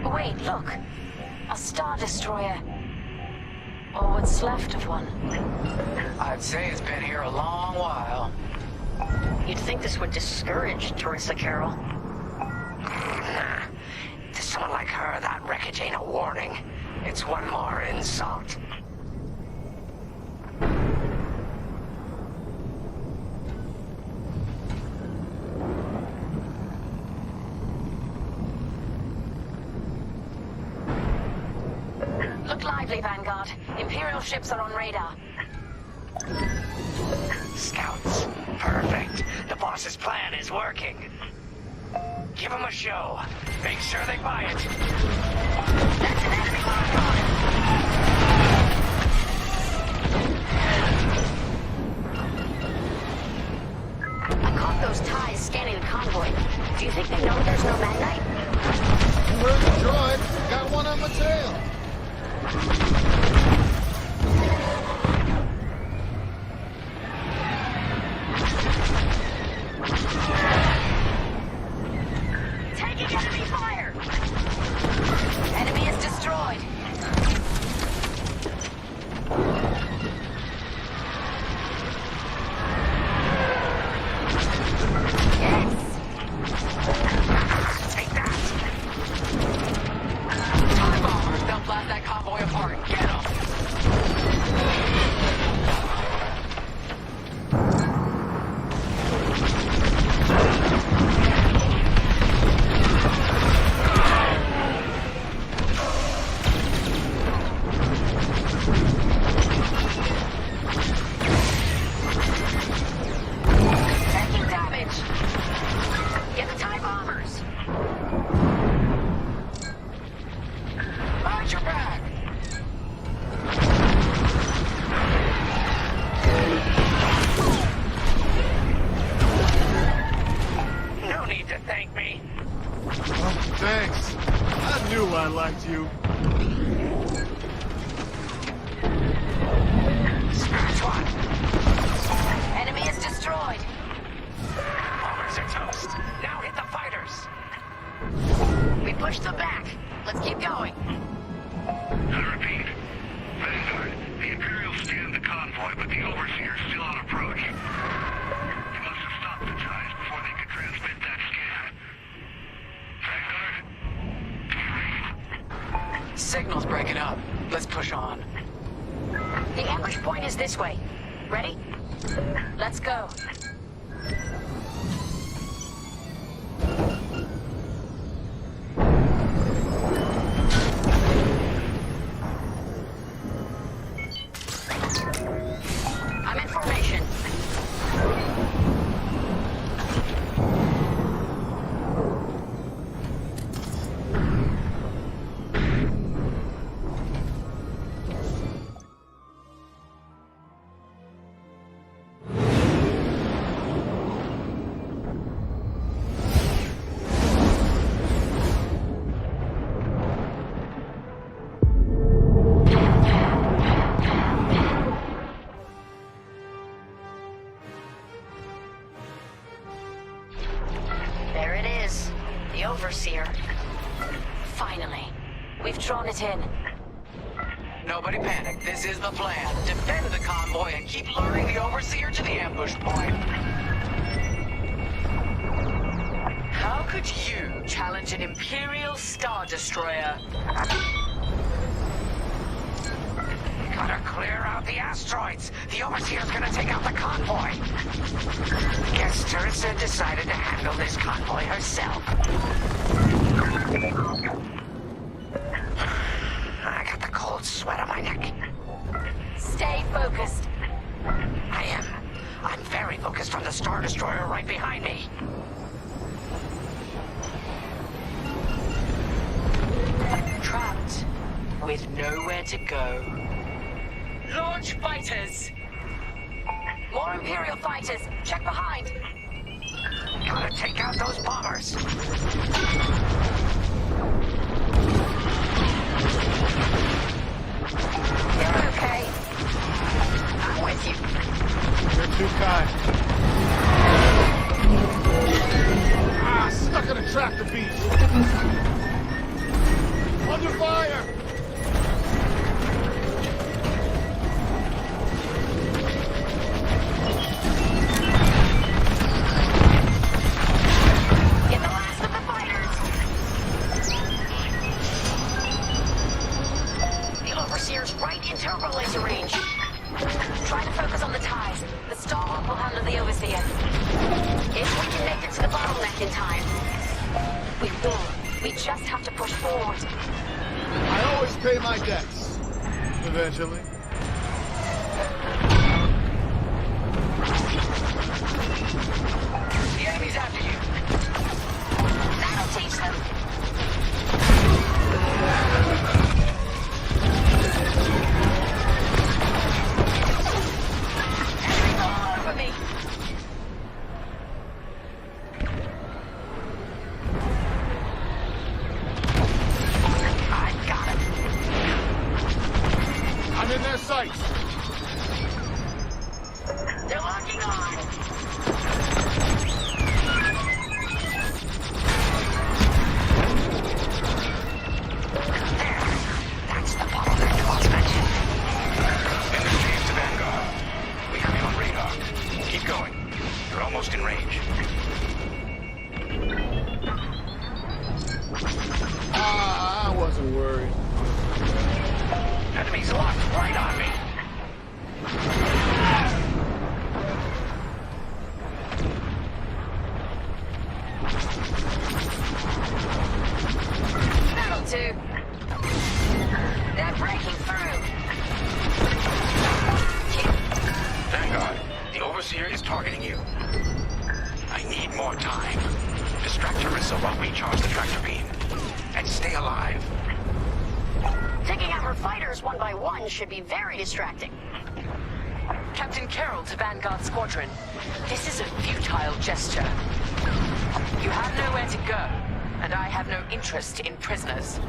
Wait, look. A Star Destroyer. Or what's left of one. I'd say it's been here a long while. You'd think this would discourage Terisa Carroll. Nah. To someone like her, that wreckage ain't a warning. It's one more insult. Look lively, Vanguard. Imperial ships are on radar. Scouts. Perfect. The boss's plan is working. Give them a show. Make sure they buy it. That's an enemy Vanguard. I caught those ties scanning the convoy. Do you think they know there's no Magnite? You heard the droid. Got one on my tail. Taking enemy fire! Enemy is destroyed. Yes. Take that. Time bombers, they'll blast that convoy apart. Get them! Taking damage. Get the TIE bombers. Watch your back! No need to thank me. Oh, thanks. I knew I liked you. Scratch one. Enemy is destroyed. Bombers are toast. Now hit the fighters. We pushed them back. Let's keep going. I repeat. Vanguard, the Imperials scanned the convoy, but the Overseer's still on approach. They must have stopped the ties before they could transmit that scan. Vanguard? Signal's breaking up. Let's push on. The ambush point is this way. Ready? Let's go. I'm in formation. There it is. The Overseer. Finally. We've drawn it in. Nobody panic. This is the plan. Defend the convoy and keep luring the Overseer to the ambush point. How could you challenge an Imperial Star Destroyer? Gotta clear out the asteroids. The Overseer's gonna take out the convoy. Guess Terisa decided to handle this convoy herself. I got the sweat on my neck. Stay focused. I am. I'm very focused on the Star Destroyer right behind me. Trapped with nowhere to go. Launch fighters! More Imperial fighters! Check behind! Gotta take out those bombers! You're okay. I'm with you. You're too kind. Stuck in a tractor beam. Under fire! Get the last of the fighters! The Overseer's right in turbo laser range. Try to focus on the ties. The Starhawk will handle the Overseer. If we can make it to the bottleneck in time, we will. We just have to push forward. I always pay my debts. Eventually. The enemy's after you. That'll teach them. Enemies all over me. I got it. I'm in their sights. They're locking on. That's the bottleneck you once mentioned. Industries to Vanguard. We have you on radar. Keep going. You're almost in range. I wasn't worried. Enemies locked right on me. That'll do. They're breaking through. Vanguard, the Overseer is targeting you. I need more time. Distract Terisa while we charge the tractor beam. And stay alive. Taking out her fighters one by one should be very distracting. Captain Carroll to Vanguard Squadron. This is a futile gesture. You have nowhere to go, and I have no interest in prisoners.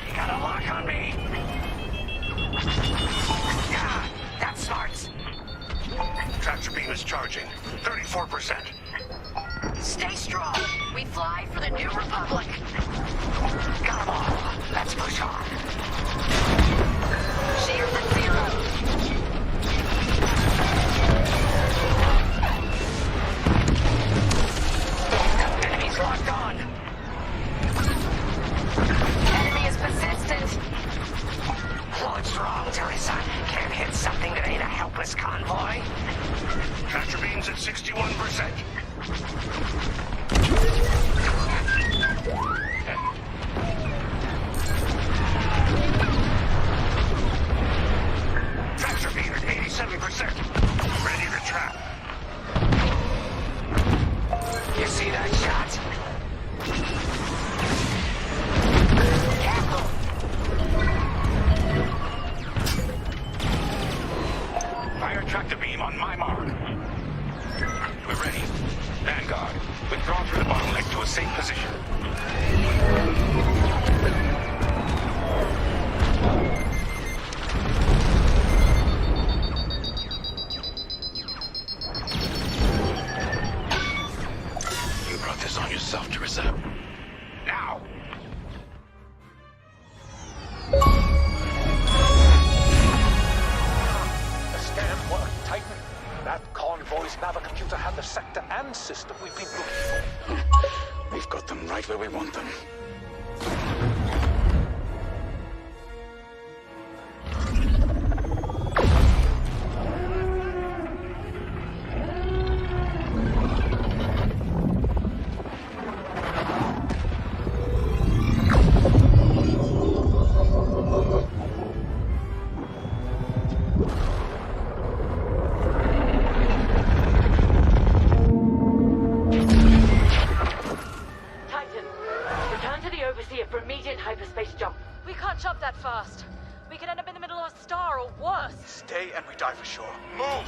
You got a lock on me. Yeah, that's smart. Tractor beam is charging. 34%. Stay strong. We fly for the New Republic. Got 'em all. Let's push on. Shields at zero. Enemies locked on. Enemy is persistent. What's wrong, Terisa? Can't hit something that ain't a helpless convoy? Tractor beam's at 61%. Tractor beam at 87%. Ready to trap. You see that shot? Careful. Fire tractor beam on my mark. We're ready. Vanguard, withdraw through the bottleneck to a safe position. You brought this on yourself, Terisa. Now! The scan worked, Titan. That convoy's navicomputer had the sector and system we've been looking for. We've got them right where we want them. We can't jump that fast. We could end up in the middle of a star or worse. Stay and we die for sure. Move!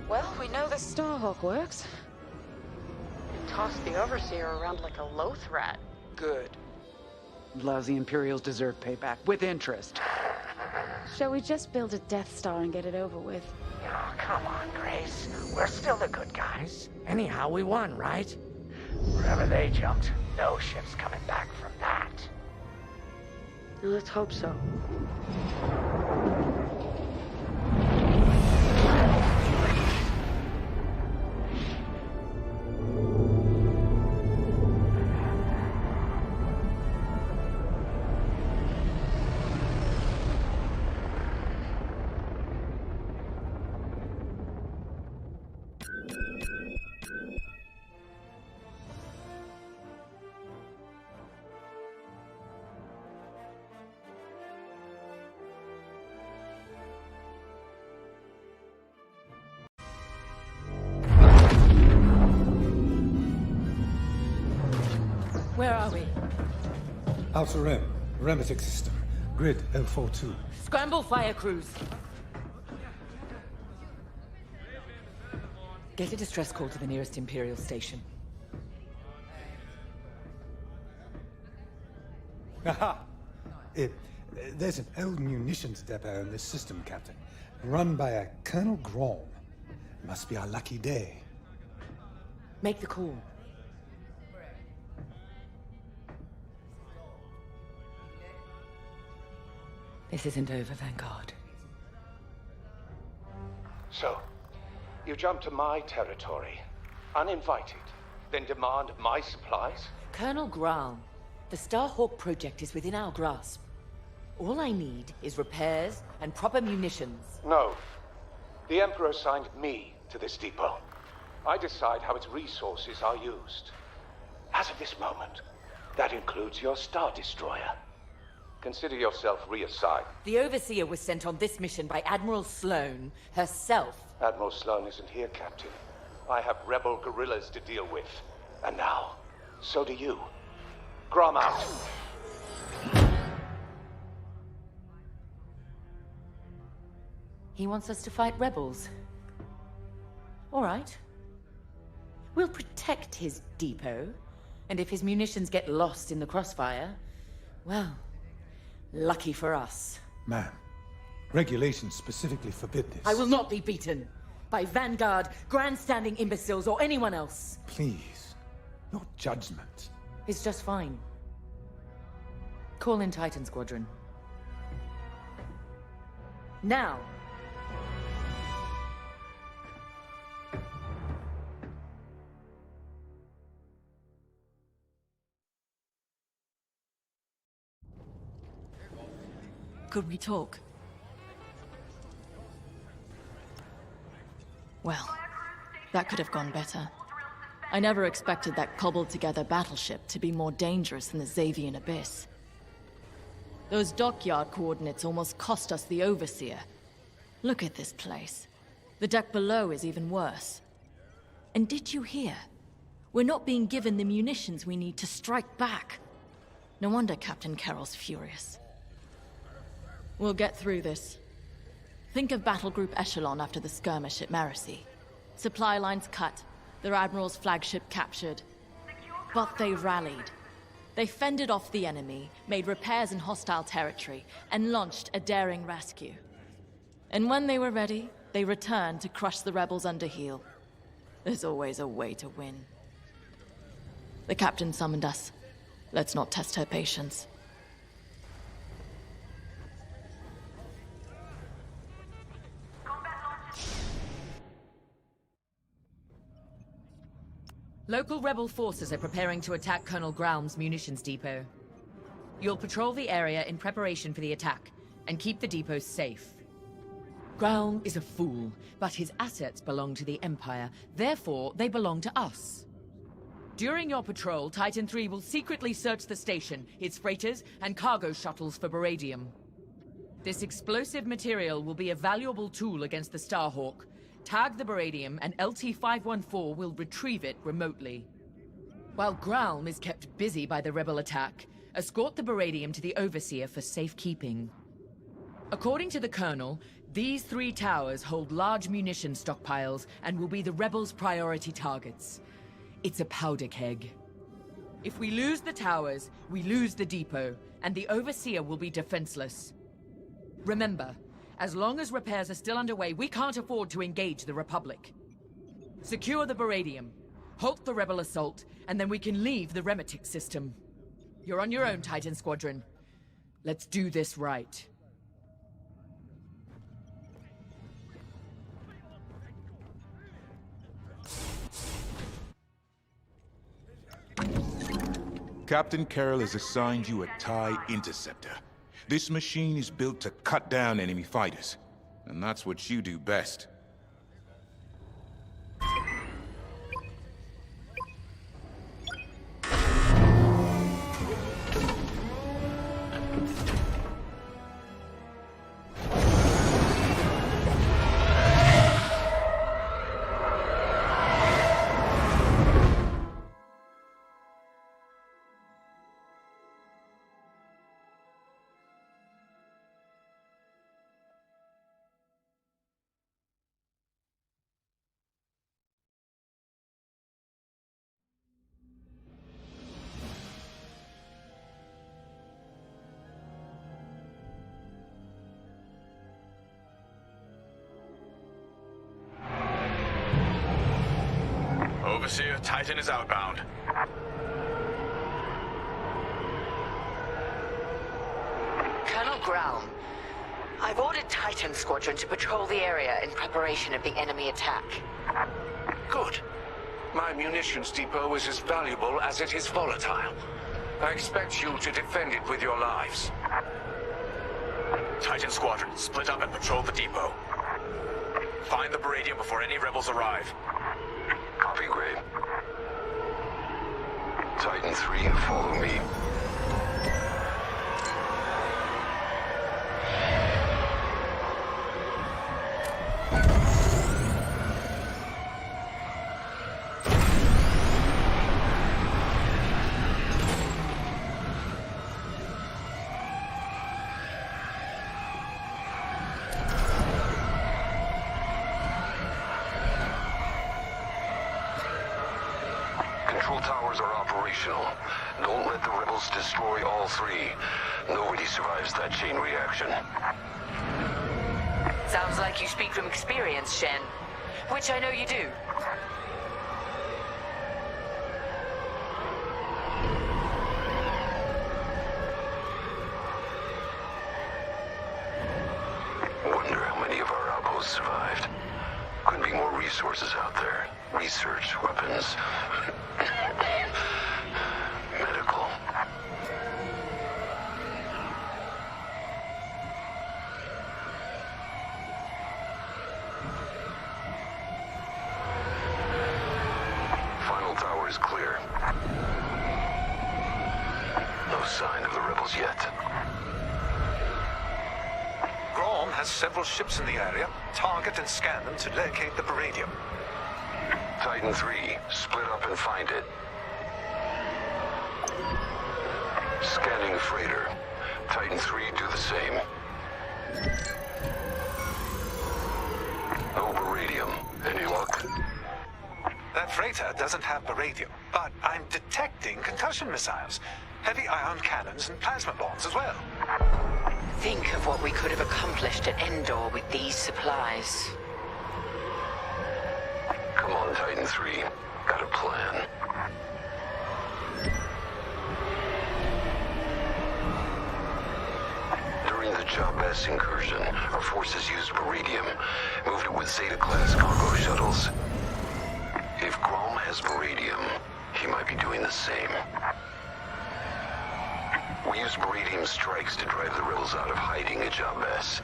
Well, we know the Starhawk works. Tossed the Overseer around like a loath rat. Good. Lousy Imperials deserve payback, with interest. Shall we just build a Death Star and get it over with? Oh, come on, Grace. We're still the good guys. Anyhow, we won, right? Wherever they jumped, no ship's coming back from that. Let's hope so. Where are we? Outer Rim, Remetic System, Grid 042. Scramble fire crews. Get a distress call to the nearest Imperial station. Aha! There's an old munitions depot in this system, Captain. Run by a Colonel Grom. Must be our lucky day. Make the call. This isn't over, Vanguard. So, you jump to my territory, uninvited, then demand my supplies? Colonel Graal, the Starhawk project is within our grasp. All I need is repairs and proper munitions. No. The Emperor assigned me to this depot. I decide how its resources are used. As of this moment, that includes your Star Destroyer. Consider yourself reassigned. The Overseer was sent on this mission by Admiral Sloane herself. Admiral Sloane isn't here, Captain. I have rebel guerrillas to deal with. And now, so do you. Grom out. He wants us to fight rebels. All right. We'll protect his depot, and if his munitions get lost in the crossfire, well, lucky for us. Ma'am, regulations specifically forbid this. I will not be beaten by Vanguard, grandstanding imbeciles, or anyone else. Please, your judgment. It's just fine. Call in Titan Squadron. Now! Could we talk? Well, that could have gone better. I never expected that cobbled-together battleship to be more dangerous than the Xavian Abyss. Those dockyard coordinates almost cost us the Overseer. Look at this place. The deck below is even worse. And did you hear? We're not being given the munitions we need to strike back. No wonder Captain Carroll's furious. We'll get through this. Think of Battle Group Echelon after the skirmish at Marasi. Supply lines cut, their Admiral's flagship captured. But they rallied. They fended off the enemy, made repairs in hostile territory, and launched a daring rescue. And when they were ready, they returned to crush the rebels under heel. There's always a way to win. The captain summoned us. Let's not test her patience. Local rebel forces are preparing to attack Colonel Graum's munitions depot. You'll patrol the area in preparation for the attack, and keep the depot safe. Graum is a fool, but his assets belong to the Empire, therefore they belong to us. During your patrol, Titan III will secretly search the station, its freighters, and cargo shuttles for beradium. This explosive material will be a valuable tool against the Starhawk. Tag the beradium, and LT-514 will retrieve it remotely. While Graum is kept busy by the rebel attack, escort the beradium to the Overseer for safekeeping. According to the Colonel, these 3 towers hold large munition stockpiles and will be the rebels' priority targets. It's a powder keg. If we lose the towers, we lose the depot, and the Overseer will be defenseless. Remember, as long as repairs are still underway, we can't afford to engage the Republic. Secure the beradium, halt the rebel assault, and then we can leave the Remetic system. You're on your own, Titan Squadron. Let's do this right. Captain Carroll has assigned you a TIE Interceptor. This machine is built to cut down enemy fighters, and that's what you do best. Overseer, Titan is outbound. Colonel Graum, I've ordered Titan Squadron to patrol the area in preparation of the enemy attack. Good. My munitions depot is as valuable as it is volatile. I expect you to defend it with your lives. Titan Squadron, split up and patrol the depot. Find the beradium before any rebels arrive. Copy, Gray. Titan 3, follow me. Control towers are operational. Don't let the rebels destroy all 3. Nobody survives that chain reaction. Sounds like you speak from experience, Shen. Which I know you do. Wonder how many of our outposts survived. Could be more resources out there. Research, weapons, medical. Final tower is clear. No sign of the rebels yet. Graum has several ships in the area. Target and scan them to locate the beradium. Titan 3, split up and find it. Scanning freighter. Titan 3, do the same. No beradium. Any luck? That freighter doesn't have beradium, but I'm detecting concussion missiles, heavy ion cannons, and plasma bombs as well. Think of what we could have accomplished at Endor with these supplies. Come on, Titan 3. Got a plan. During the Jabez incursion, our forces used beradium, moved it with Zeta-class cargo shuttles. If If Grom has Meridium, he might be doing the same. We used Meridium strikes to drive the rebels out of hiding at Jabez.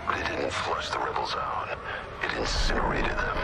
But it didn't flush the rebels out. It incinerated them.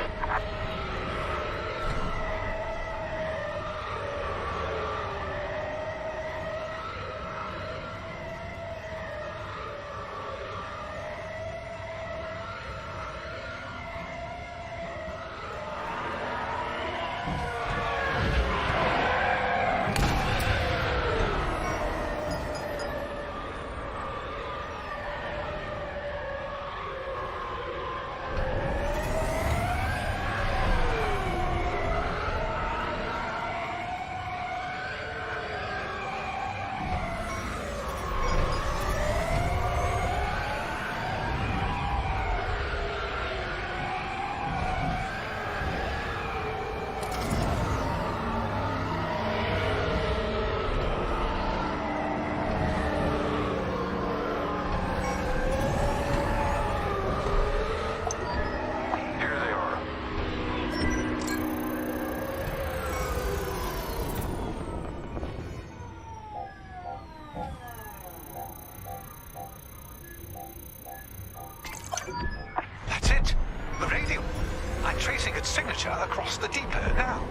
Across the depot now.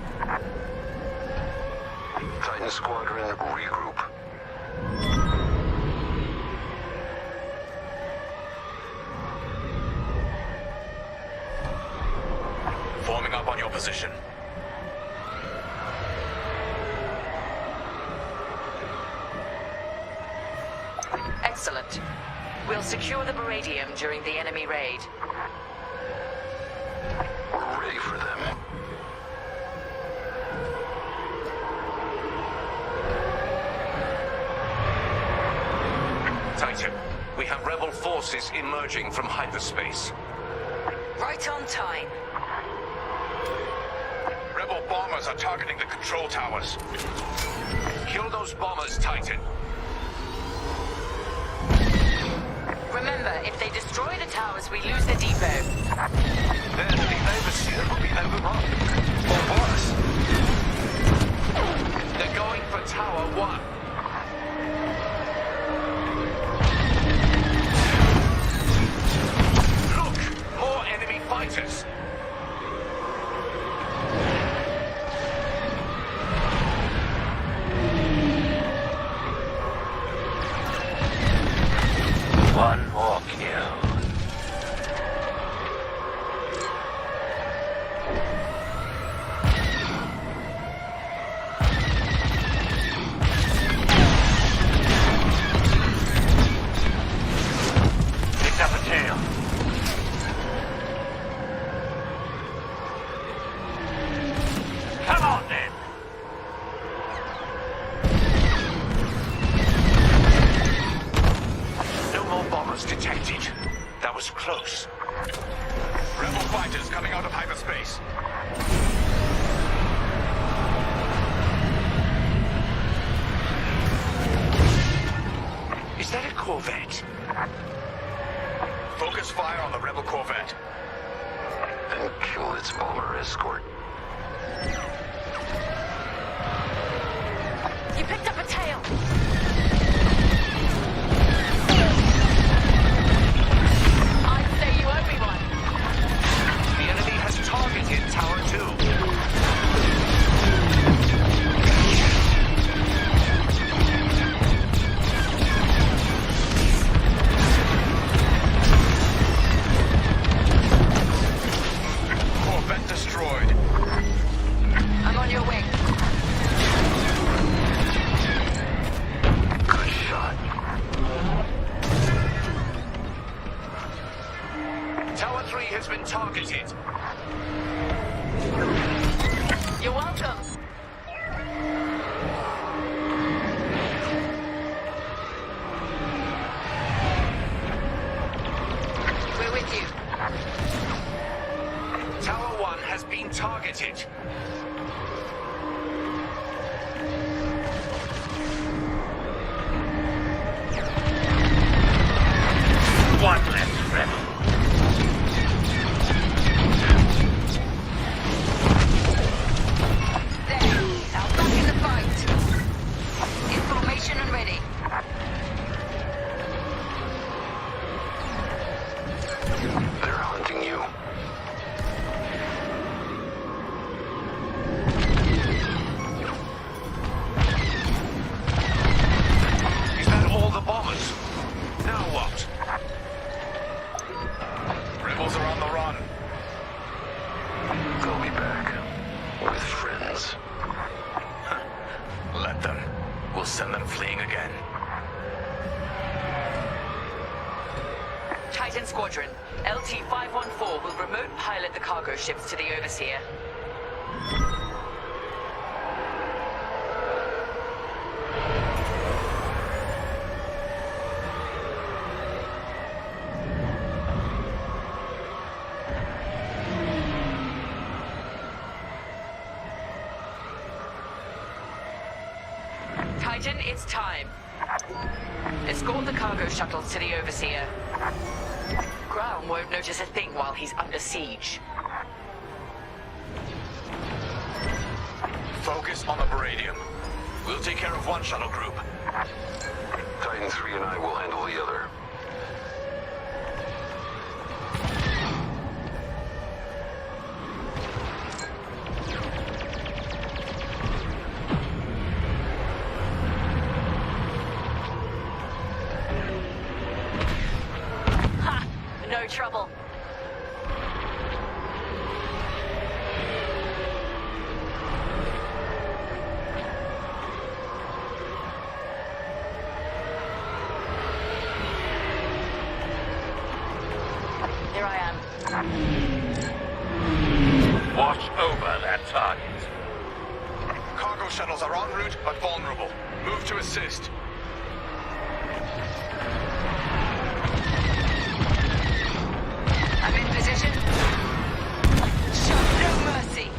Titan Squadron, regroup. Forming up on your position. Excellent. We'll secure the Meridium during the enemy raid. We're ready for them. Titan, we have rebel forces emerging from hyperspace. Right on time. Rebel bombers are targeting the control towers. Kill those bombers, Titan. Remember, if they destroy the towers, we lose the depot. Then the overseer will be overrun. Or worse. They're going for Tower 1. Look! More enemy fighters! One more kill. Picked up a tail. Come on, then. No more bombers detected. That was close. Rebel fighters coming out of hyperspace. Is that a corvette? Focus fire on the rebel corvette. Then kill its bomber escort. You picked up a tail. I'd say you owe me one. The enemy has targeted Tower 2. Corvette destroyed. Squadron, LT-514 will remote pilot the cargo ships to the Overseer. Titan, it's time. Escort the cargo shuttles to the Overseer. Ground won't notice a thing while he's under siege. Focus on the Baradium. We'll take care of one shuttle group. Titan 3 and I will handle the other. No trouble. Here I am. Watch over that target. Cargo shuttles are en route, but vulnerable. Move to assist. I'm in position. Show no mercy.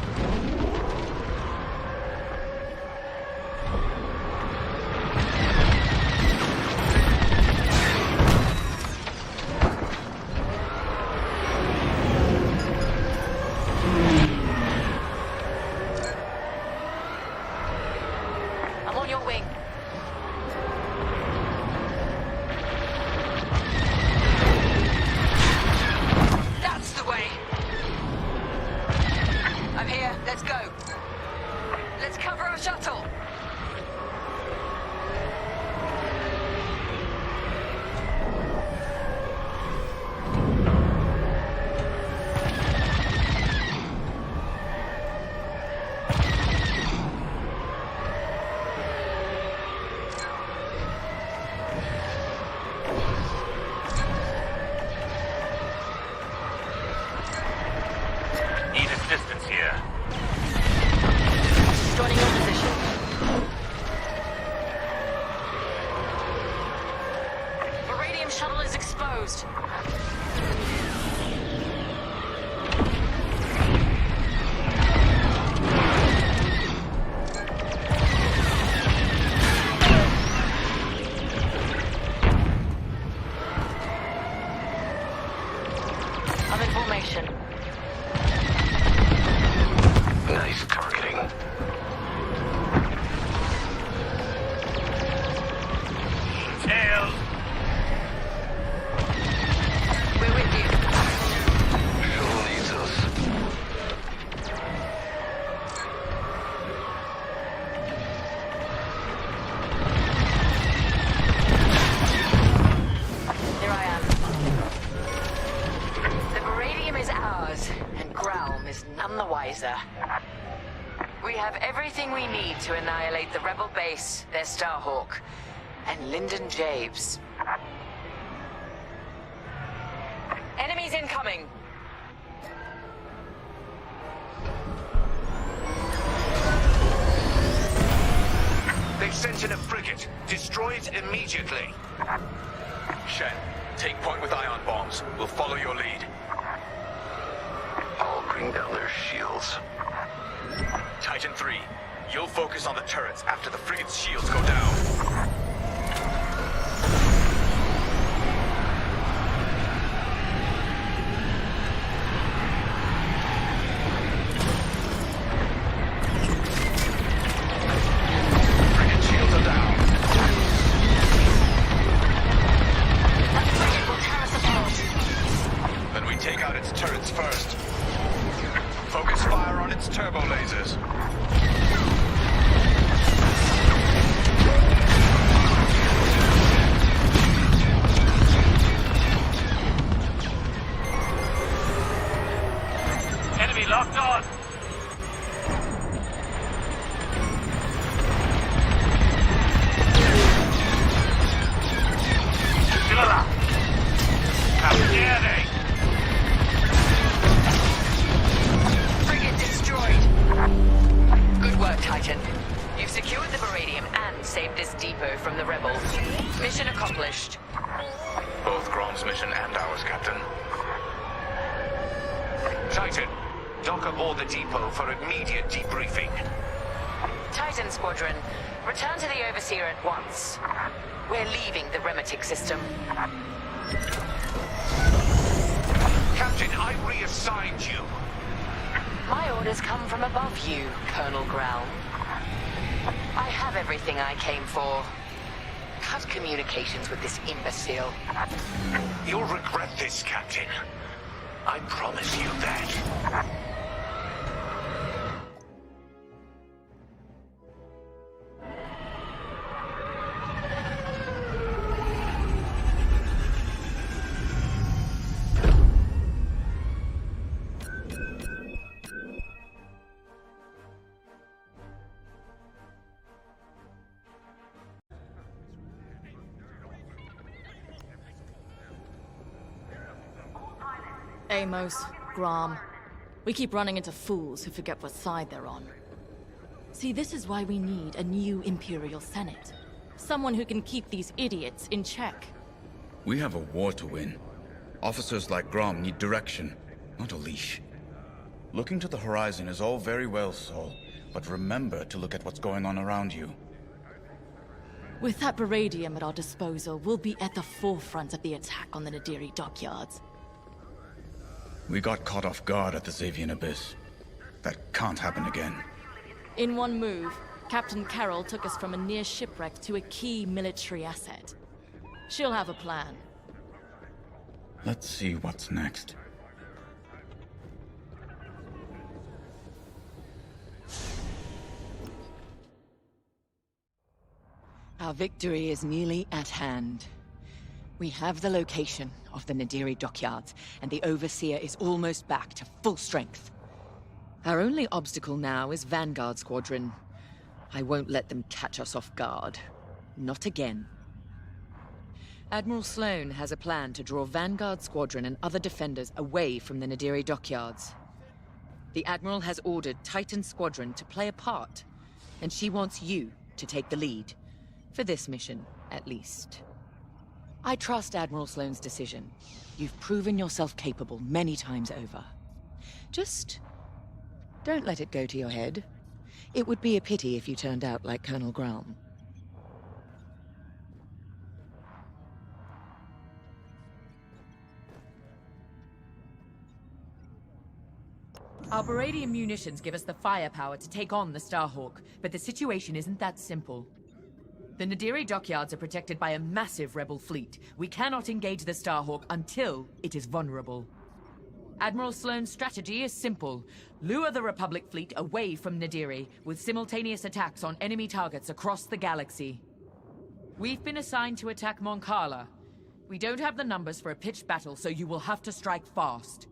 I'm on your wing. That's the way. I'm here. Let's go. Let's cover our shuttle. Need assistance here. Joining your position. Baradium shuttle is exposed. I'm in formation. Nice targeting. Tails. We're with you. Shuttle needs us. Here I am. The Baradium is ours, and Gralm is none the wiser. We have everything we need to annihilate the Rebel base, their Starhawk, and Lyndon Javes. Enemies incoming! They've sent in a frigate. Destroy it immediately. Shen, take point with ion bombs. We'll follow your lead. I'll bring down their shields. Titan 3, you'll focus on the turrets after the frigate's shields go down. Frigate shields are down. That frigate will tear us apart. Then we take out its turrets first. Focus fire on its turbo lasers. Titan. You've secured the Baradium and saved this depot from the rebels. Mission accomplished. Both Grom's mission and ours, Captain. Titan, dock aboard the depot for immediate debriefing. Titan Squadron, return to the Overseer at once. We're leaving the Remetic system. Captain, I reassigned you. My orders come from above you, Colonel Growl. I have everything I came for. Cut communications with this imbecile. You'll regret this, Captain. I promise you that. Amos, Grom. We keep running into fools who forget what side they're on. See, this is why we need a new Imperial Senate. Someone who can keep these idiots in check. We have a war to win. Officers like Grom need direction, not a leash. Looking to the horizon is all very well, Sol, but remember to look at what's going on around you. With that Baradium at our disposal, we'll be at the forefront of the attack on the Nadiri dockyards. We got caught off guard at the Xavian Abyss. That can't happen again. In one move, Captain Carroll took us from a near shipwreck to a key military asset. She'll have a plan. Let's see what's next. Our victory is nearly at hand. We have the location of the Nadiri dockyards, and the Overseer is almost back to full strength. Our only obstacle now is Vanguard Squadron. I won't let them catch us off guard. Not again. Admiral Sloane has a plan to draw Vanguard Squadron and other defenders away from the Nadiri dockyards. The Admiral has ordered Titan Squadron to play a part, and she wants you to take the lead. For this mission, at least. I trust Admiral Sloane's decision. You've proven yourself capable many times over. Just don't let it go to your head. It would be a pity if you turned out like Colonel Growl. Our Baradium munitions give us the firepower to take on the Starhawk, but the situation isn't that simple. The Nadiri dockyards are protected by a massive rebel fleet. We cannot engage the Starhawk until it is vulnerable. Admiral Sloane's strategy is simple. Lure the Republic fleet away from Nadiri, with simultaneous attacks on enemy targets across the galaxy. We've been assigned to attack Mon Cala. We don't have the numbers for a pitched battle, so you will have to strike fast.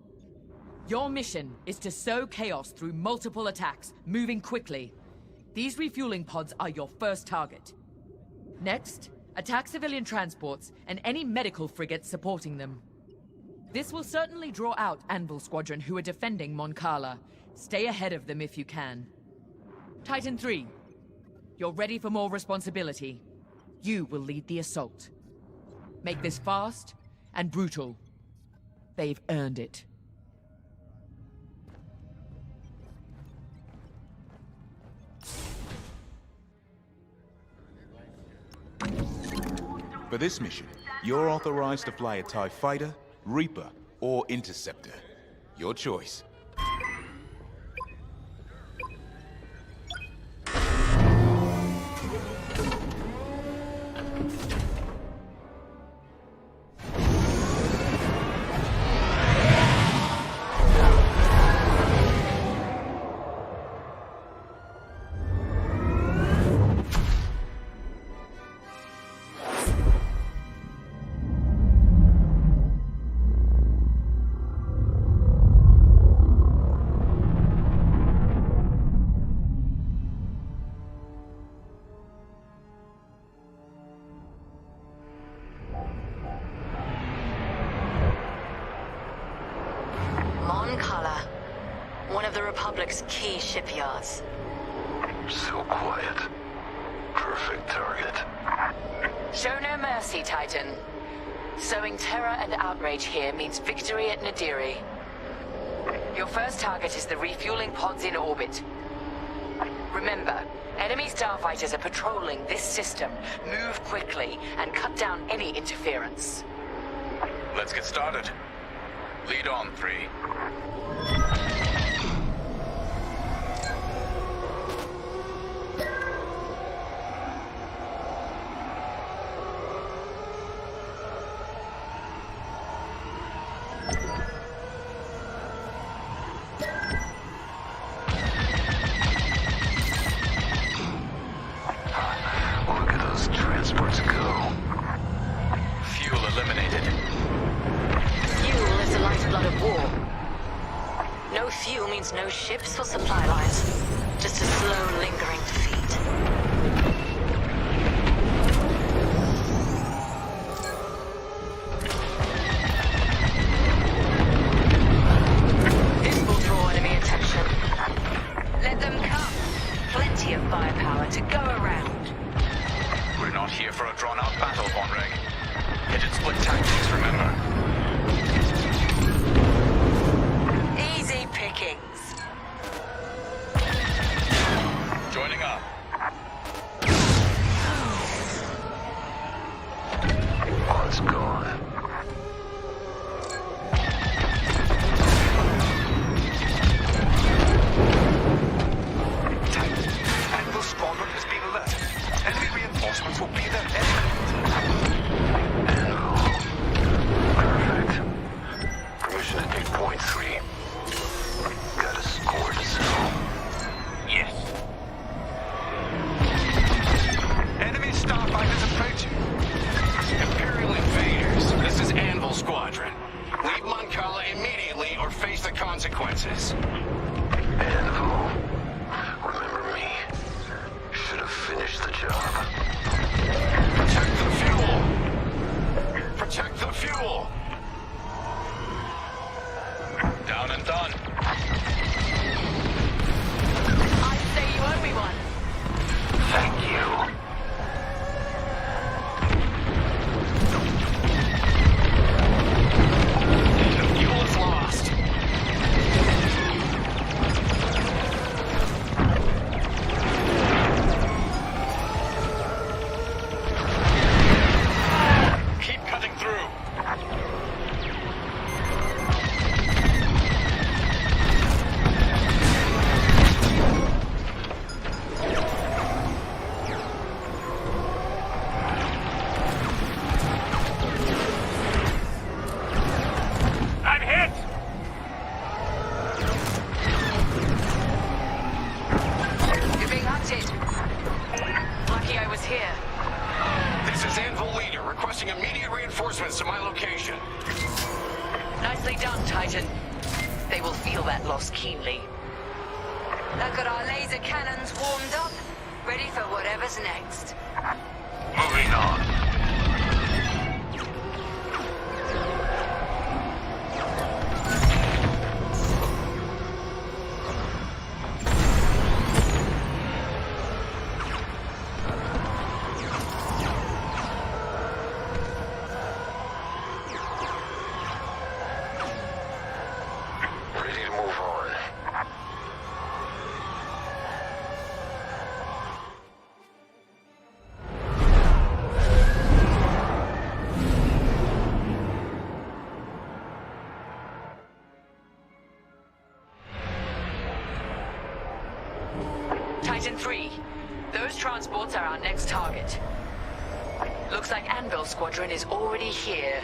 Your mission is to sow chaos through multiple attacks, moving quickly. These refueling pods are your first target. Next, attack civilian transports and any medical frigates supporting them. This will certainly draw out Anvil Squadron who are defending Mon Cala. Stay ahead of them if you can. Titan 3, you're ready for more responsibility. You will lead the assault. Make this fast and brutal. They've earned it. For this mission, you're authorized to fly a TIE Fighter, Reaper, or Interceptor. Your choice. Mon Cala, one of the Republic's key shipyards. So quiet. Perfect target. Show no mercy, Titan. Sowing terror and outrage here means victory at Nadiri. Your first target is the refueling pods in orbit. Remember, enemy starfighters are patrolling this system. Move quickly and cut down any interference. Let's get started. Lead on, 3. Look at those transports go. Fuel eliminated. Fuel is the lifeblood of war. No fuel means no ships or supply lines. Just a slow, lingering defeat. This will draw enemy attention. Let them come. Plenty of firepower to go around. We're not here for a drawn-out battle, Von Reg. Hit and split tactics, remember? Easy pickings. Joining up. One's gone. Titan, Anvil Squadron has been alerted. Enemy reinforcements will be there any Anvil. Perfect. Permission to take point 3. Got a score to settle. Yes. Enemy starfighters approaching. Imperial invaders, this is Anvil Squadron. Leave Mon Cala immediately or face the consequences. Anvil. Remember me. Should have finished the job. Protect the fuel! Protect the fuel! Down and done. I say you owe me one. Thank you. The fuel is lost. Keep cutting through. I'm hit! You're being hunted. Lucky I was here. This is Anvil Leader, requesting immediate reinforcements to my location. Nicely done, Titan. They will feel that loss keenly. Look at our laser cannons warmed up, ready for whatever's next. Moving on. Ready to move on. Titan 3, those transports are our next target. Looks like Anvil Squadron is already here.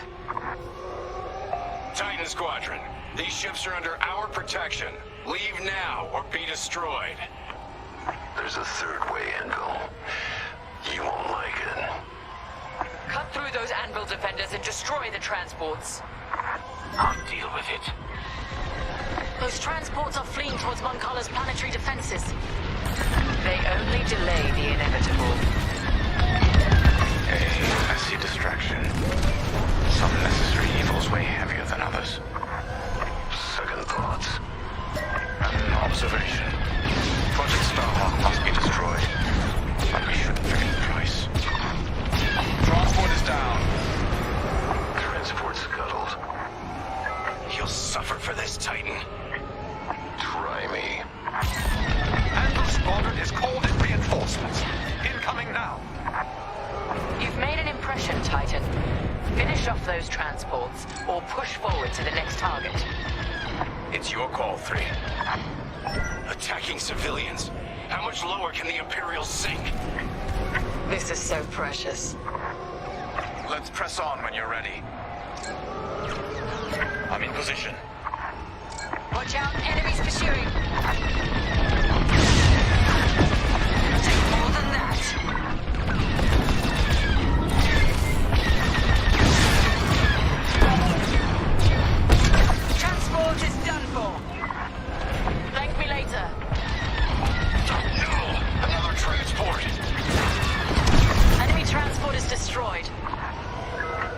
Titan Squadron, these ships are under our protection. Leave now or be destroyed. There's a third way, Anvil. You won't like it. Cut through those Anvil defenders and destroy the transports. I'll deal with it. Those transports are fleeing towards Mon Cala's planetary defenses. They only delay the inevitable. A messy distraction. Some necessary evils weigh heavier than others. Second thoughts. An observation. Project Starhawk must be destroyed. those transports, or push forward to the next target. It's your call, 3. Attacking civilians. How much lower can the Imperials sink? This is so precious. Let's press on when you're ready. I'm in position. Watch out, enemies pursuing. Take more than that. Transport is done for. Thank me later. No! Another transport! Enemy transport is destroyed.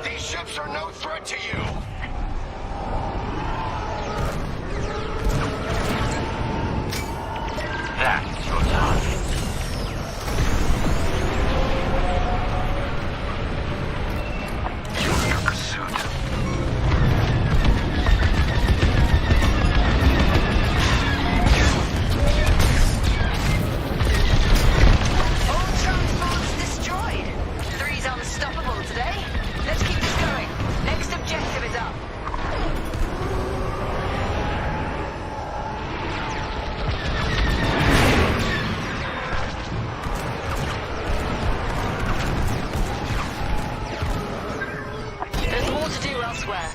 These ships are no threat to you! That's your target. You're under pursuit. All transports destroyed. 3's unstoppable today. Let's keep this going. Next objective is up. There's more to do elsewhere.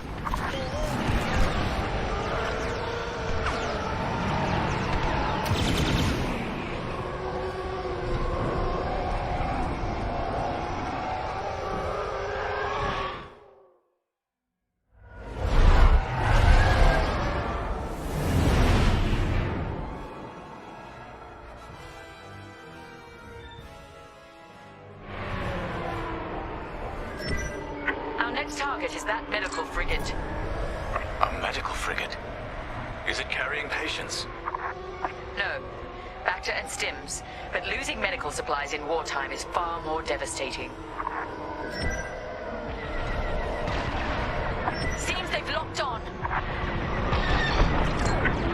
Our next target is that medical frigate. A medical frigate? Is it carrying patients? No. Bacta and stims. But losing medical supplies in wartime is far more devastating. Seems they've locked on.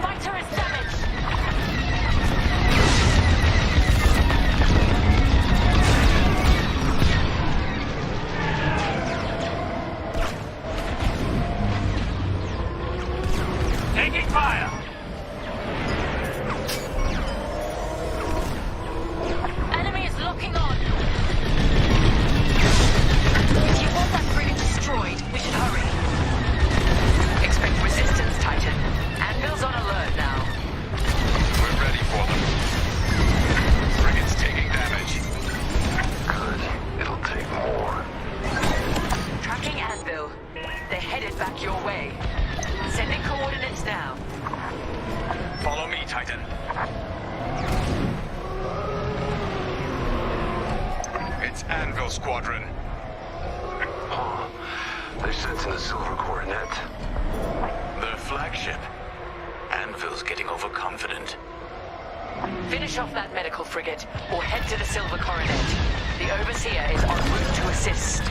Fighter is damaged. Taking fire! Enemy is locking on. If you want that frigate destroyed, we should hurry. Expect resistance, Titan. Anvil's on alert now. We're ready for them. Frigate's taking damage. Good. It'll take more. Tracking Anvil. They're headed back your way. Sending coordinates now. Follow me, Titan. It's Anvil Squadron. Oh, they're sensing the Silver Coronet. Their flagship. Anvil's getting overconfident. Finish off that medical frigate, or head to the Silver Coronet. The Overseer is en route to assist.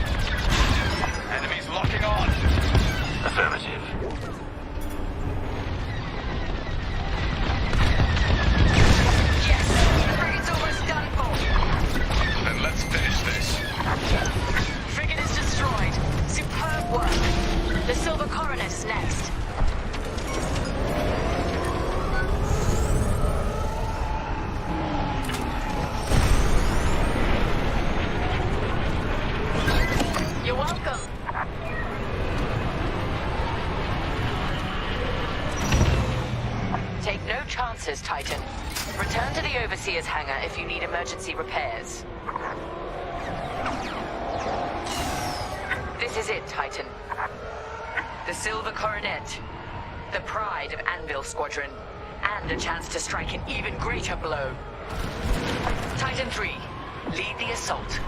Enemies locking on. Affirmative. Yes! The frigate's almost done for. Then let's finish this. Frigate is destroyed. Superb work. The Silver Coronet is next. You're welcome. Take no chances, Titan. Return to the Overseer's hangar if you need emergency repairs. This is it, Titan. The Silver Coronet. The pride of Anvil Squadron. And a chance to strike an even greater blow. Titan 3, lead the assault.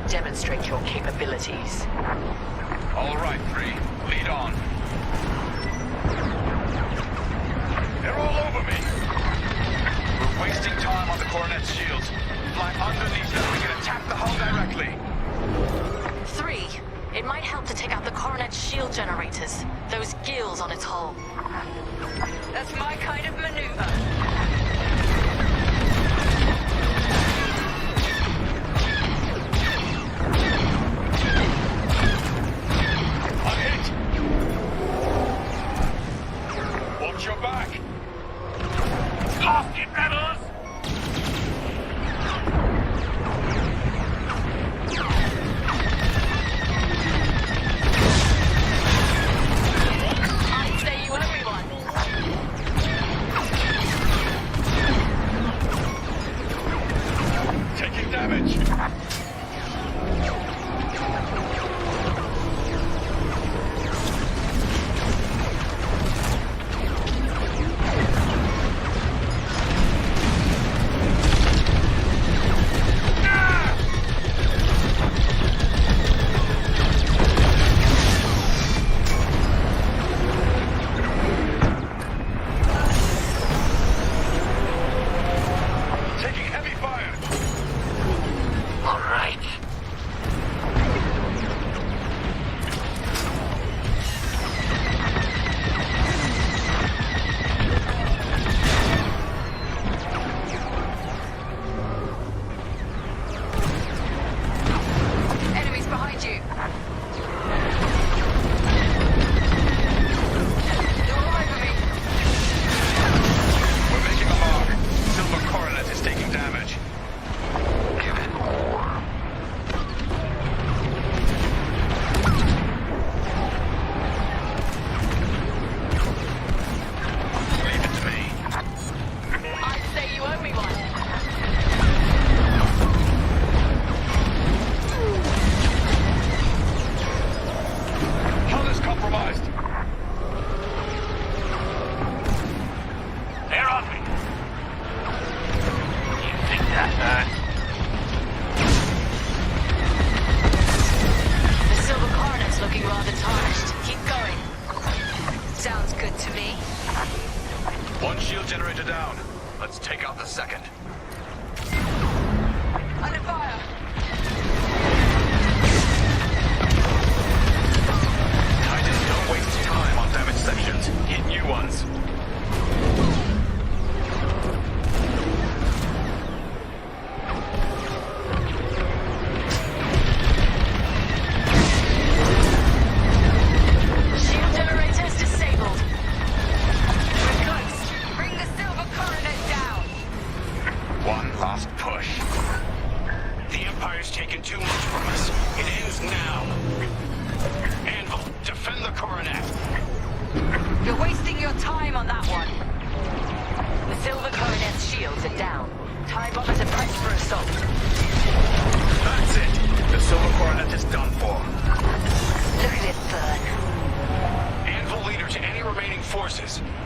Demonstrate your capabilities. All right, 3. Lead on. They're all over me. We're wasting time on the Coronet's shields. Fly underneath them. We can attack the hull directly. 3, it might help to take out the Coronet's shield generators. Those gills on its hull. That's my kind of maneuver. damage!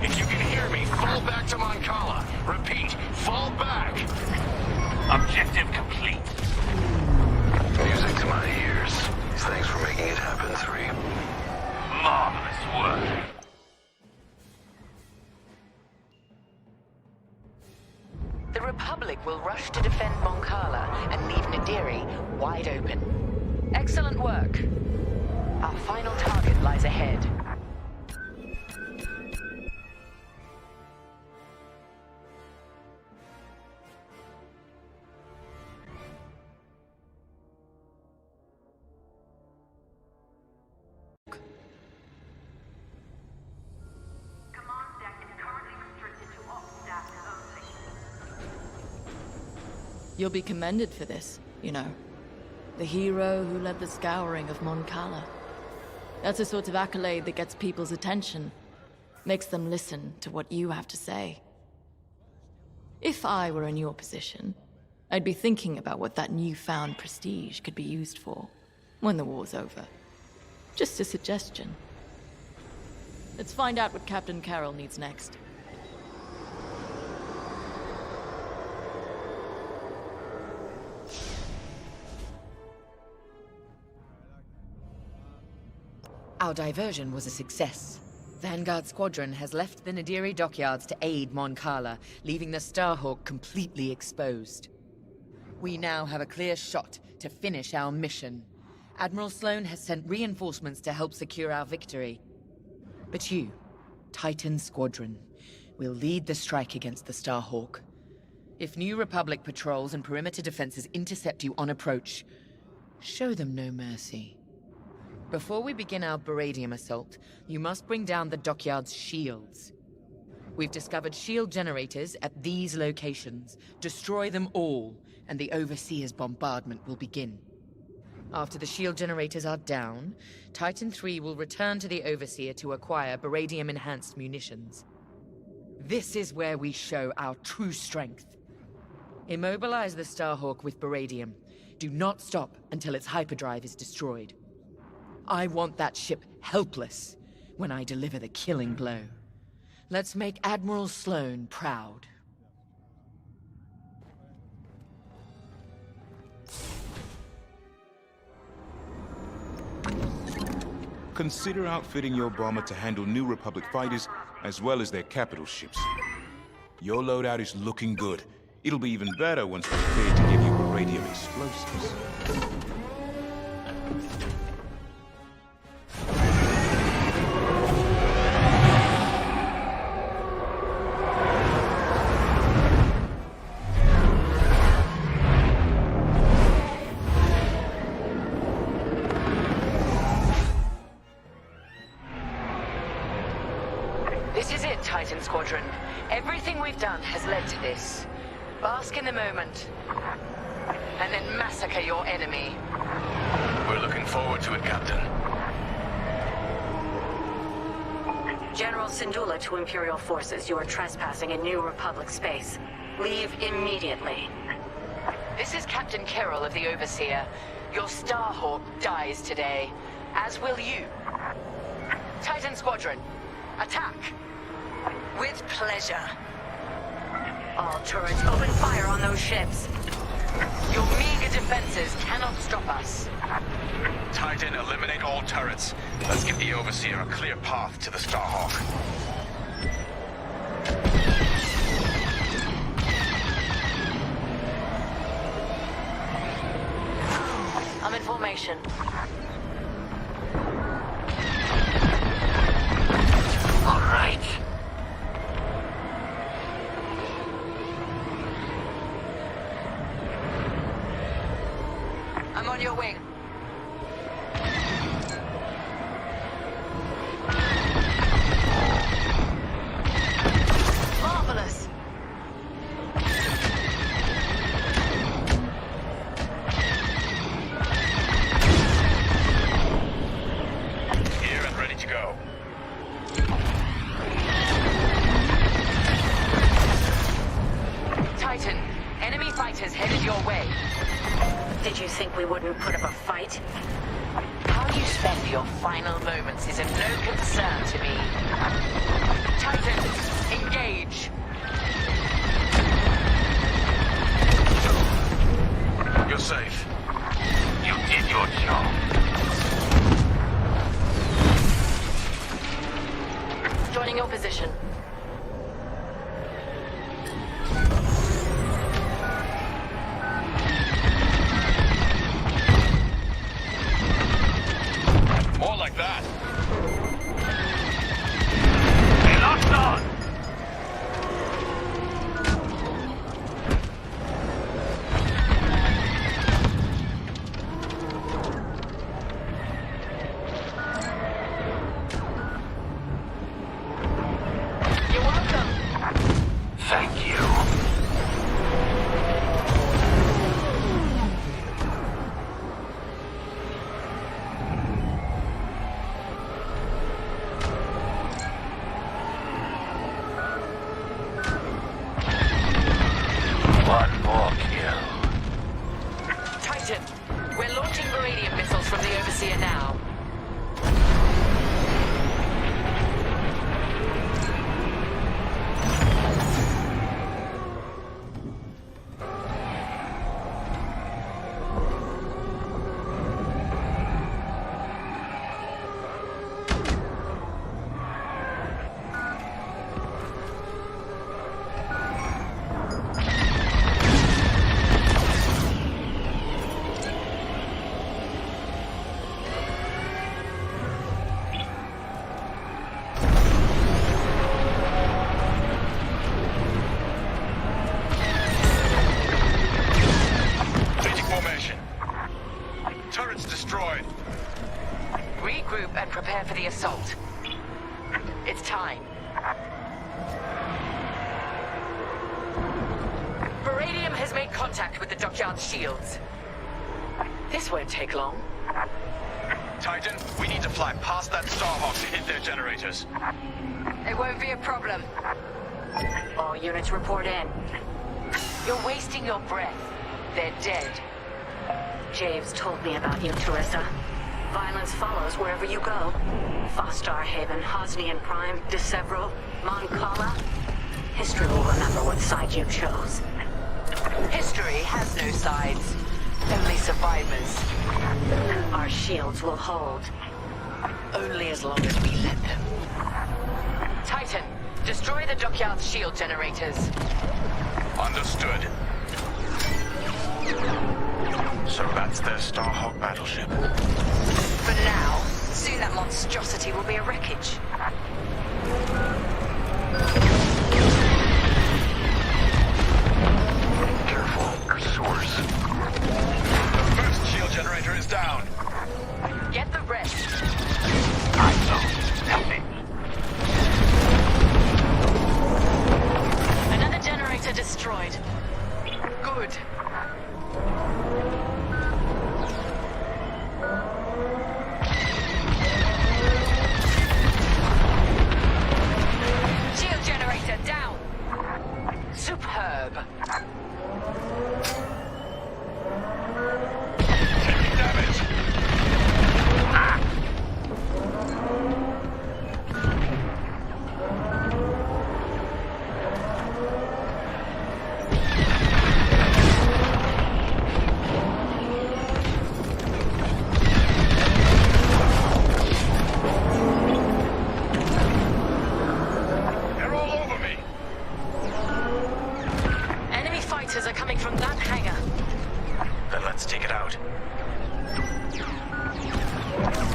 If you can hear me, fall back to Mon Cala. Repeat, fall back. Objective complete. Music to my ears. Thanks for making it happen, 3. Marvelous work. The Republic will rush to defend Mon Cala and leave Nadiri wide open. Excellent work. Our final target lies ahead. You'll be commended for this, you know. The hero who led the scouring of Mon Cala. That's a sort of accolade that gets people's attention. Makes them listen to what you have to say. If I were in your position, I'd be thinking about what that newfound prestige could be used for when the war's over. Just a suggestion. Let's find out what Captain Carroll needs next. Our diversion was a success. Vanguard Squadron has left the Nadiri dockyards to aid Mon Cala, leaving the Starhawk completely exposed. We now have a clear shot to finish our mission. Admiral Sloane has sent reinforcements to help secure our victory. But you, Titan Squadron, will lead the strike against the Starhawk. If New Republic patrols and perimeter defenses intercept you on approach, show them no mercy. Before we begin our Baradium assault, you must bring down the dockyard's shields. We've discovered shield generators at these locations. Destroy them all, and the Overseer's bombardment will begin. After the shield generators are down, Titan III will return to the Overseer to acquire Baradium-enhanced munitions. This is where we show our true strength. Immobilize the Starhawk with beradium. Do not stop until its hyperdrive is destroyed. I want that ship helpless when I deliver the killing blow. Let's make Admiral Sloane proud. Consider outfitting your bomber to handle New Republic fighters as well as their capital ships. Your loadout is looking good. It'll be even better once we're cleared to give you beradium explosives. This is it, Titan Squadron. Everything we've done has led to this. Bask in the moment, and then massacre your enemy. We're looking forward to it, Captain. General Syndulla to Imperial forces. You are trespassing in New Republic space. Leave immediately. This is Captain Carroll of the Overseer. Your Starhawk dies today, as will you. Titan Squadron, attack! With pleasure. All turrets, open fire on those ships. Your meager defenses cannot stop us. Titan, eliminate all turrets. Let's give the Overseer a clear path to the Starhawk. I'm in formation. All right. I'm on your wing. Marvelous. Here and ready to go. Titan, enemy fighters headed your way. Did you think we wouldn't put up a fight? How you spend your final moments is of no concern to me. Titan, engage. You're safe. You did your job. Joining your position. More like that. Hey, locked on! You're welcome. Thank you. One more kill. Titan, we're launching beradium missiles from the Overseer now. Turrets destroyed. Regroup and prepare for the assault. It's time. Beradium has made contact with the dockyard's shields. This won't take long. Titan, we need to fly past that Starhawk to hit their generators. It won't be a problem. All units report in. You're wasting your breath. They're dead. Javes told me about you, Terisa. Violence follows wherever you go. Starhaven, Hosnian Prime, Desevro, Mon Cala. History will remember what side you chose. History has no sides. Only survivors. Our shields will hold. Only as long as we let them. Titan, destroy the dockyard's shield generators. Understood. So that's their Starhawk battleship. For now, soon that monstrosity will be a wreckage. Careful, pursuers. The first shield generator is down. Get the rest. I know. Help me. Another generator destroyed. Good. Shield generator down. Superb. Taking damage. They're all over me. Enemy fighters are coming from that hangar. Then let's take it out.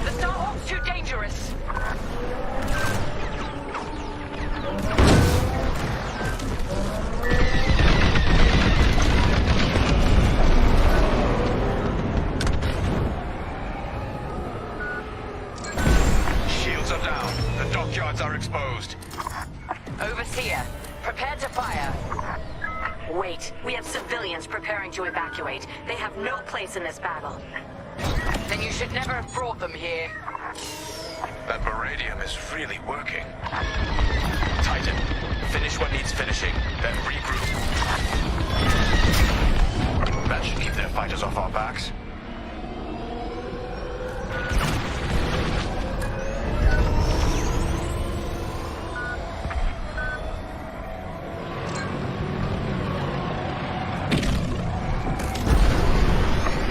The Starhawk's too dangerous. Shields are down. The dockyards are exposed. Overseer, prepare to fire. Wait, we have civilians preparing to evacuate. They have no place in this battle. Then you should never have brought them here. That Baradium is really working. Titan, finish what needs finishing, then regroup. That should keep their fighters off our backs.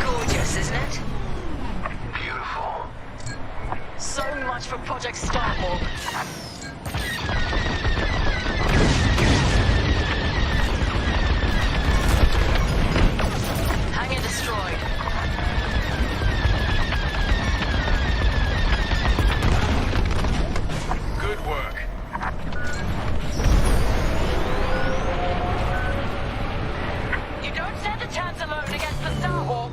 Gorgeous, isn't it? Beautiful. So much for Project Starhawk. Hangar destroyed. Good work. You don't stand a chance alone against the Starhawk.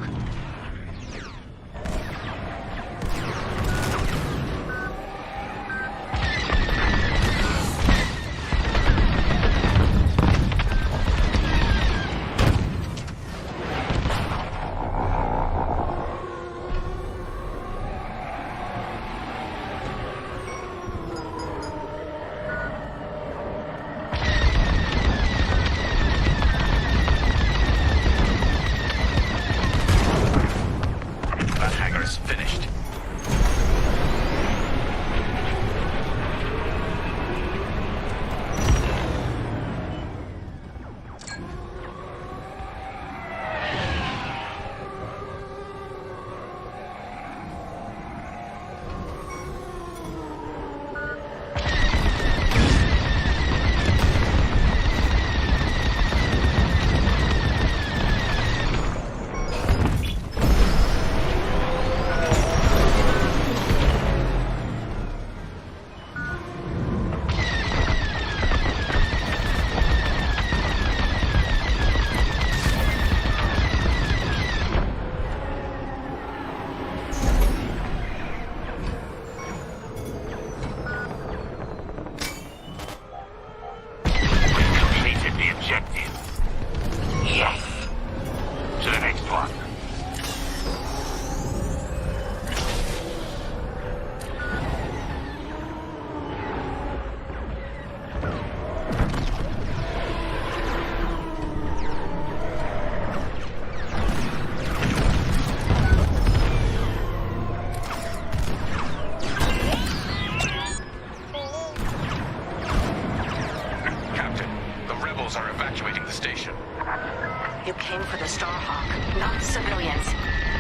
not civilians.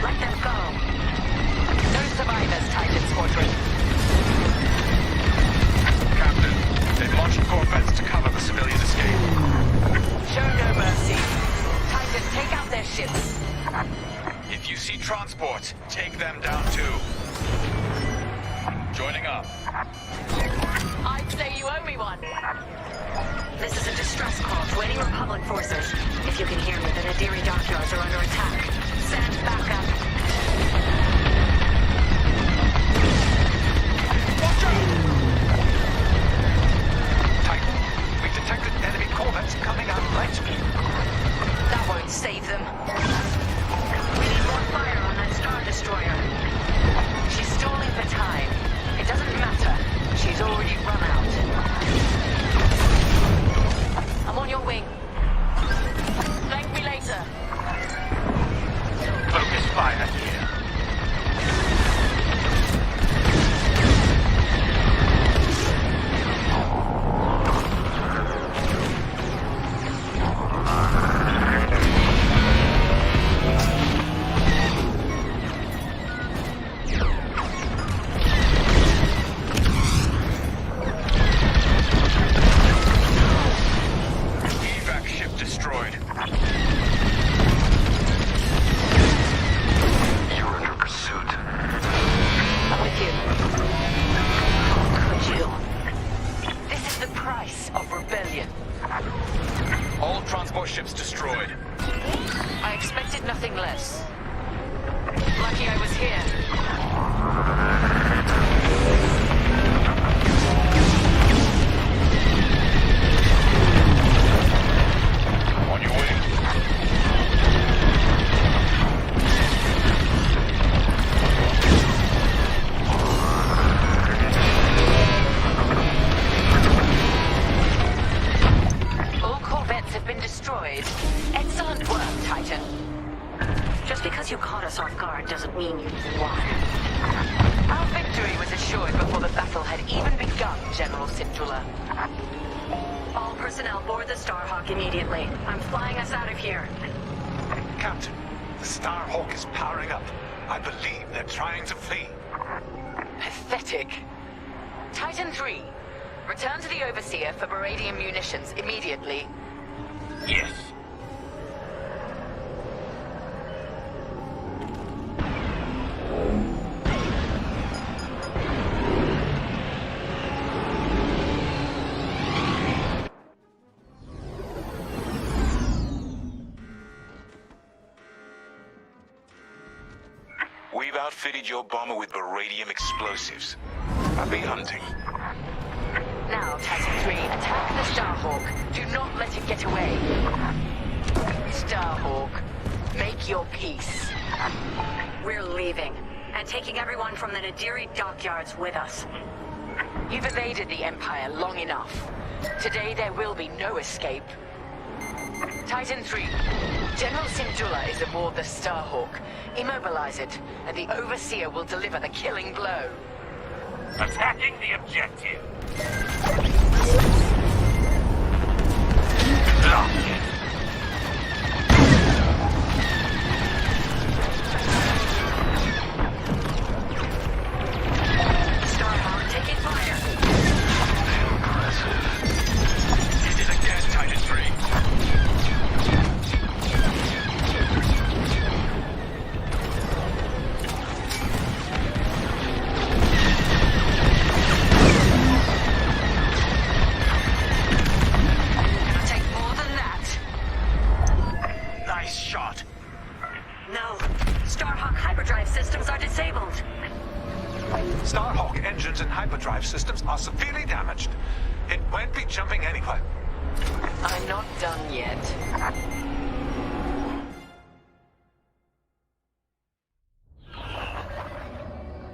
Let them go. No survivors, Titan Squadron. Captain, they've launched corvettes to cover the civilian escape. Show no mercy. Titan, take out their ships. If you see transport, take them down too. Joining up. I'd say you owe me one. This is a distress call to any Republic forces. If you can hear me, the Nadiri dockyards are under attack. Send backup. Watch out! Titan, we've detected enemy corvettes coming out of light speed. That won't save them. We need more fire on that Star Destroyer. She's stalling for time. It doesn't matter. She's already run out. I'm on your wing. Thank me later. Focus fire here. Evac ship destroyed. You're under pursuit. I'm with you. How could you? This is the price of rebellion. All transport ships destroyed. I expected nothing less. Lucky I was here. On your way. All corvettes have been destroyed. Excellent work, Titan. Just because you caught us off guard doesn't mean you won. Our victory was assured before the battle had even begun, General Syndulla. All personnel board the Starhawk immediately. I'm flying us out of here. Captain, the Starhawk is powering up. I believe they're trying to flee. Pathetic. Titan 3, return to the Overseer for Beradium munitions immediately. Yes. We've outfitted your bomber with beradium explosives. I'll be hunting. Now, Titan 3, attack the Starhawk. Do not let it get away. Starhawk, make your peace. We're leaving, and taking everyone from the Nadiri dockyards with us. You've evaded the Empire long enough. Today there will be no escape. Titan 3, General Syndulla is aboard the Starhawk. Immobilize it, and the Overseer will deliver the killing blow. Attacking the objective. Lock it. Starhawk taking fire. Impressive. Hit it again, Titan 3. Starhawk engines and hyperdrive systems are severely damaged. It won't be jumping anywhere. I'm not done yet.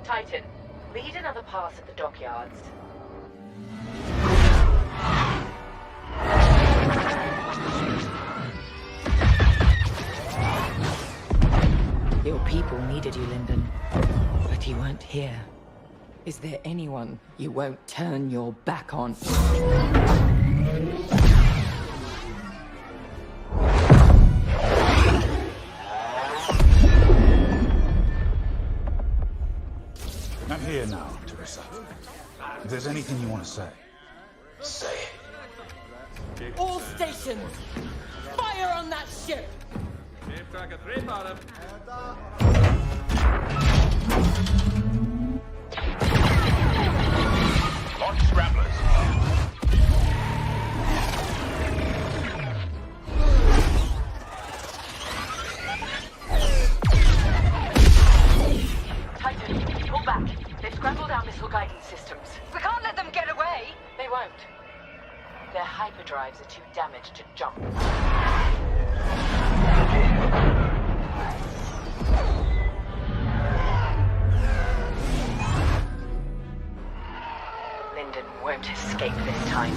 Titan, lead another pass at the dockyards. Your people needed you, Lyndon. But you weren't here. Is there anyone you won't turn your back on? now, Terisa. If there's anything you want to say, say it. All stations! Fire on that ship! Launch scramblers. Titan, pull back. They've scrambled our missile guidance systems. We can't let them get away! They won't. Their hyperdrives are too damaged to jump. Linden won't escape this time.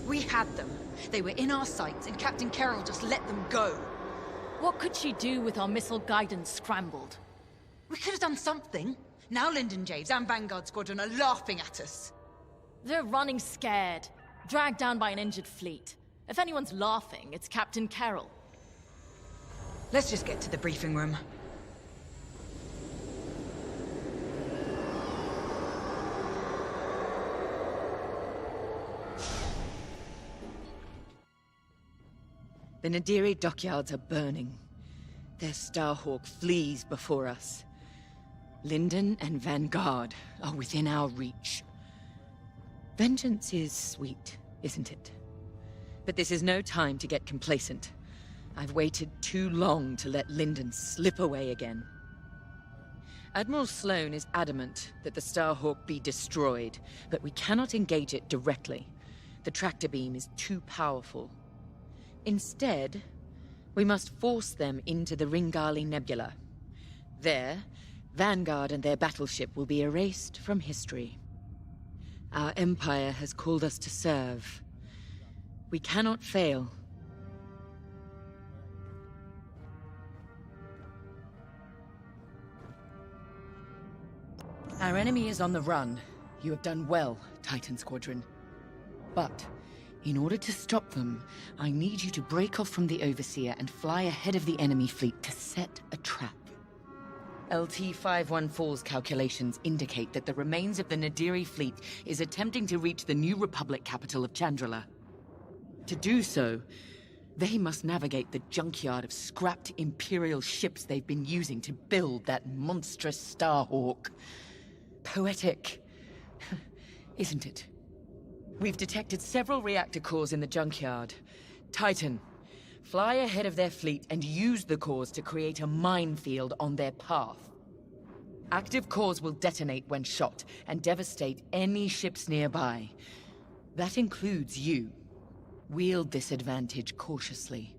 We had them. They were in our sights, and Captain Carroll just let them go. What could she do with our missile guidance scrambled? We could have done something. Now Linden Javes and Vanguard Squadron are laughing at us. They're running scared, dragged down by an injured fleet. If anyone's laughing, it's Captain Carroll. Let's just get to the briefing room. The Nadiri dockyards are burning. Their Starhawk flees before us. Linden and Vanguard are within our reach. Vengeance is sweet, isn't it? But this is no time to get complacent. I've waited too long to let Linden slip away again. Admiral Sloane is adamant that the Starhawk be destroyed, but we cannot engage it directly. The tractor beam is too powerful. Instead, we must force them into the Ringali Nebula. There, Vanguard and their battleship will be erased from history. Our Empire has called us to serve. We cannot fail. Our enemy is on the run. You have done well, Titan Squadron. But in order to stop them, I need you to break off from the Overseer and fly ahead of the enemy fleet to set a trap. LT-514's calculations indicate that the remains of the Nadiri fleet is attempting to reach the New Republic capital of Chandrila. To do so, they must navigate the junkyard of scrapped Imperial ships they've been using to build that monstrous Starhawk. Poetic, isn't it? We've detected several reactor cores in the junkyard. Titan, fly ahead of their fleet and use the cores to create a minefield on their path. Active cores will detonate when shot and devastate any ships nearby. That includes you. Wield this advantage cautiously.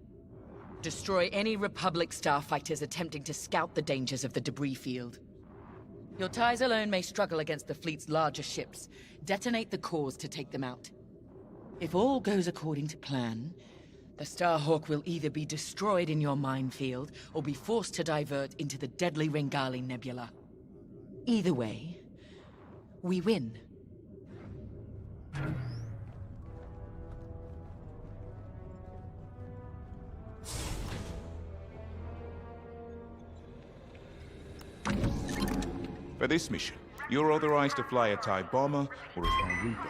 Destroy any Republic starfighters attempting to scout the dangers of the debris field. Your ties alone may struggle against the fleet's larger ships. Detonate the cores to take them out. If all goes according to plan, the Starhawk will either be destroyed in your minefield or be forced to divert into the deadly Ringali Nebula. Either way, we win. For this mission, you're authorized to fly a TIE bomber or a TIE Reaper.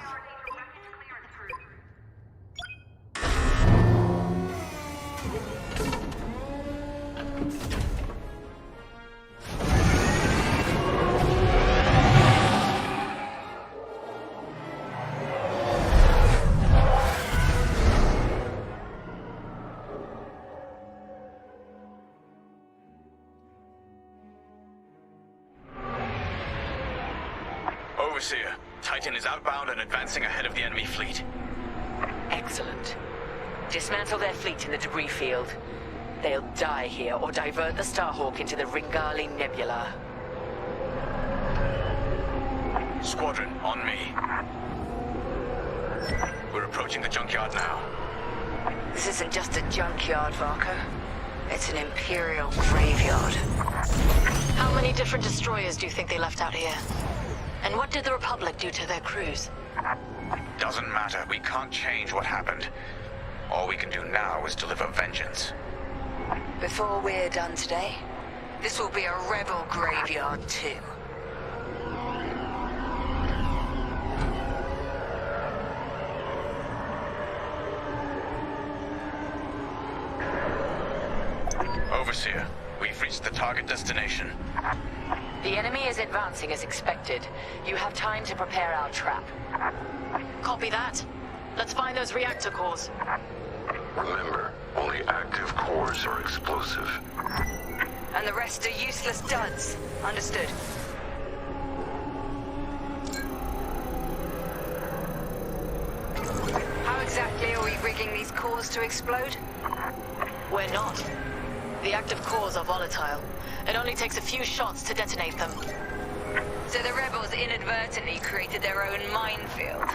Overseer, Titan is outbound and advancing ahead of the enemy fleet. Excellent. Dismantle their fleet in the debris field. They'll die here or divert the Starhawk into the Ringali Nebula. Squadron, on me. We're approaching the junkyard now. This isn't just a junkyard, Varka. It's an Imperial graveyard. How many different destroyers do you think they left out here? And what did the Republic do to their crews? Doesn't matter. We can't change what happened. All we can do now is deliver vengeance. Before we're done today, this will be a rebel graveyard too. Overseer, we've reached the target destination. The enemy is advancing as expected. You have time to prepare our trap. Copy that. Let's find those reactor cores. Remember, only active cores are explosive. And the rest are useless duds. Understood. How exactly are we rigging these cores to explode? We're not. The active cores are volatile. It only takes a few shots to detonate them. So the rebels inadvertently created their own minefield.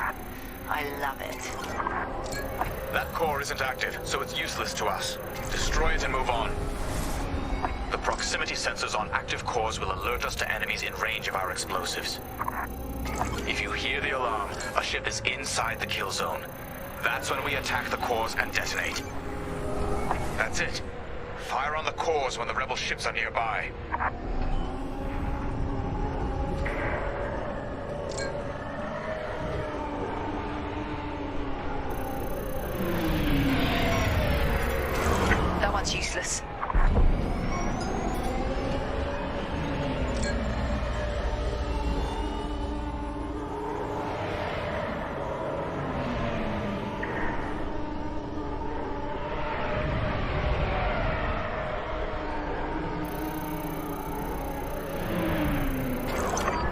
I love it. That core isn't active, so it's useless to us. Destroy it and move on. The proximity sensors on active cores will alert us to enemies in range of our explosives. If you hear the alarm, a ship is inside the kill zone. That's when we attack the cores and detonate. That's it. Fire on the cores when the rebel ships are nearby. That one's useless.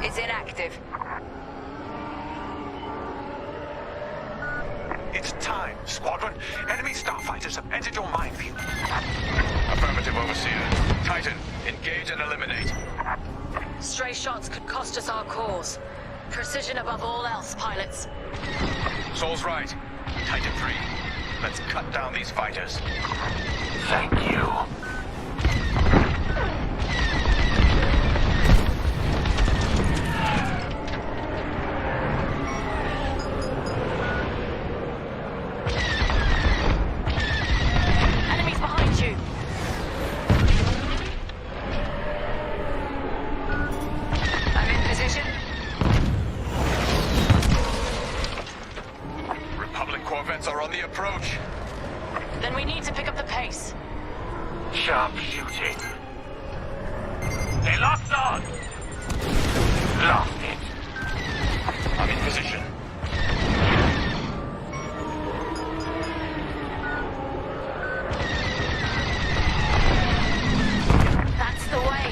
It's inactive. It's time, Squadron. Enemy starfighters have entered your minefield. Affirmative, Overseer. Titan, engage and eliminate. Stray shots could cost us our cores. Precision above all else, pilots. Sol's right. Titan 3, let's cut down these fighters. Thank you. Enemies behind you! I'm in position. Republic corvettes are on the approach. Then we need to pick up the pace. Sharp shooting. They locked on! Lost it. I'm in position. That's the way.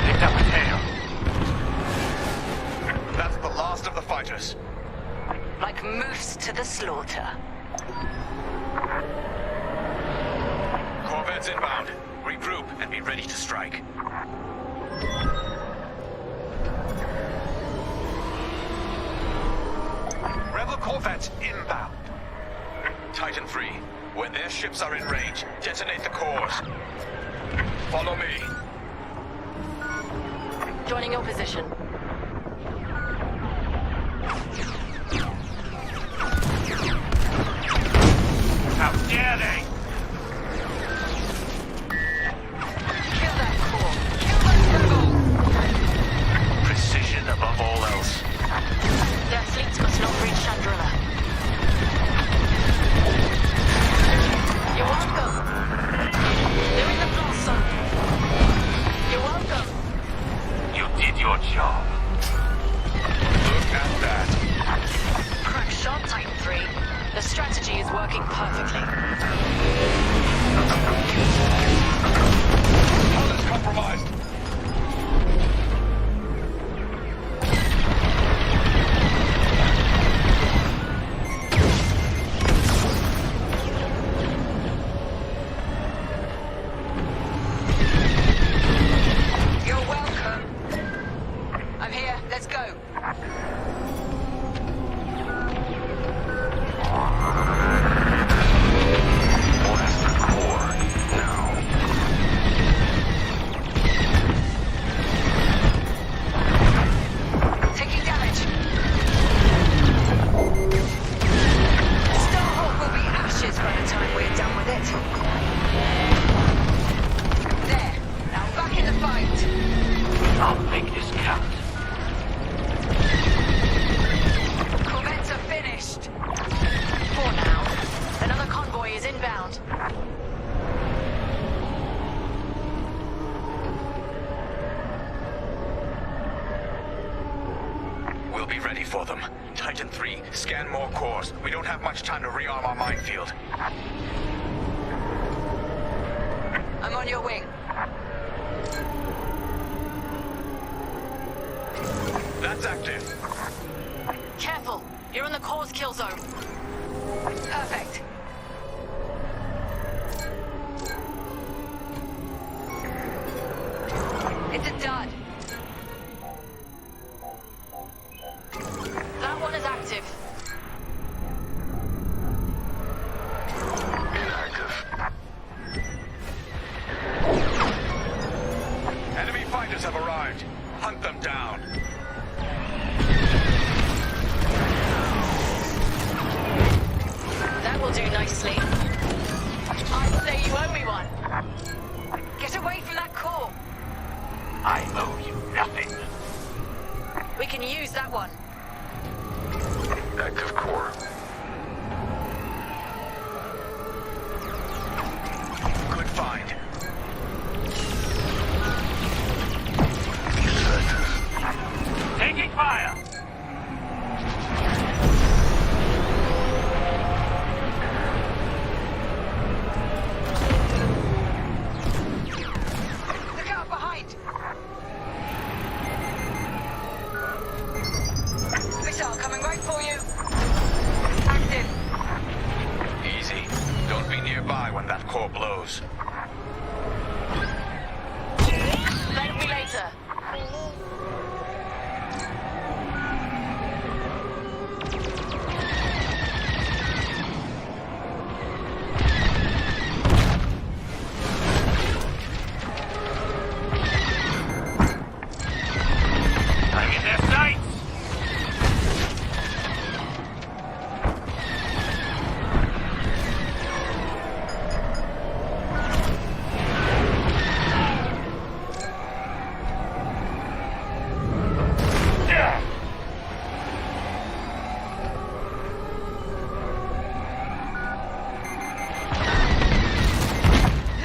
Picked up a tail. That's the last of the fighters. Like moose to the slaughter. Corvettes inbound. Regroup and be ready to strike. Rebel corvettes inbound. Titan 3, when their ships are in range, detonate the cores. Follow me. Joining your position. How dare they! Kill that core. Kill those rebels. Precision above all else. Their fleets must not reach Chandrilla. You're welcome. They're in the blast zone. You're welcome. You did your job. Look at that. Crack shot, Titan 3. The strategy is working perfectly. Hull is compromised. You're welcome. I'm here. Let's go. Station 3. Scan more cores. We don't have much time to rearm our minefield. I'm on your wing. That's active. Careful! You're in the core's kill zone. Perfect. It's a dud. That one is active. Inactive. Enemy fighters have arrived. Hunt them down. That will do nicely. I'd say you owe me one. Get away from that core. I owe you nothing. We can use that one. Active core. Good find. Taking fire! Look out behind! Missile coming right for you. Active. Easy. Don't be nearby when that core blows. Thank me later. I'm in their sights!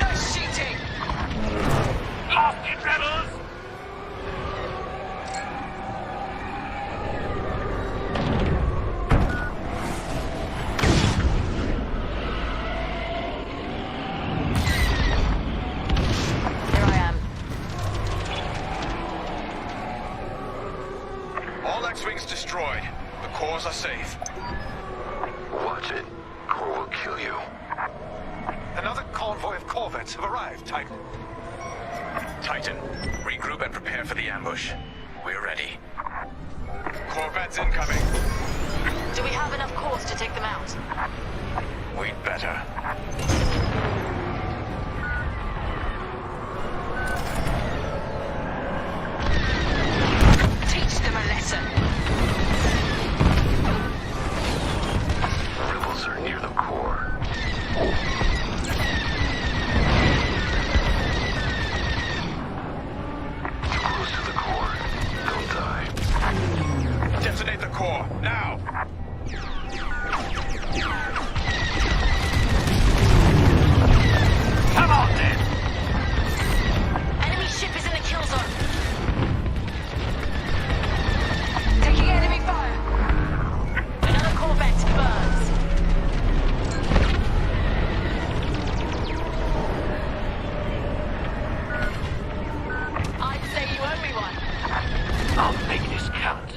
Nice shooting! Lost it, rebels! Here I am. All X-Wings destroyed. The cores are safe. Watch it. Core will kill you. Another convoy of corvettes have arrived, Titan. Titan, regroup and prepare for the ambush. We're ready. Corvettes incoming. Do we have enough cores to take them out? We'd better. Teach them a lesson. Rebels are near the core. Too close to the core. Don't die. Detonate the core, now! Come on, then! Enemy ship is in the kill zone. Taking enemy fire. Another corvette burns. I'd say you owe me one. I'll make this count.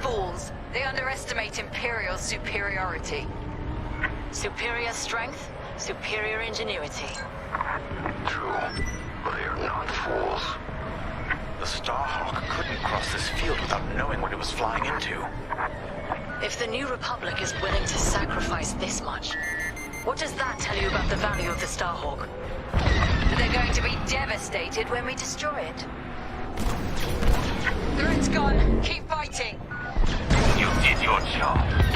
fools. They underestimate Imperial superiority. Superior strength, superior ingenuity. True, but they are not fools. The Starhawk couldn't cross this field without knowing what it was flying into. If the New Republic is willing to sacrifice this much, what does that tell you about the value of the Starhawk? They're going to be devastated when we destroy it. The threat's gone. Keep fighting. You did your job.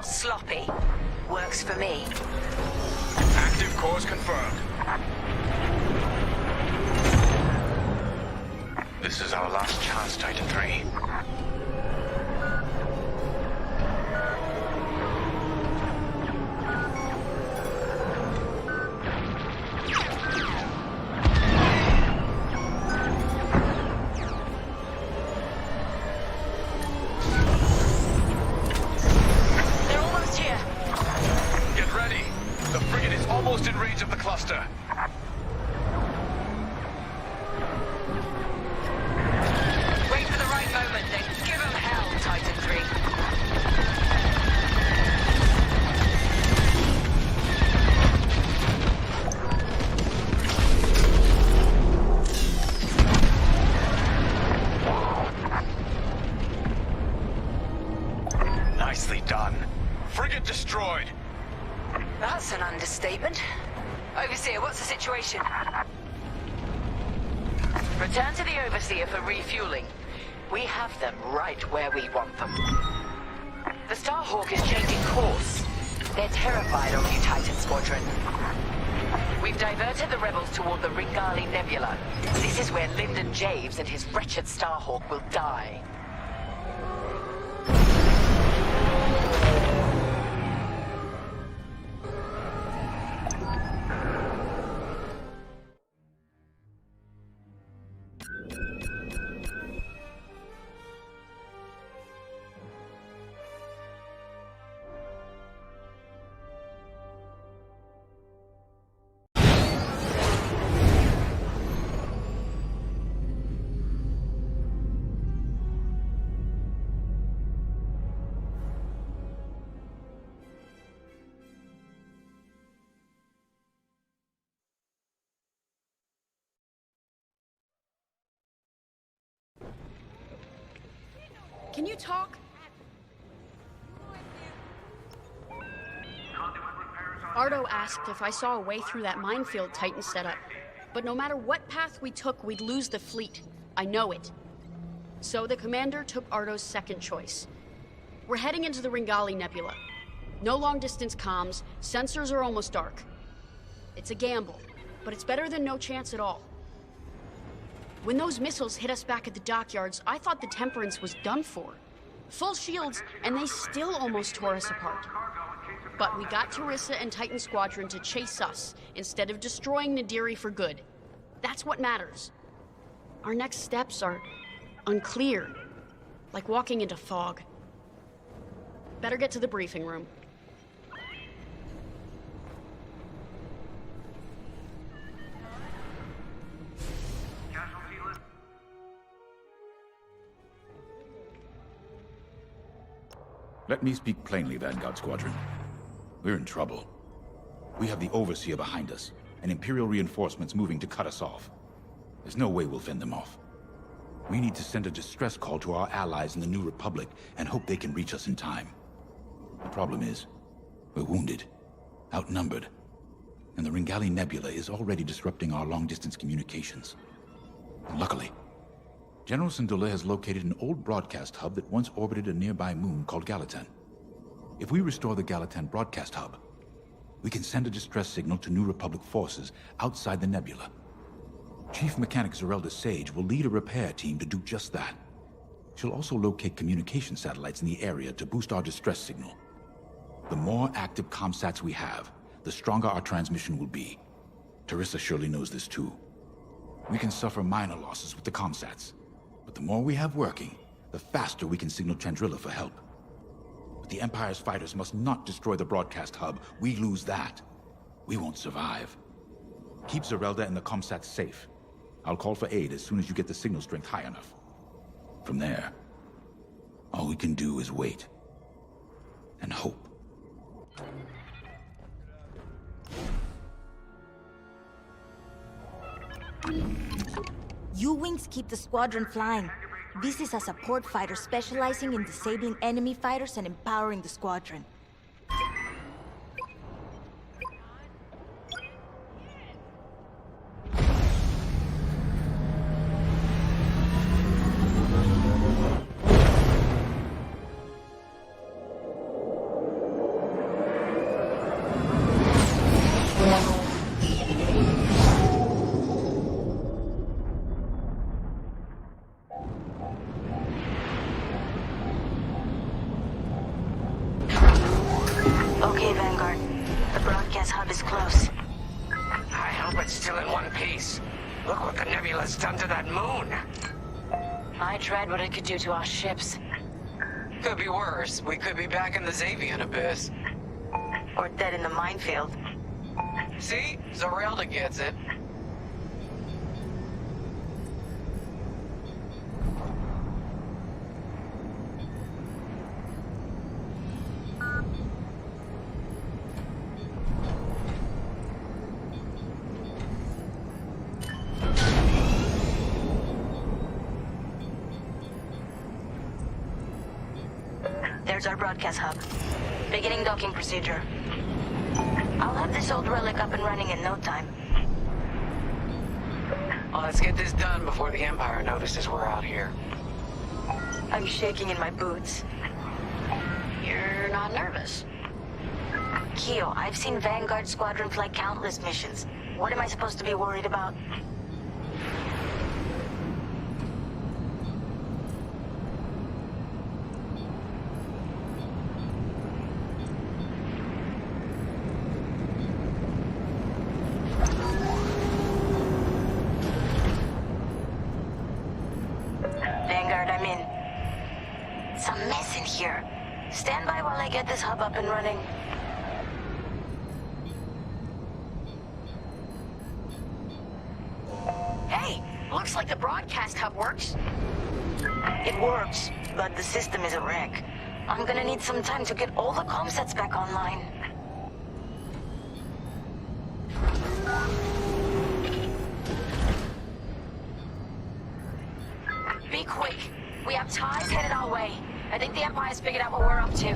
Sloppy. Works for me. Active cores confirmed. This is our last chance, Titan 3. Nicely done. Frigate destroyed. That's an understatement. Overseer, what's the situation? Return to the Overseer for refueling. We have them right where we want them. The Starhawk is changing course. They're terrified of you, Titan Squadron. We've diverted the rebels toward the Ringali Nebula. This is where Lyndon Javes and his wretched Starhawk will die. Can you talk? Ardo asked if I saw a way through that minefield Titan set up. But no matter what path we took, we'd lose the fleet. I know it. So the commander took Ardo's second choice. We're heading into the Ringali Nebula. No long-distance comms, sensors are almost dark. It's a gamble, but it's better than no chance at all. When those missiles hit us back at the dockyards, I thought the Temperance was done for. Full shields, and they still almost tore us apart. But we got Terisa and Titan Squadron to chase us, instead of destroying Nadiri for good. That's what matters. Our next steps are unclear. Like walking into fog. Better get to the briefing room. Let me speak plainly, Vanguard Squadron. We're in trouble. We have the Overseer behind us, and Imperial reinforcements moving to cut us off. There's no way we'll fend them off. We need to send a distress call to our allies in the New Republic and hope they can reach us in time. The problem is, we're wounded, outnumbered, and the Ringali Nebula is already disrupting our long-distance communications. And luckily, General Syndulla has located an old broadcast hub that once orbited a nearby moon called Gallatin. If we restore the Gallatin broadcast hub, we can send a distress signal to New Republic forces outside the nebula. Chief Mechanic Zerelda Sage will lead a repair team to do just that. She'll also locate communication satellites in the area to boost our distress signal. The more active comsats we have, the stronger our transmission will be. Terisa surely knows this too. We can suffer minor losses with the comsats, but the more we have working, the faster we can signal Chandrila for help. But the Empire's fighters must not destroy the broadcast hub. We lose that, we won't survive. Keep Zerelda and the comsats safe. I'll call for aid as soon as you get the signal strength high enough. From there, all we can do is wait. And hope. U-Wings keep the squadron flying. This is a support fighter specializing in disabling enemy fighters and empowering the squadron. Okay, Vanguard. The broadcast hub is close. I hope it's still in one piece. Look what the nebula's done to that moon. I dread what it could do to our ships. Could be worse. We could be back in the Xavian abyss. Or dead in the minefield. See? Zerelda gets it. There's our broadcast hub. Beginning docking procedure. I'll have this old relic up and running in no time. Well, let's get this done before the Empire notices we're out here. I'm shaking in my boots. You're not nervous. Keo, I've seen Vanguard Squadron fly countless missions. What am I supposed to be worried about? Vanguard, I'm in. It's a mess in here. Stand by while I get this hub up and running. Hey, looks like the broadcast hub works. It works, but the system is a wreck. I'm gonna need some time to get all the comsats back online. Be quick. We have ties headed our way. I think the Empire's figured out what we're up to.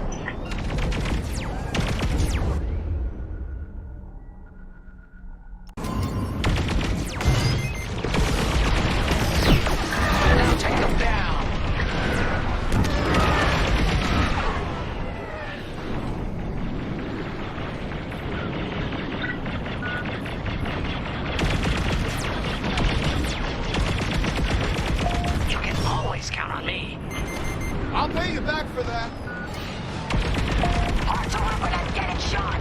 Now take them down. You can always count on me. I'll pay you back for that. Hard to open and getting shot.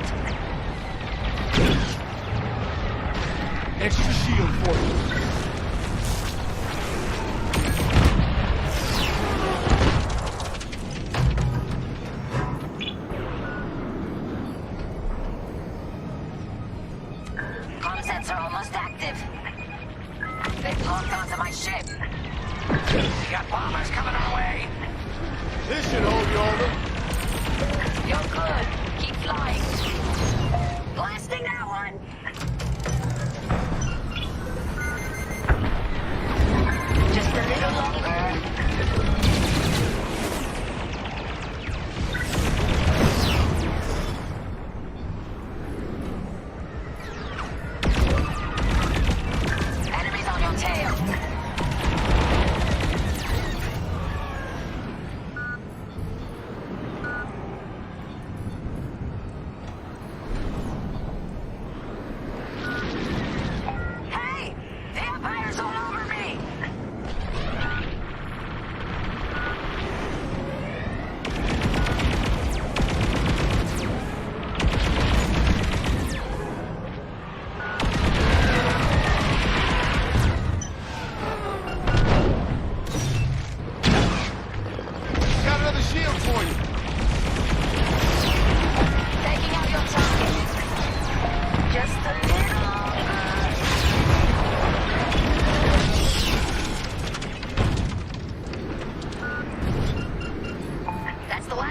Extra shield for you.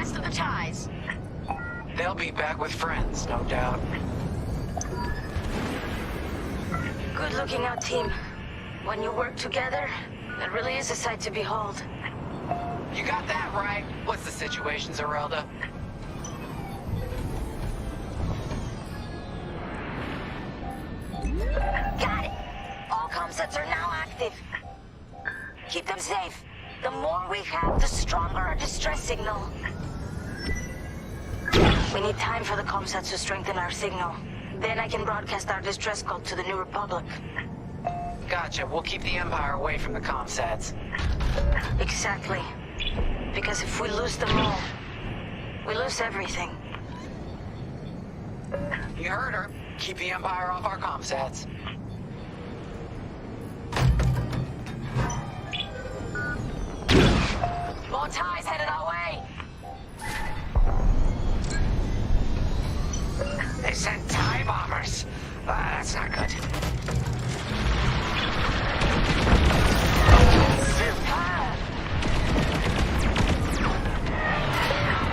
last of the ties. They'll be back with friends, no doubt. Good looking out, team. When you work together, it really is a sight to behold. You got that right. What's the situation, Zerelda? Got it! All comsets are now active. Keep them safe. The more we have, the stronger our distress signal. We need time for the comsats to strengthen our signal. Then I can broadcast our distress call to the New Republic. Gotcha. We'll keep the Empire away from the comsats. Exactly. Because if we lose them all, we lose everything. You heard her. Keep the Empire off our comsats. More ties headed our way. They sent TIE bombers. That's not good.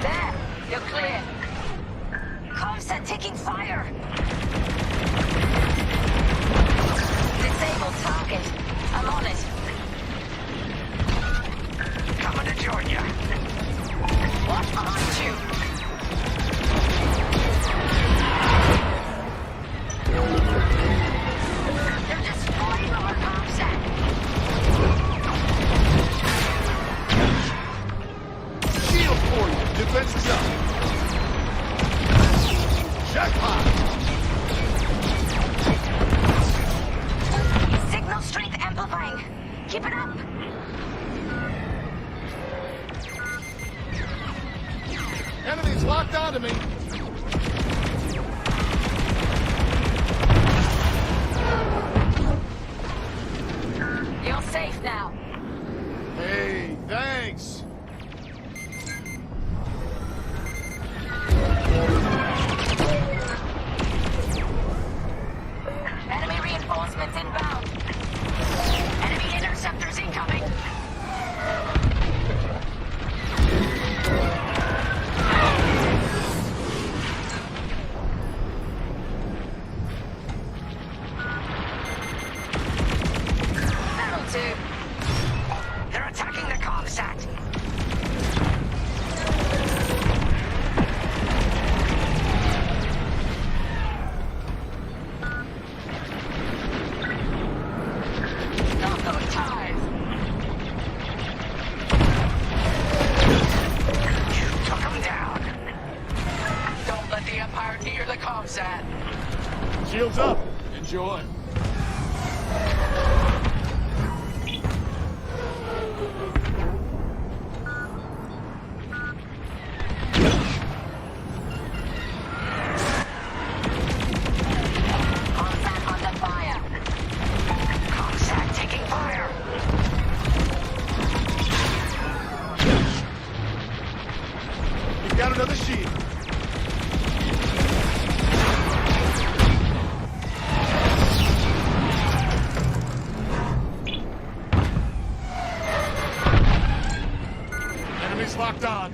There! You're clear. Comsat taking fire. Disable target. I'm on it. Coming to join you. Watch behind you. They're destroying our comsat. Shield for you. Defense is up. Jackpot. Signal strength amplifying. Keep it up. Enemies locked onto me. You're safe now. Hey, thanks. Enemy reinforcements inbound. Enemy interceptors incoming. That'll do. They're attacking the comsat. Stop those ties. You took them down. Don't let the Empire near the comsat. Shields up. Enjoy. Comsat under fire. Comsat taking fire. You've got another shield. Enemies locked on.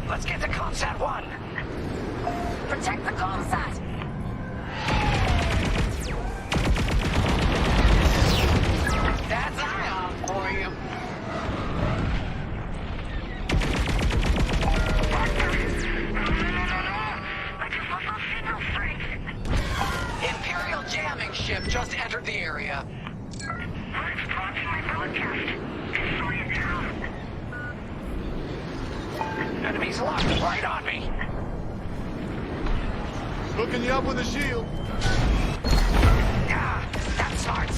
Let's get to comsat 1. Protect the comsat. That's Ion for you. Imperial jamming ship just entered the area. Enemies locked right on me. Hooking you up with a shield. Ah, that's smart.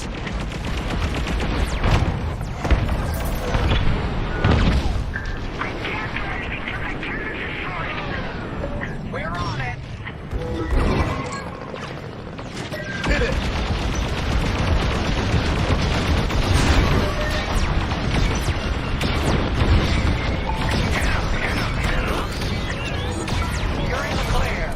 We're on it. Hit it. You're in the clear.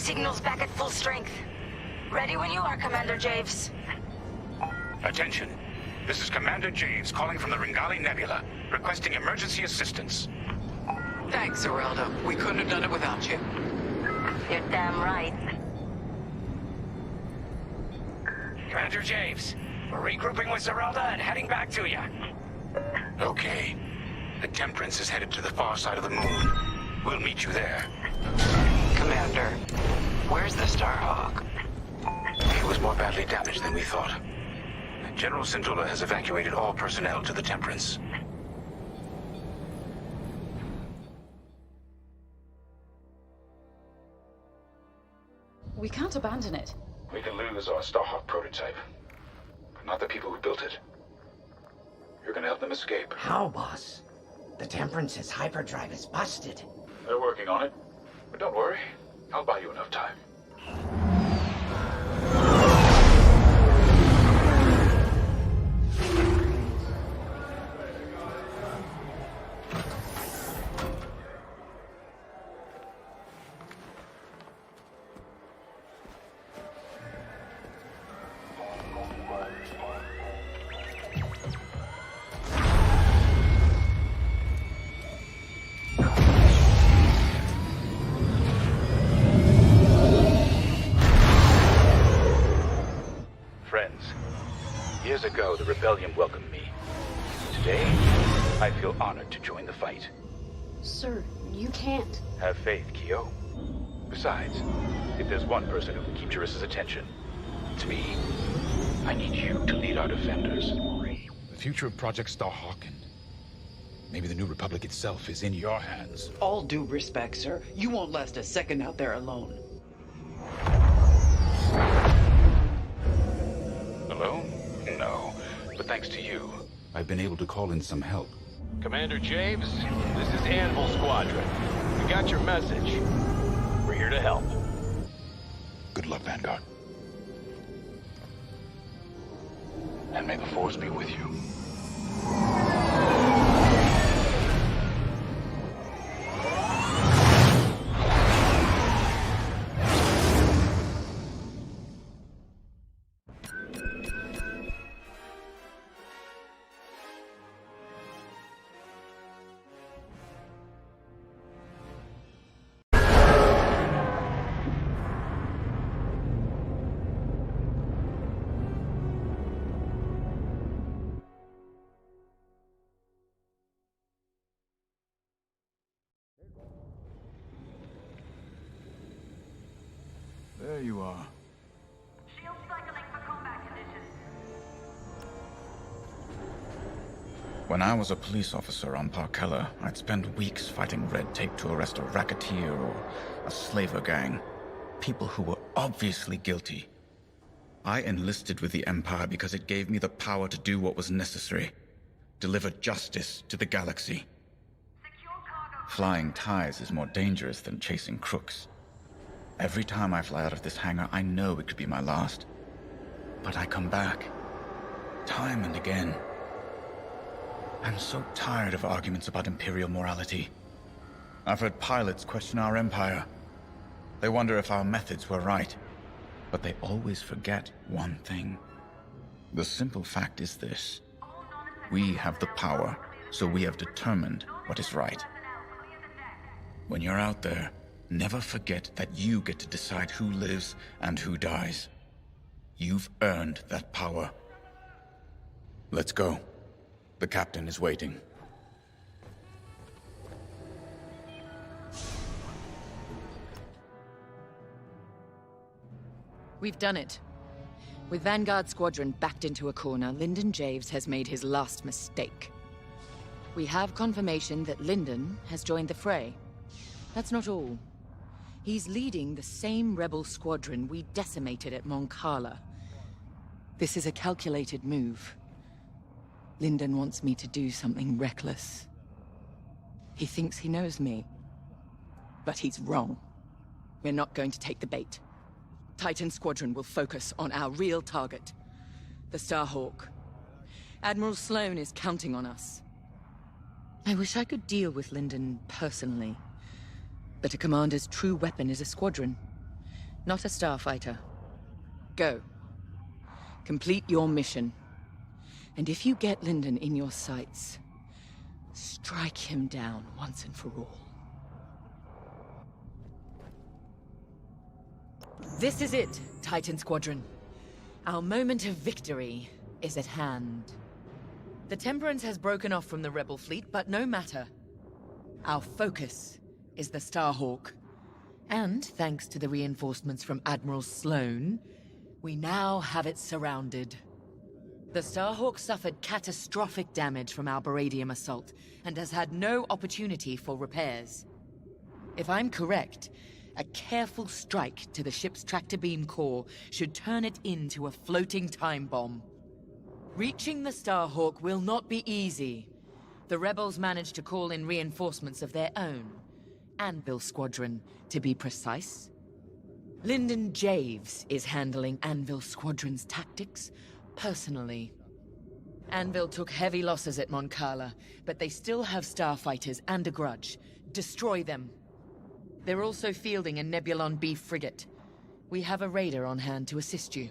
Signal's back at full strength. Ready when you are, Commander Javes. Attention. This is Commander Javes calling from the Ringali Nebula, requesting emergency assistance. Thanks, Zerelda. We couldn't have done it without you. You're damn right. Commander Javes, we're regrouping with Zerelda and heading back to you. Okay. The Temperance is headed to the far side of the moon. We'll meet you there. Commander, where's the Starhawk? It was more badly damaged than we thought. General Syndulla has evacuated all personnel to the Temperance. We can't abandon it. We can lose our Starhawk prototype, but not the people who built it. You're gonna help them escape. How, boss? The Temperance's hyperdrive is busted. They're working on it, but don't worry. I'll buy you enough time. Years ago, the Rebellion welcomed me. Today, I feel honored to join the fight. Sir, you can't. Have faith, Kyo. Besides, if there's one person who can keep Teresa's attention, it's me. I need you to lead our defenders. The future of Project Starhawk and maybe the New Republic itself is in your hands. All due respect, sir. You won't last a second out there alone. Alone? No. But thanks to you, I've been able to call in some help. Commander Javes, this is Anvil Squadron. We got your message. We're here to help. Good luck, Vanguard. And may the Force be with you. There you are. Shield cycling for combat conditions. When I was a police officer on Mon Cala, I'd spend weeks fighting red tape to arrest a racketeer or a slaver gang. People who were obviously guilty. I enlisted with the Empire because it gave me the power to do what was necessary. Deliver justice to the galaxy. Flying ties is more dangerous than chasing crooks. Every time I fly out of this hangar, I know it could be my last. But I come back. Time and again. I'm so tired of arguments about Imperial morality. I've heard pilots question our Empire. They wonder if our methods were right. But they always forget one thing. The simple fact is this. We have the power, so we have determined what is right. When you're out there, never forget that you get to decide who lives and who dies. You've earned that power. Let's go. The captain is waiting. We've done it. With Vanguard Squadron backed into a corner, Lyndon Javes has made his last mistake. We have confirmation that Lyndon has joined the fray. That's not all. He's leading the same rebel squadron we decimated at Mon Cala. This is a calculated move. Lyndon wants me to do something reckless. He thinks he knows me. But he's wrong. We're not going to take the bait. Titan Squadron will focus on our real target, the Starhawk. Admiral Sloane is counting on us. I wish I could deal with Lyndon personally. But a commander's true weapon is a squadron. Not a starfighter. Go. Complete your mission. And if you get Lyndon in your sights, strike him down once and for all. This is it, Titan Squadron. Our moment of victory is at hand. The Temperance has broken off from the Rebel fleet, but no matter. Our focus is the Starhawk. And thanks to the reinforcements from Admiral Sloane, we now have it surrounded. The Starhawk suffered catastrophic damage from our Baradium assault, and has had no opportunity for repairs. If I'm correct, a careful strike to the ship's tractor beam core should turn it into a floating time bomb. Reaching the Starhawk will not be easy. The rebels managed to call in reinforcements of their own. Anvil Squadron, to be precise. Lyndon Javes is handling Anvil Squadron's tactics personally. Anvil took heavy losses at Mon Cala, but they still have starfighters and a grudge. Destroy them. They're also fielding a Nebulon B frigate. We have a raider on hand to assist you.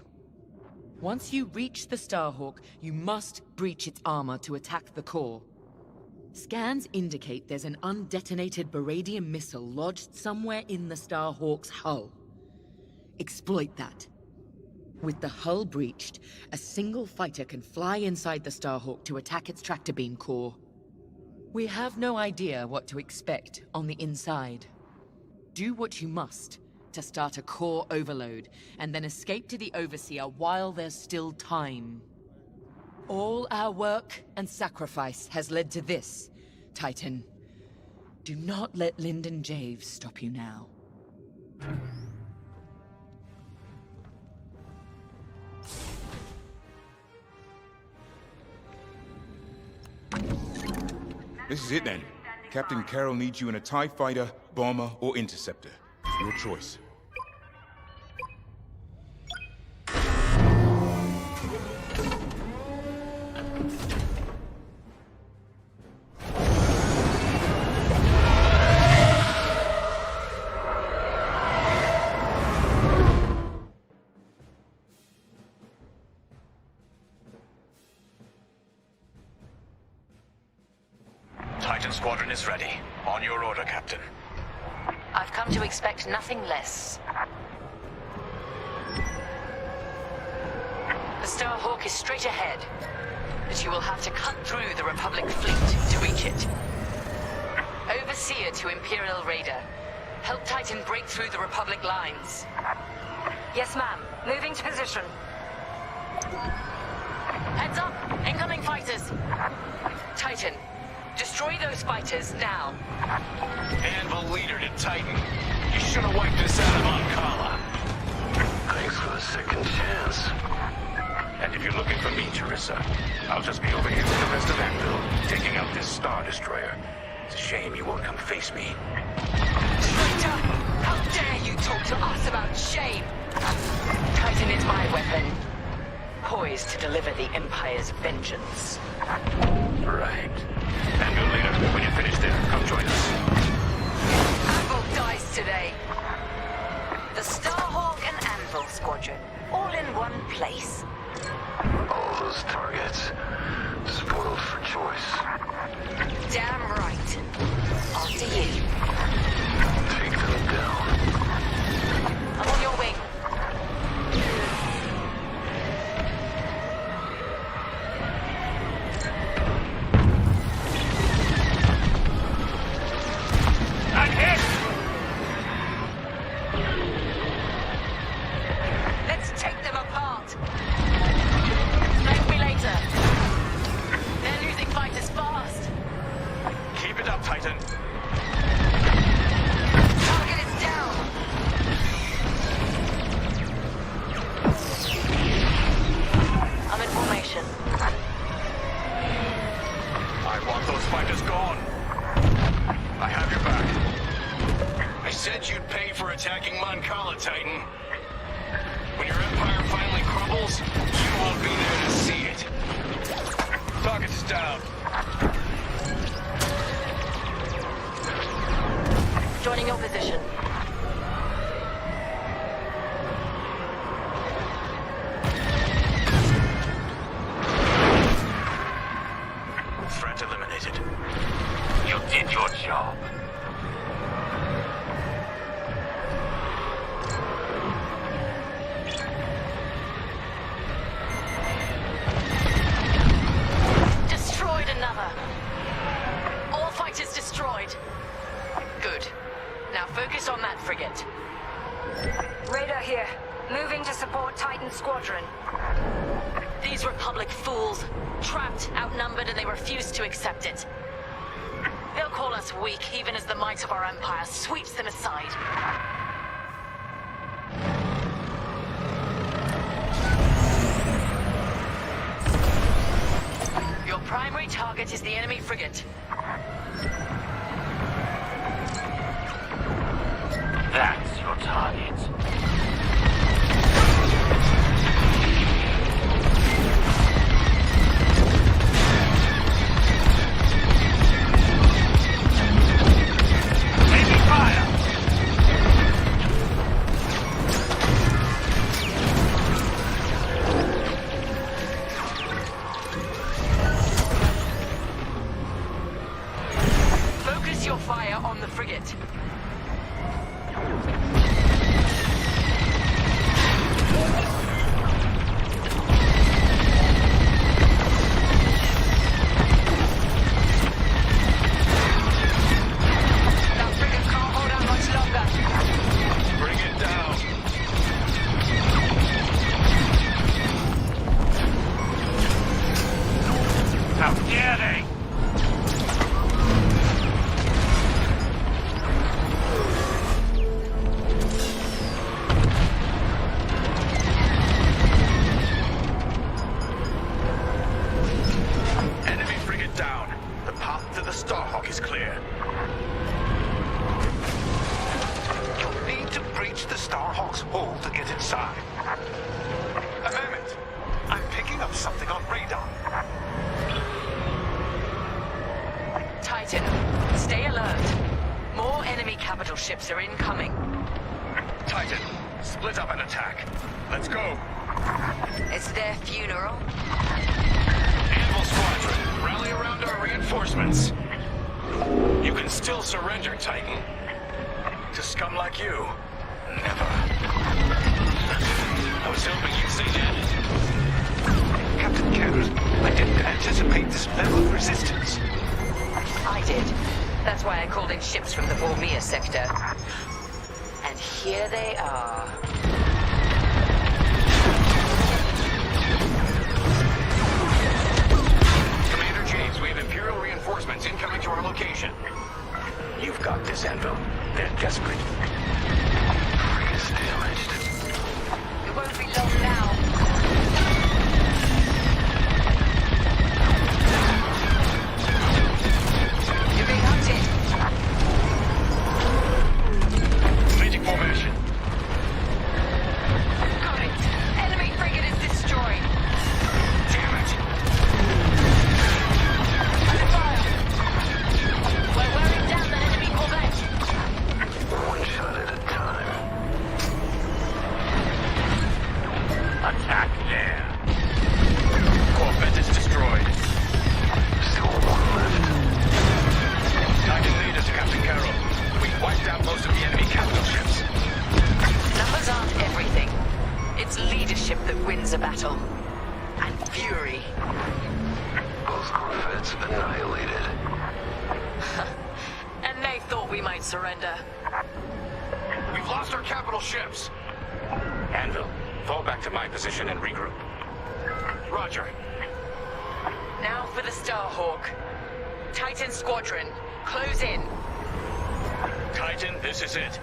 Once you reach the Starhawk, you must breach its armor to attack the core. Scans indicate there's an undetonated Baradium missile lodged somewhere in the Starhawk's hull. Exploit that. With the hull breached, a single fighter can fly inside the Starhawk to attack its tractor beam core. We have no idea what to expect on the inside. Do what you must to start a core overload, and then escape to the Overseer while there's still time. All our work and sacrifice has led to this, Titan. Do not let Lyndon Javes stop you now. This is it then. Captain Carroll needs you in a TIE fighter, bomber, or interceptor. Your choice. Titan Squadron is ready. On your order, Captain. I've come to expect nothing less. The Starhawk is straight ahead, but you will have to cut through the Republic fleet to reach it. Overseer to Imperial Raider. Help Titan break through the Republic lines. Yes, ma'am. Moving to position. Heads up! Incoming fighters! Titan, destroy those fighters now. Anvil leader to Titan. You should have wiped this out of Mon Cala. Thanks for the second chance. And if you're looking for me, Terisa, I'll just be over here with the rest of Anvil, taking out this Star Destroyer. It's a shame you won't come face me. Traitor! How dare you talk to us about shame! Titan is my weapon, poised to deliver the Empire's vengeance. Right. Anvil leader, when you're finished there, come join us. Anvil dies today. The Starhawk and Anvil Squadron, all in one place. All those targets, spoiled for choice. Damn right. After you. Take them down. I'm on your wing. I'm hit! Let's take them apart. Thank me later. They're losing fighters fast. Keep it up, Titan. Target is down. I'm in formation. I want those fighters gone. I have your back. I said you'd pay for attacking Mon Cala, Titan. When your Empire finally crumbles, you won't be there to see it. Target's down. Joining your position. support Titan Squadron. These Republic fools. Trapped, outnumbered, and they refuse to accept it. They'll call us weak, even as the might of our Empire sweeps them aside. Your primary target is the enemy frigate. That's your target. Focus your fire on the frigate. That frigate can't hold out much longer. Bring it down. How dare they! Enemy frigate down. The path to the Starhawk is clear. You'll need to breach the Starhawk's hull to get inside. A moment. I'm picking up something on radar. Titan, stay alert. More enemy capital ships are incoming. Titan, split up and attack. Let's go. It's their funeral. Anvil Squadron, rally around our reinforcements. You can still surrender, Titan. To scum like you, never. I was hoping you'd say that. Captain Kenneth, I didn't anticipate this level of resistance. I did. That's why I called in ships from the Vormir sector. And here they are. Commander James, we have Imperial reinforcements incoming to our location. You've got this, Anvil. They're desperate. Frigate's damaged. It won't be long now. You're being hunted. Changing formation. Got it. Enemy frigate is destroyed. Damn it. Under fire. We're wearing down the enemy corvette. One shot at a time. Attack there. Corvette is destroyed. Still one left. Titan leader to Captain Carroll. We've wiped out most of the enemy capital ships. Numbers aren't everything. It's leadership that wins a battle. And fury. Both corvettes annihilated. And they thought we might surrender. We've lost our capital ships. Anvil, fall back to my position and regroup. Roger. Now for the Starhawk. Titan Squadron, close in. Titan, this is it.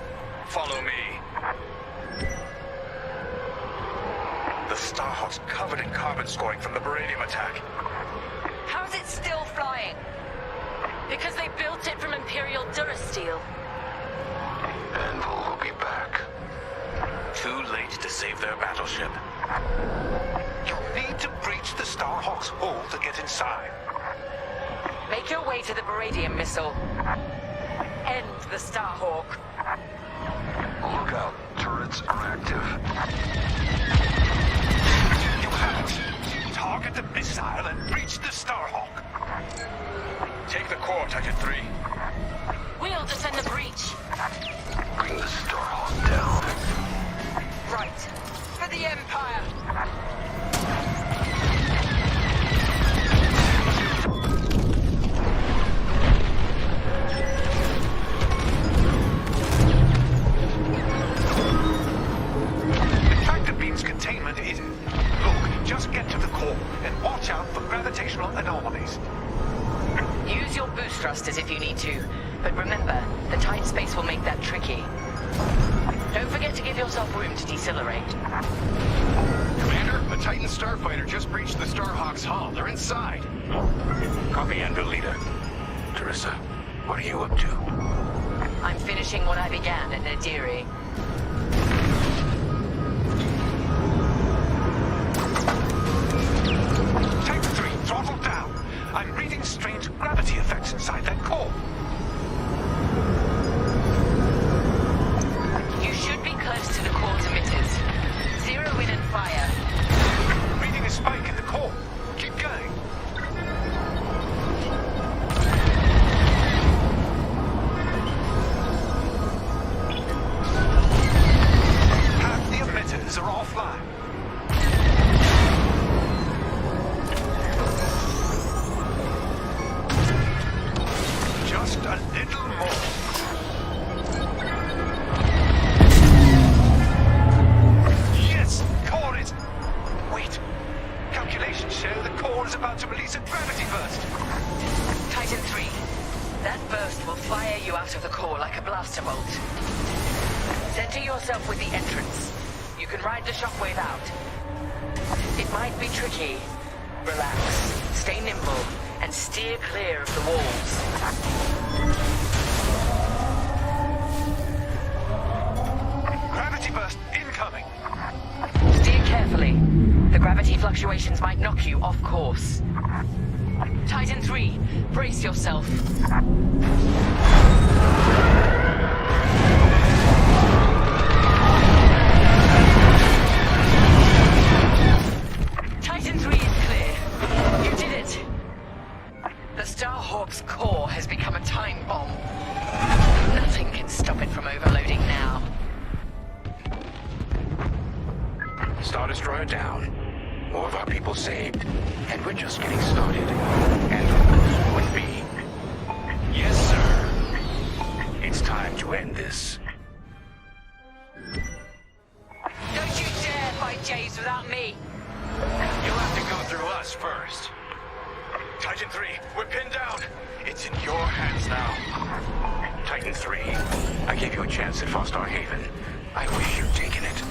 Follow me. The Starhawk's covered in carbon scoring from the Beryllium attack. How is it still flying? Because they built it from Imperial Durasteel. Anvil will be back. Too late to save their battleship. You'll need to breach the Starhawk's hull to get inside. Make your way to the Beryllium missile. End the Starhawk. Look out. Turrets are active. You have it. Target the missile and breach the Starhawk. Take the core, Titan 3. We'll defend the breach. Bring the Starhawk down. Right. For the Empire. The tractor beams can yourself room to decelerate. Commander, a Titan starfighter just breached the Starhawk's hull. They're inside. Copy, Anvil Leader. Terisa, what are you up to? I'm finishing what I began at Nadiri. Type 3, throttle down. I'm reading strange gravity effects inside that core. You should be close to the core's emitters. Zero in and fire. Reading a spike in the core. Keep going. Half the emitters are offline. Just a little more. Yes! Core is... Wait. Calculations show the core is about to release a gravity burst. Titan 3. That burst will fire you out of the core like a blaster bolt. Center yourself with the entrance. You can ride the shockwave out. It might be tricky. Relax. Stay nimble. And steer clear of the walls. Gravity burst incoming. Steer carefully. The gravity fluctuations might knock you off course. Titan 3, brace yourself. Titan 3 is clear. You did it. The Starhawk's core has become a time bomb. Nothing can stop it from overloading now. Star Destroyer down. More of our people saved. And we're just getting started. And with me. Yes, sir. It's time to end this. Don't you dare fight Javes without me! You'll have to go through us first. Titan 3, we're pinned down. It's in your hands now. Titan 3, I gave you a chance at Fostar Haven. I wish you'd taken it.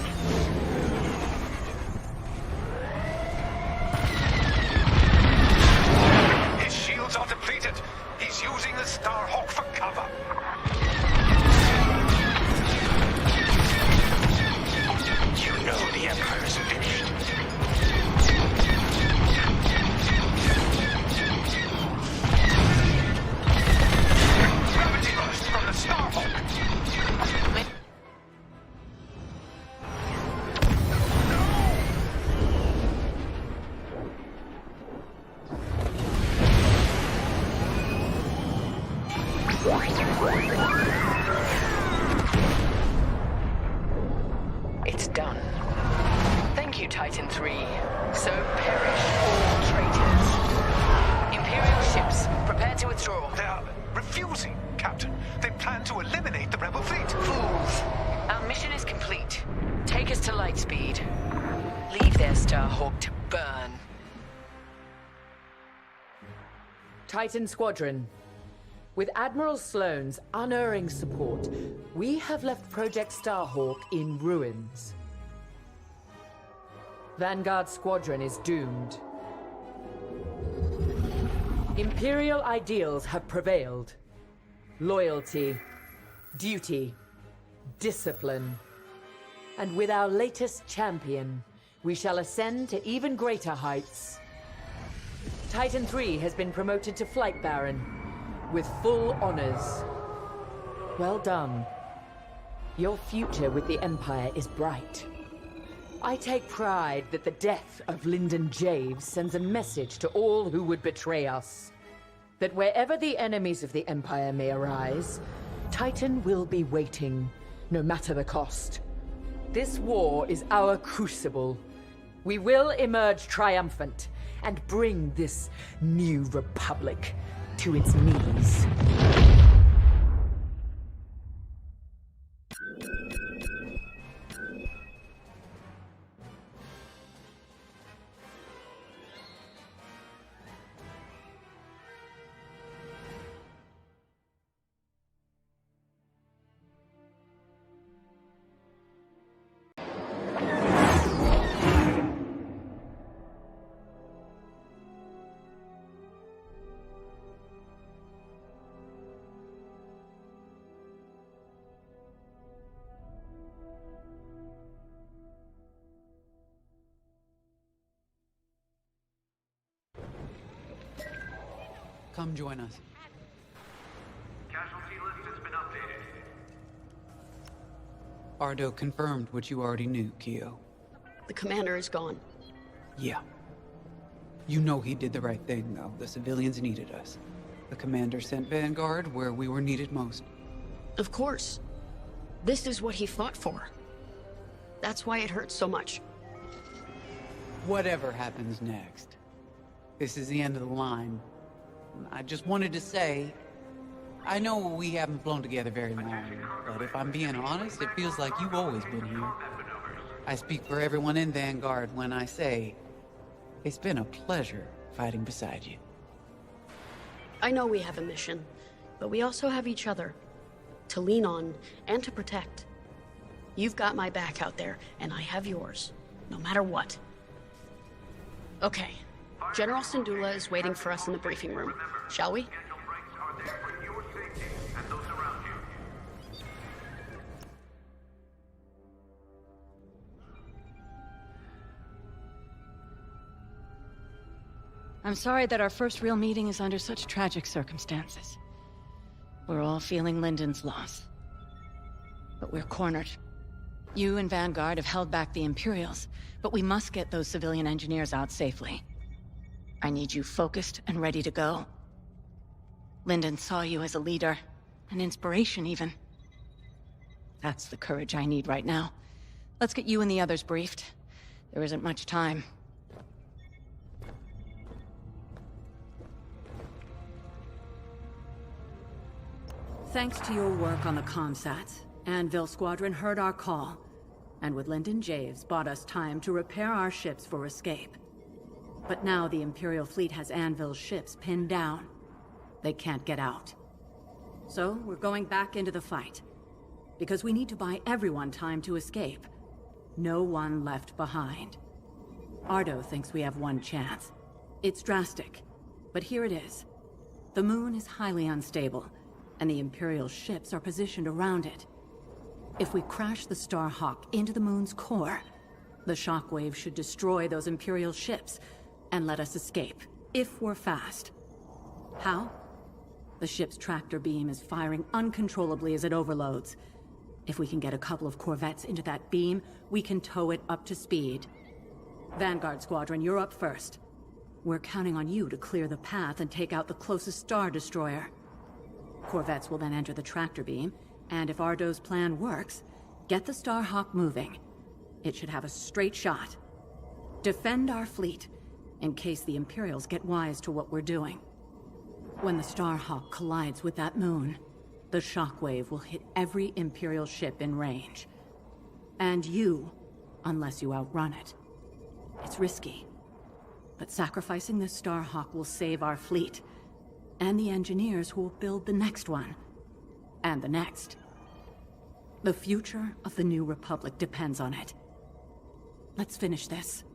His shields are depleted. He's using the Starhawk for cover. You know the Empire's finished. Gravity burst from the Starhawk. It's done. Thank you, Titan 3. So perish all traitors. Imperial ships, prepare to withdraw. They are refusing, Captain. They plan to eliminate the rebel fleet. Fools. Our mission is complete. Take us to Lightspeed. Leave their Starhawk to burn. Titan Squadron. With Admiral Sloane's unerring support, we have left Project Starhawk in ruins. Vanguard Squadron is doomed. Imperial ideals have prevailed. Loyalty, duty, discipline. And with our latest champion, we shall ascend to even greater heights. Titan 3 has been promoted to Flight Baron, with full honors. Well done. Your future with the Empire is bright. I take pride that the death of Lyndon Javes sends a message to all who would betray us. That wherever the enemies of the Empire may arise, Titan will be waiting, no matter the cost. This war is our crucible. We will emerge triumphant and bring this new republic to its knees. come join us. Casualty list has been updated. Ardo confirmed what you already knew, Keo. The commander is gone. Yeah. You know he did the right thing, though. The civilians needed us. The commander sent Vanguard where we were needed most. Of course. This is what he fought for. That's why it hurts so much. Whatever happens next, this is the end of the line. I just wanted to say, I know we haven't flown together very long, but if I'm being honest, it feels like you've always been here. I speak for everyone in Vanguard when I say, it's been a pleasure fighting beside you. I know we have a mission, but we also have each other to lean on and to protect. You've got my back out there, and I have yours, no matter what. Okay, General Syndulla is waiting for us in the briefing room. Shall we? I'm sorry that our first real meeting is under such tragic circumstances. We're all feeling Lyndon's loss. But we're cornered. You and Vanguard have held back the Imperials, but we must get those civilian engineers out safely. I need you focused and ready to go. Lyndon saw you as a leader, an inspiration even. That's the courage I need right now. Let's get you and the others briefed. There isn't much time. Thanks to your work on the comsats, Anvil Squadron heard our call, and with Lyndon Javes bought us time to repair our ships for escape. But now the Imperial fleet has Anvil's ships pinned down. They can't get out. So we're going back into the fight, because we need to buy everyone time to escape. No one left behind. Ardo thinks we have one chance. It's drastic, but here it is. The moon is highly unstable, and the Imperial ships are positioned around it. If we crash the Starhawk into the moon's core, the shockwave should destroy those Imperial ships and let us escape, if we're fast. How? The ship's tractor beam is firing uncontrollably as it overloads. If we can get a couple of corvettes into that beam, we can tow it up to speed. Vanguard Squadron, you're up first. We're counting on you to clear the path and take out the closest Star Destroyer. Corvettes will then enter the tractor beam, and if Ardo's plan works, get the Starhawk moving. It should have a straight shot. Defend our fleet, in case the Imperials get wise to what we're doing. When the Starhawk collides with that moon, the shockwave will hit every Imperial ship in range. And you, unless you outrun it. It's risky, but sacrificing the Starhawk will save our fleet, and the engineers who will build the next one, and the next. The future of the New Republic depends on it. Let's finish this.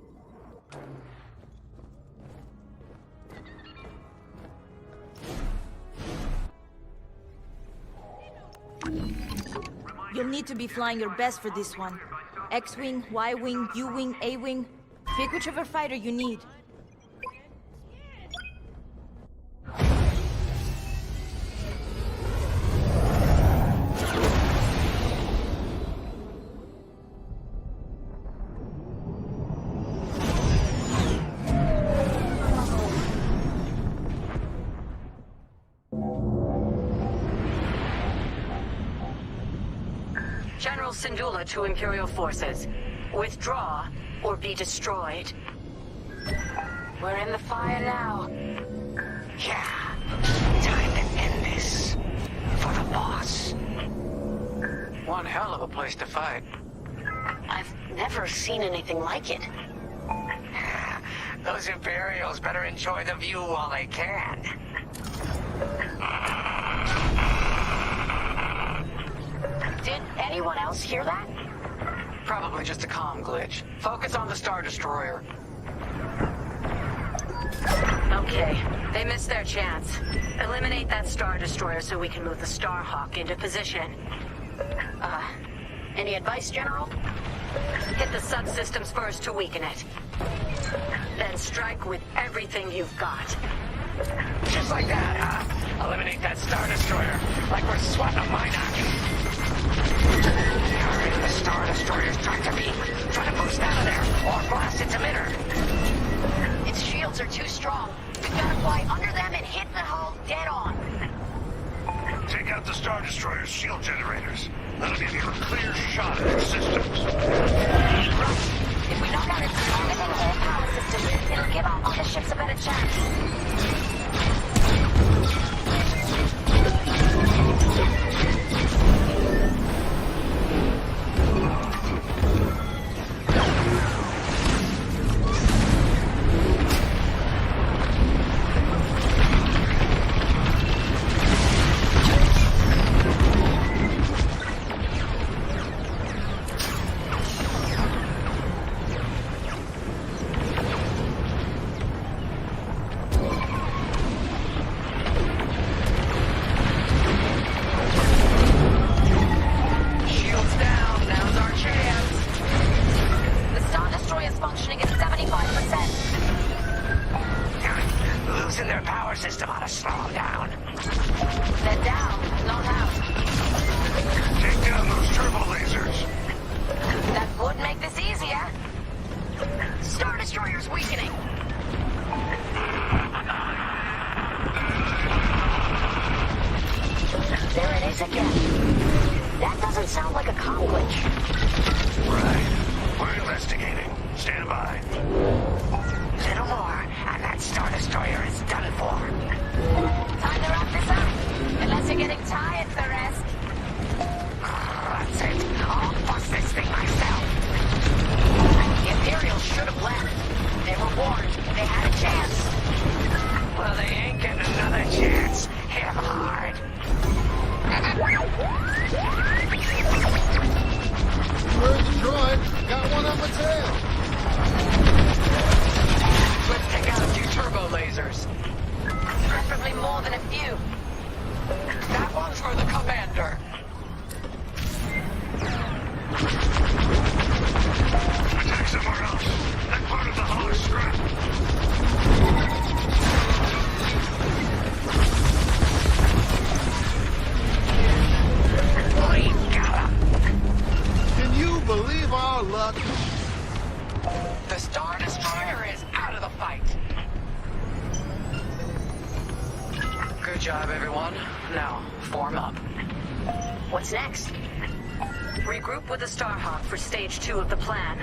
You'll need to be flying your best for this one. X-Wing, Y-Wing, U-Wing, A-Wing. Pick whichever fighter you need. General Syndulla to Imperial forces. Withdraw or be destroyed. We're in the fire now. Yeah. Time to end this. For the boss. One hell of a place to fight. I've never seen anything like it. Those Imperials better enjoy the view while they can. Did anyone else hear that? Probably just a comm glitch. Focus on the Star Destroyer. Okay, they missed their chance. Eliminate that Star Destroyer so we can move the Starhawk into position. Any advice, General? Hit the subsystems first to weaken it. Then strike with everything you've got. Just like that, huh? Eliminate that Star Destroyer, like we're swatting a mine-out. The Star Destroyer's tracked to me. Try to boost out of there, or blast its emitter. Its shields are too strong. We've got to fly under them and hit the hull dead on. Take out the Star Destroyer's shield generators. That'll give you a clear shot at its systems. Right. If we knock out its targeting or power system, it'll give our other ships a better chance. What's next? Regroup with the Starhawk for Stage 2 of the plan.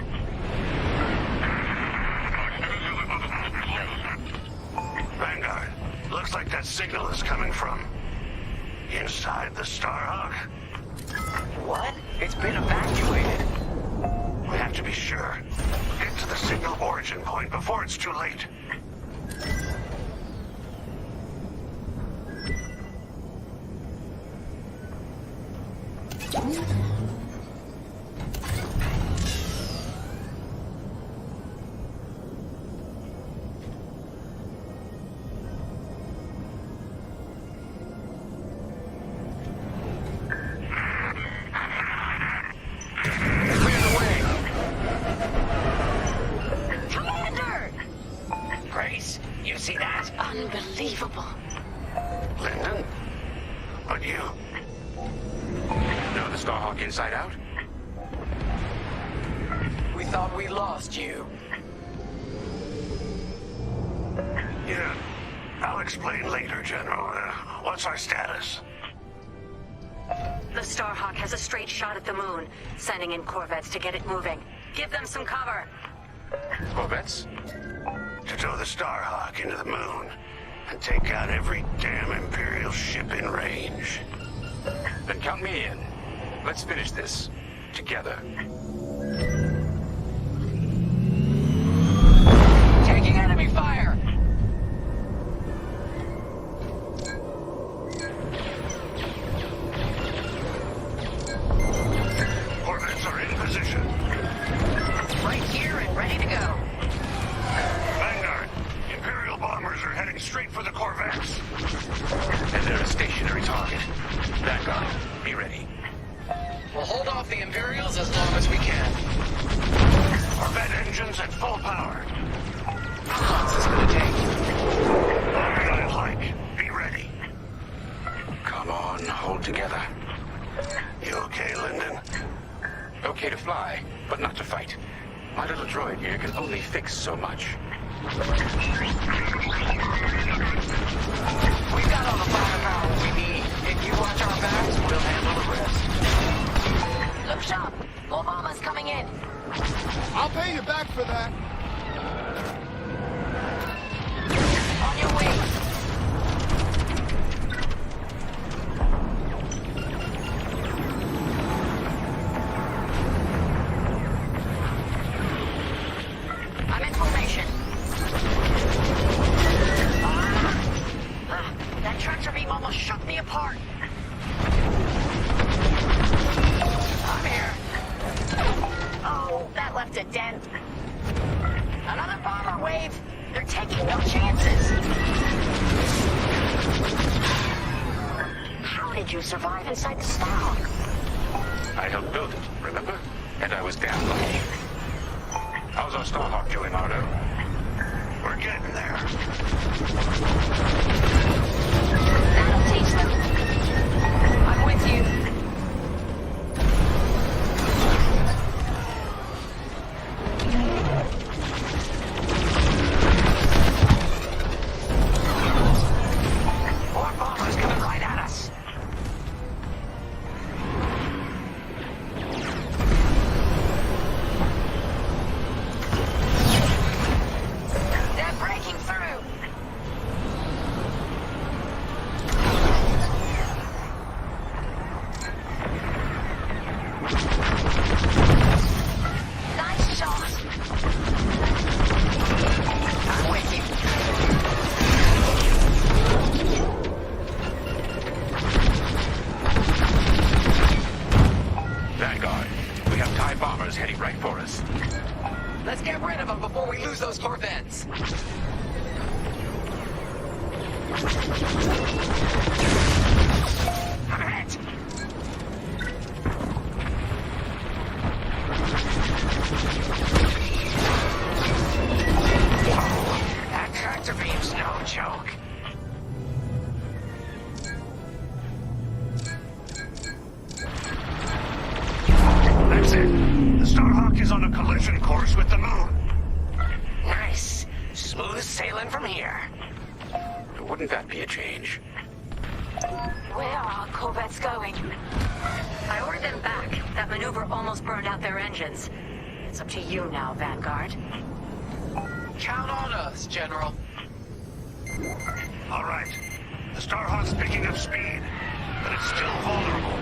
Vanguard, looks like that signal is coming from inside the Starhawk. What? It's been evacuated. We have to be sure. Get to the signal origin point before it's too late. Unbelievable. Lyndon? But you... know the Starhawk inside out? We thought we lost you. Yeah. I'll explain later, General. What's our status? The Starhawk has a straight shot at the moon, sending in corvettes to get it moving. Give them some cover. Corvettes? To tow the Starhawk into the moon and take out every damn Imperial ship in range. Then count me in. Let's finish this together. Taking enemy fire! Corvettes are in position. Right here and ready to go. Vanguard, Imperial bombers are heading straight for the corvettes. And they're a stationary target. Vanguard, be ready. We'll hold off the Imperials as long as we can. Corvette engines at full power. How long is this gonna take? Longer than My little droid here can only fix so much. We've got all the firepower we need. If you watch our backs, we'll handle the rest. Look sharp. More bombers coming in. I'll pay you back for that. On your way. I'm in formation. That tractor beam almost shook me apart. I'm here. Oh, that left a dent. Another bomber wave. They're taking no chances. How did you survive inside the Starhawk? I helped build it, remember? And I was damn lucky. How's our Starhawk doing, Ardo? We're getting there. That'll teach them. I'm with you. More bombers coming right at us. They're breaking through. Nice shot. I'm with you. Vanguard, we have TIE bombers heading right for us. Let's get rid of them before we lose those Corvettes. I'm hit. Whoa, that tractor beam's no joke. That's it. The Starhawk is on a collision course with the moon. Nice. Smooth sailing from here. Wouldn't that be a change? Where are our Corvettes going? I ordered them back. That maneuver almost burned out their engines. It's up to you now, Vanguard. Count on us, General. All right. The Starhawk's picking up speed, but it's still vulnerable.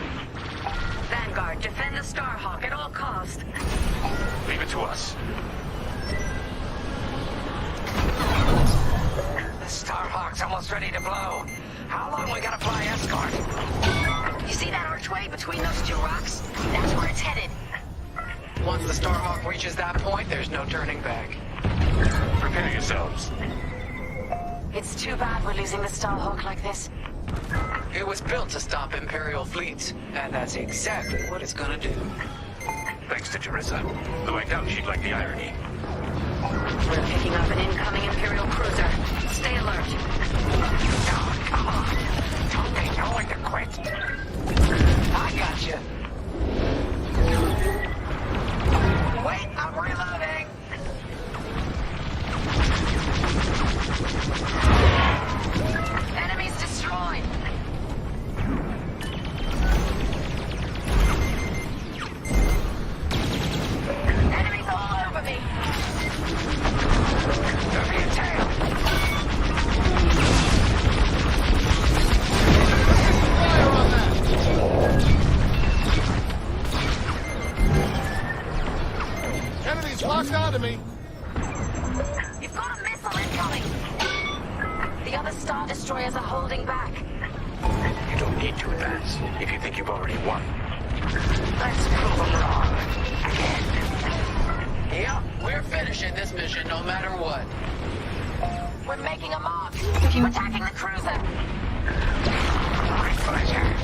Vanguard, defend the Starhawk at all costs. Leave it to us. The Starhawk's almost ready to blow. How long we gotta fly escort? You see that archway between those two rocks? That's where it's headed. Once the Starhawk reaches that point, there's no turning back. Prepare yourselves. It's too bad we're losing the Starhawk like this. It was built to stop Imperial fleets, and that's exactly what it's gonna do. Thanks to Terisa, though I doubt she'd like the irony. We're picking up an incoming Imperial cruiser. Stay alert. Oh, come on. Don't they know when to quit? I gotcha. Wait, I'm reloading. Enemies destroyed. Enemies all over me. They're being tailed. Fire on that! Kennedy's locked onto me. You've got a missile incoming. The other Star Destroyers are holding back. You don't need to advance if you think you've already won. Let's prove them wrong. Again. Yep, we're finishing this mission no matter what. We're making a mark. Keep attacking the cruiser. My pleasure.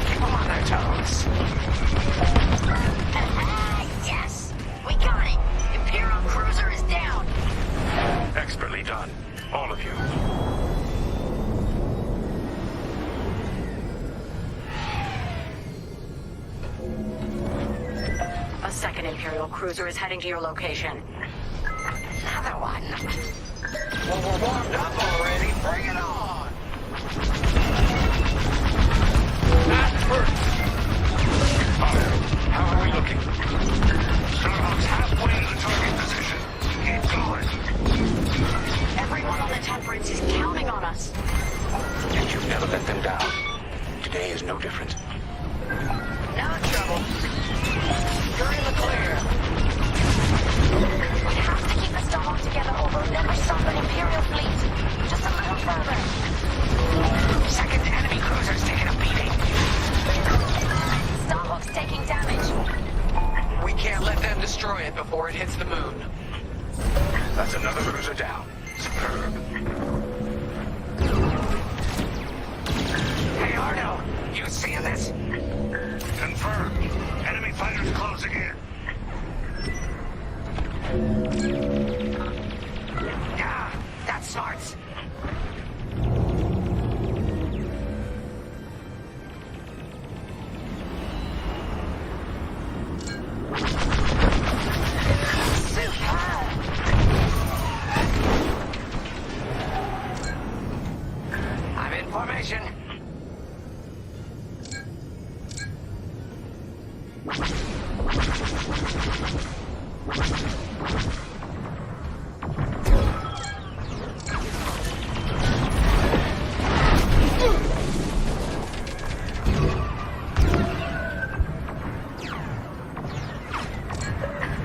Keep them on their toes. Yes! We got it! Imperial cruiser is down! Expertly done. All of you. A second Imperial Imperial cruiser is heading to your location. Another one. Well, we're warmed up already. Bring it on! At first! Fire. How are we looking? Starhawk's halfway to the target position. Keep going. Everyone on the Temperance is counting on us. And you've never let them down. Today is no different. No trouble. You're in the clear. We have to keep the Starhawk together or we'll never stop an Imperial fleet. Just a little further. Second enemy cruiser's taking a beating. Starhawk's taking damage. We can't let them destroy it before it hits the moon. That's another cruiser down. Superb. Hey, Arno, you seeing this? Confirmed. Enemy fighters closing in. Yeah, that's smart. I'm in formation.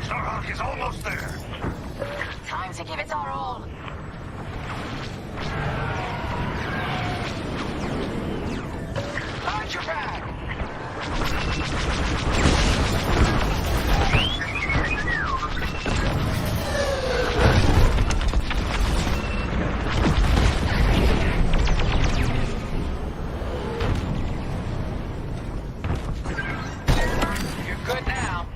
Starhawk is almost there. Time to give it our all. Launch your back! You're good now.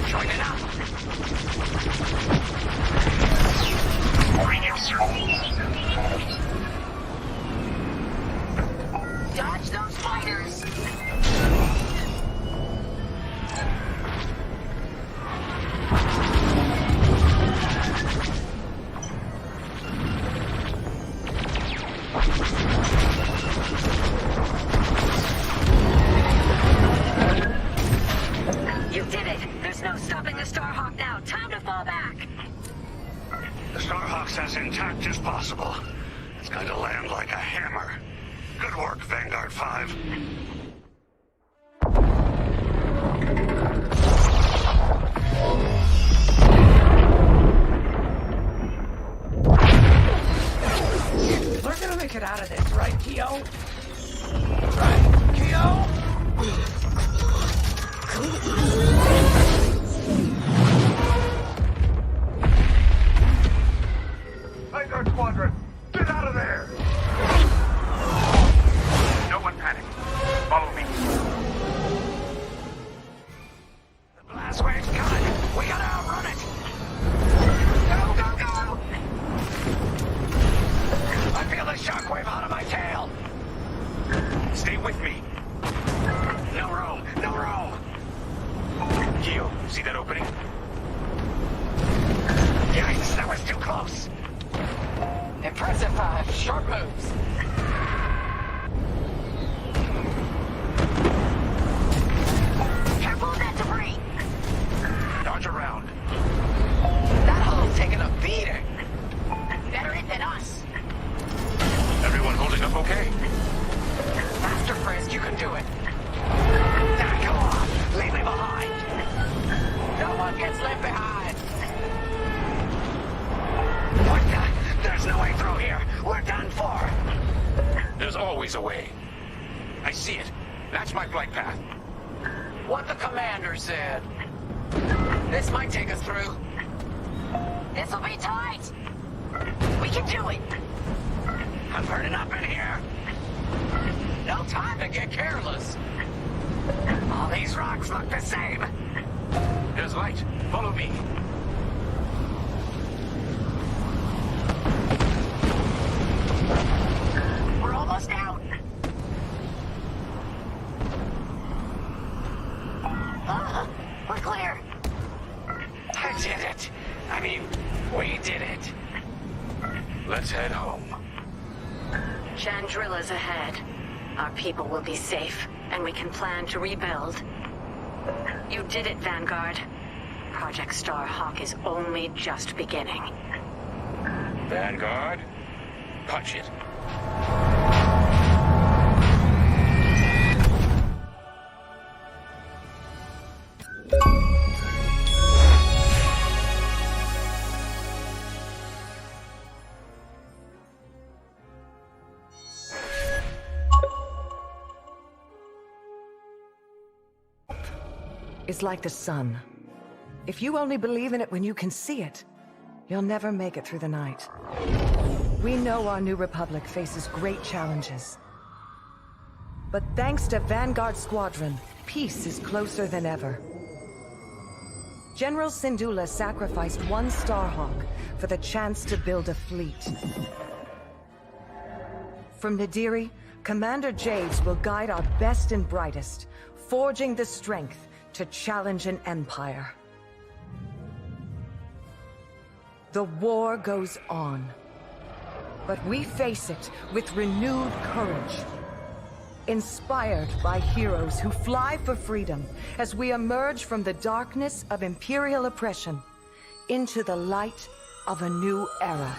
Joining up. Dodge those fighters. You did it! There's no stopping the Starhawk now. Time to fall back. The Starhawk's as intact as possible. It's going to land like a hammer. Good work, Vanguard 5. We're gonna make it out of this, right, Keo? Right, Keo? Vanguard Squadron, get out of there! No one panic. Follow me. The blast wave's coming. We gotta outrun it. Go, go, go! I feel the shockwave out of my tail. Stay with me. No room, no room. Keo, see that opening? Yikes, that was too close. Impressive, sharp moves. Careful of that debris. Dodge around. That hull's taking a beating. Better it than us. Everyone holding up okay? Faster, Frisk, you can do it. Now, come on, leave me behind. No one gets left behind. What the? There's no way through here. We're done for. There's always a way. I see it. That's my flight path. What the commander said. This might take us through. This'll be tight. We can do it. I'm burning up in here. No time to get careless. trucks look the same. There's light. Follow me. We're almost out. We're clear. I did it. I mean, we did it. Let's head home. Chandrilla's ahead. Our people will be safe, and we can plan to rebuild. You did it, Vanguard. Project Starhawk is only just beginning. Vanguard, punch it. Is like the sun. If you only believe in it when you can see it, you'll never make it through the night. We know our new republic faces great challenges. But thanks to Vanguard Squadron, peace is closer than ever. General Syndulla sacrificed one Starhawk for the chance to build a fleet. From Nadiri, Commander Javes will guide our best and brightest, forging the strength to challenge an empire. The war goes on, but we face it with renewed courage, inspired by heroes who fly for freedom as we emerge from the darkness of Imperial oppression into the light of a new era.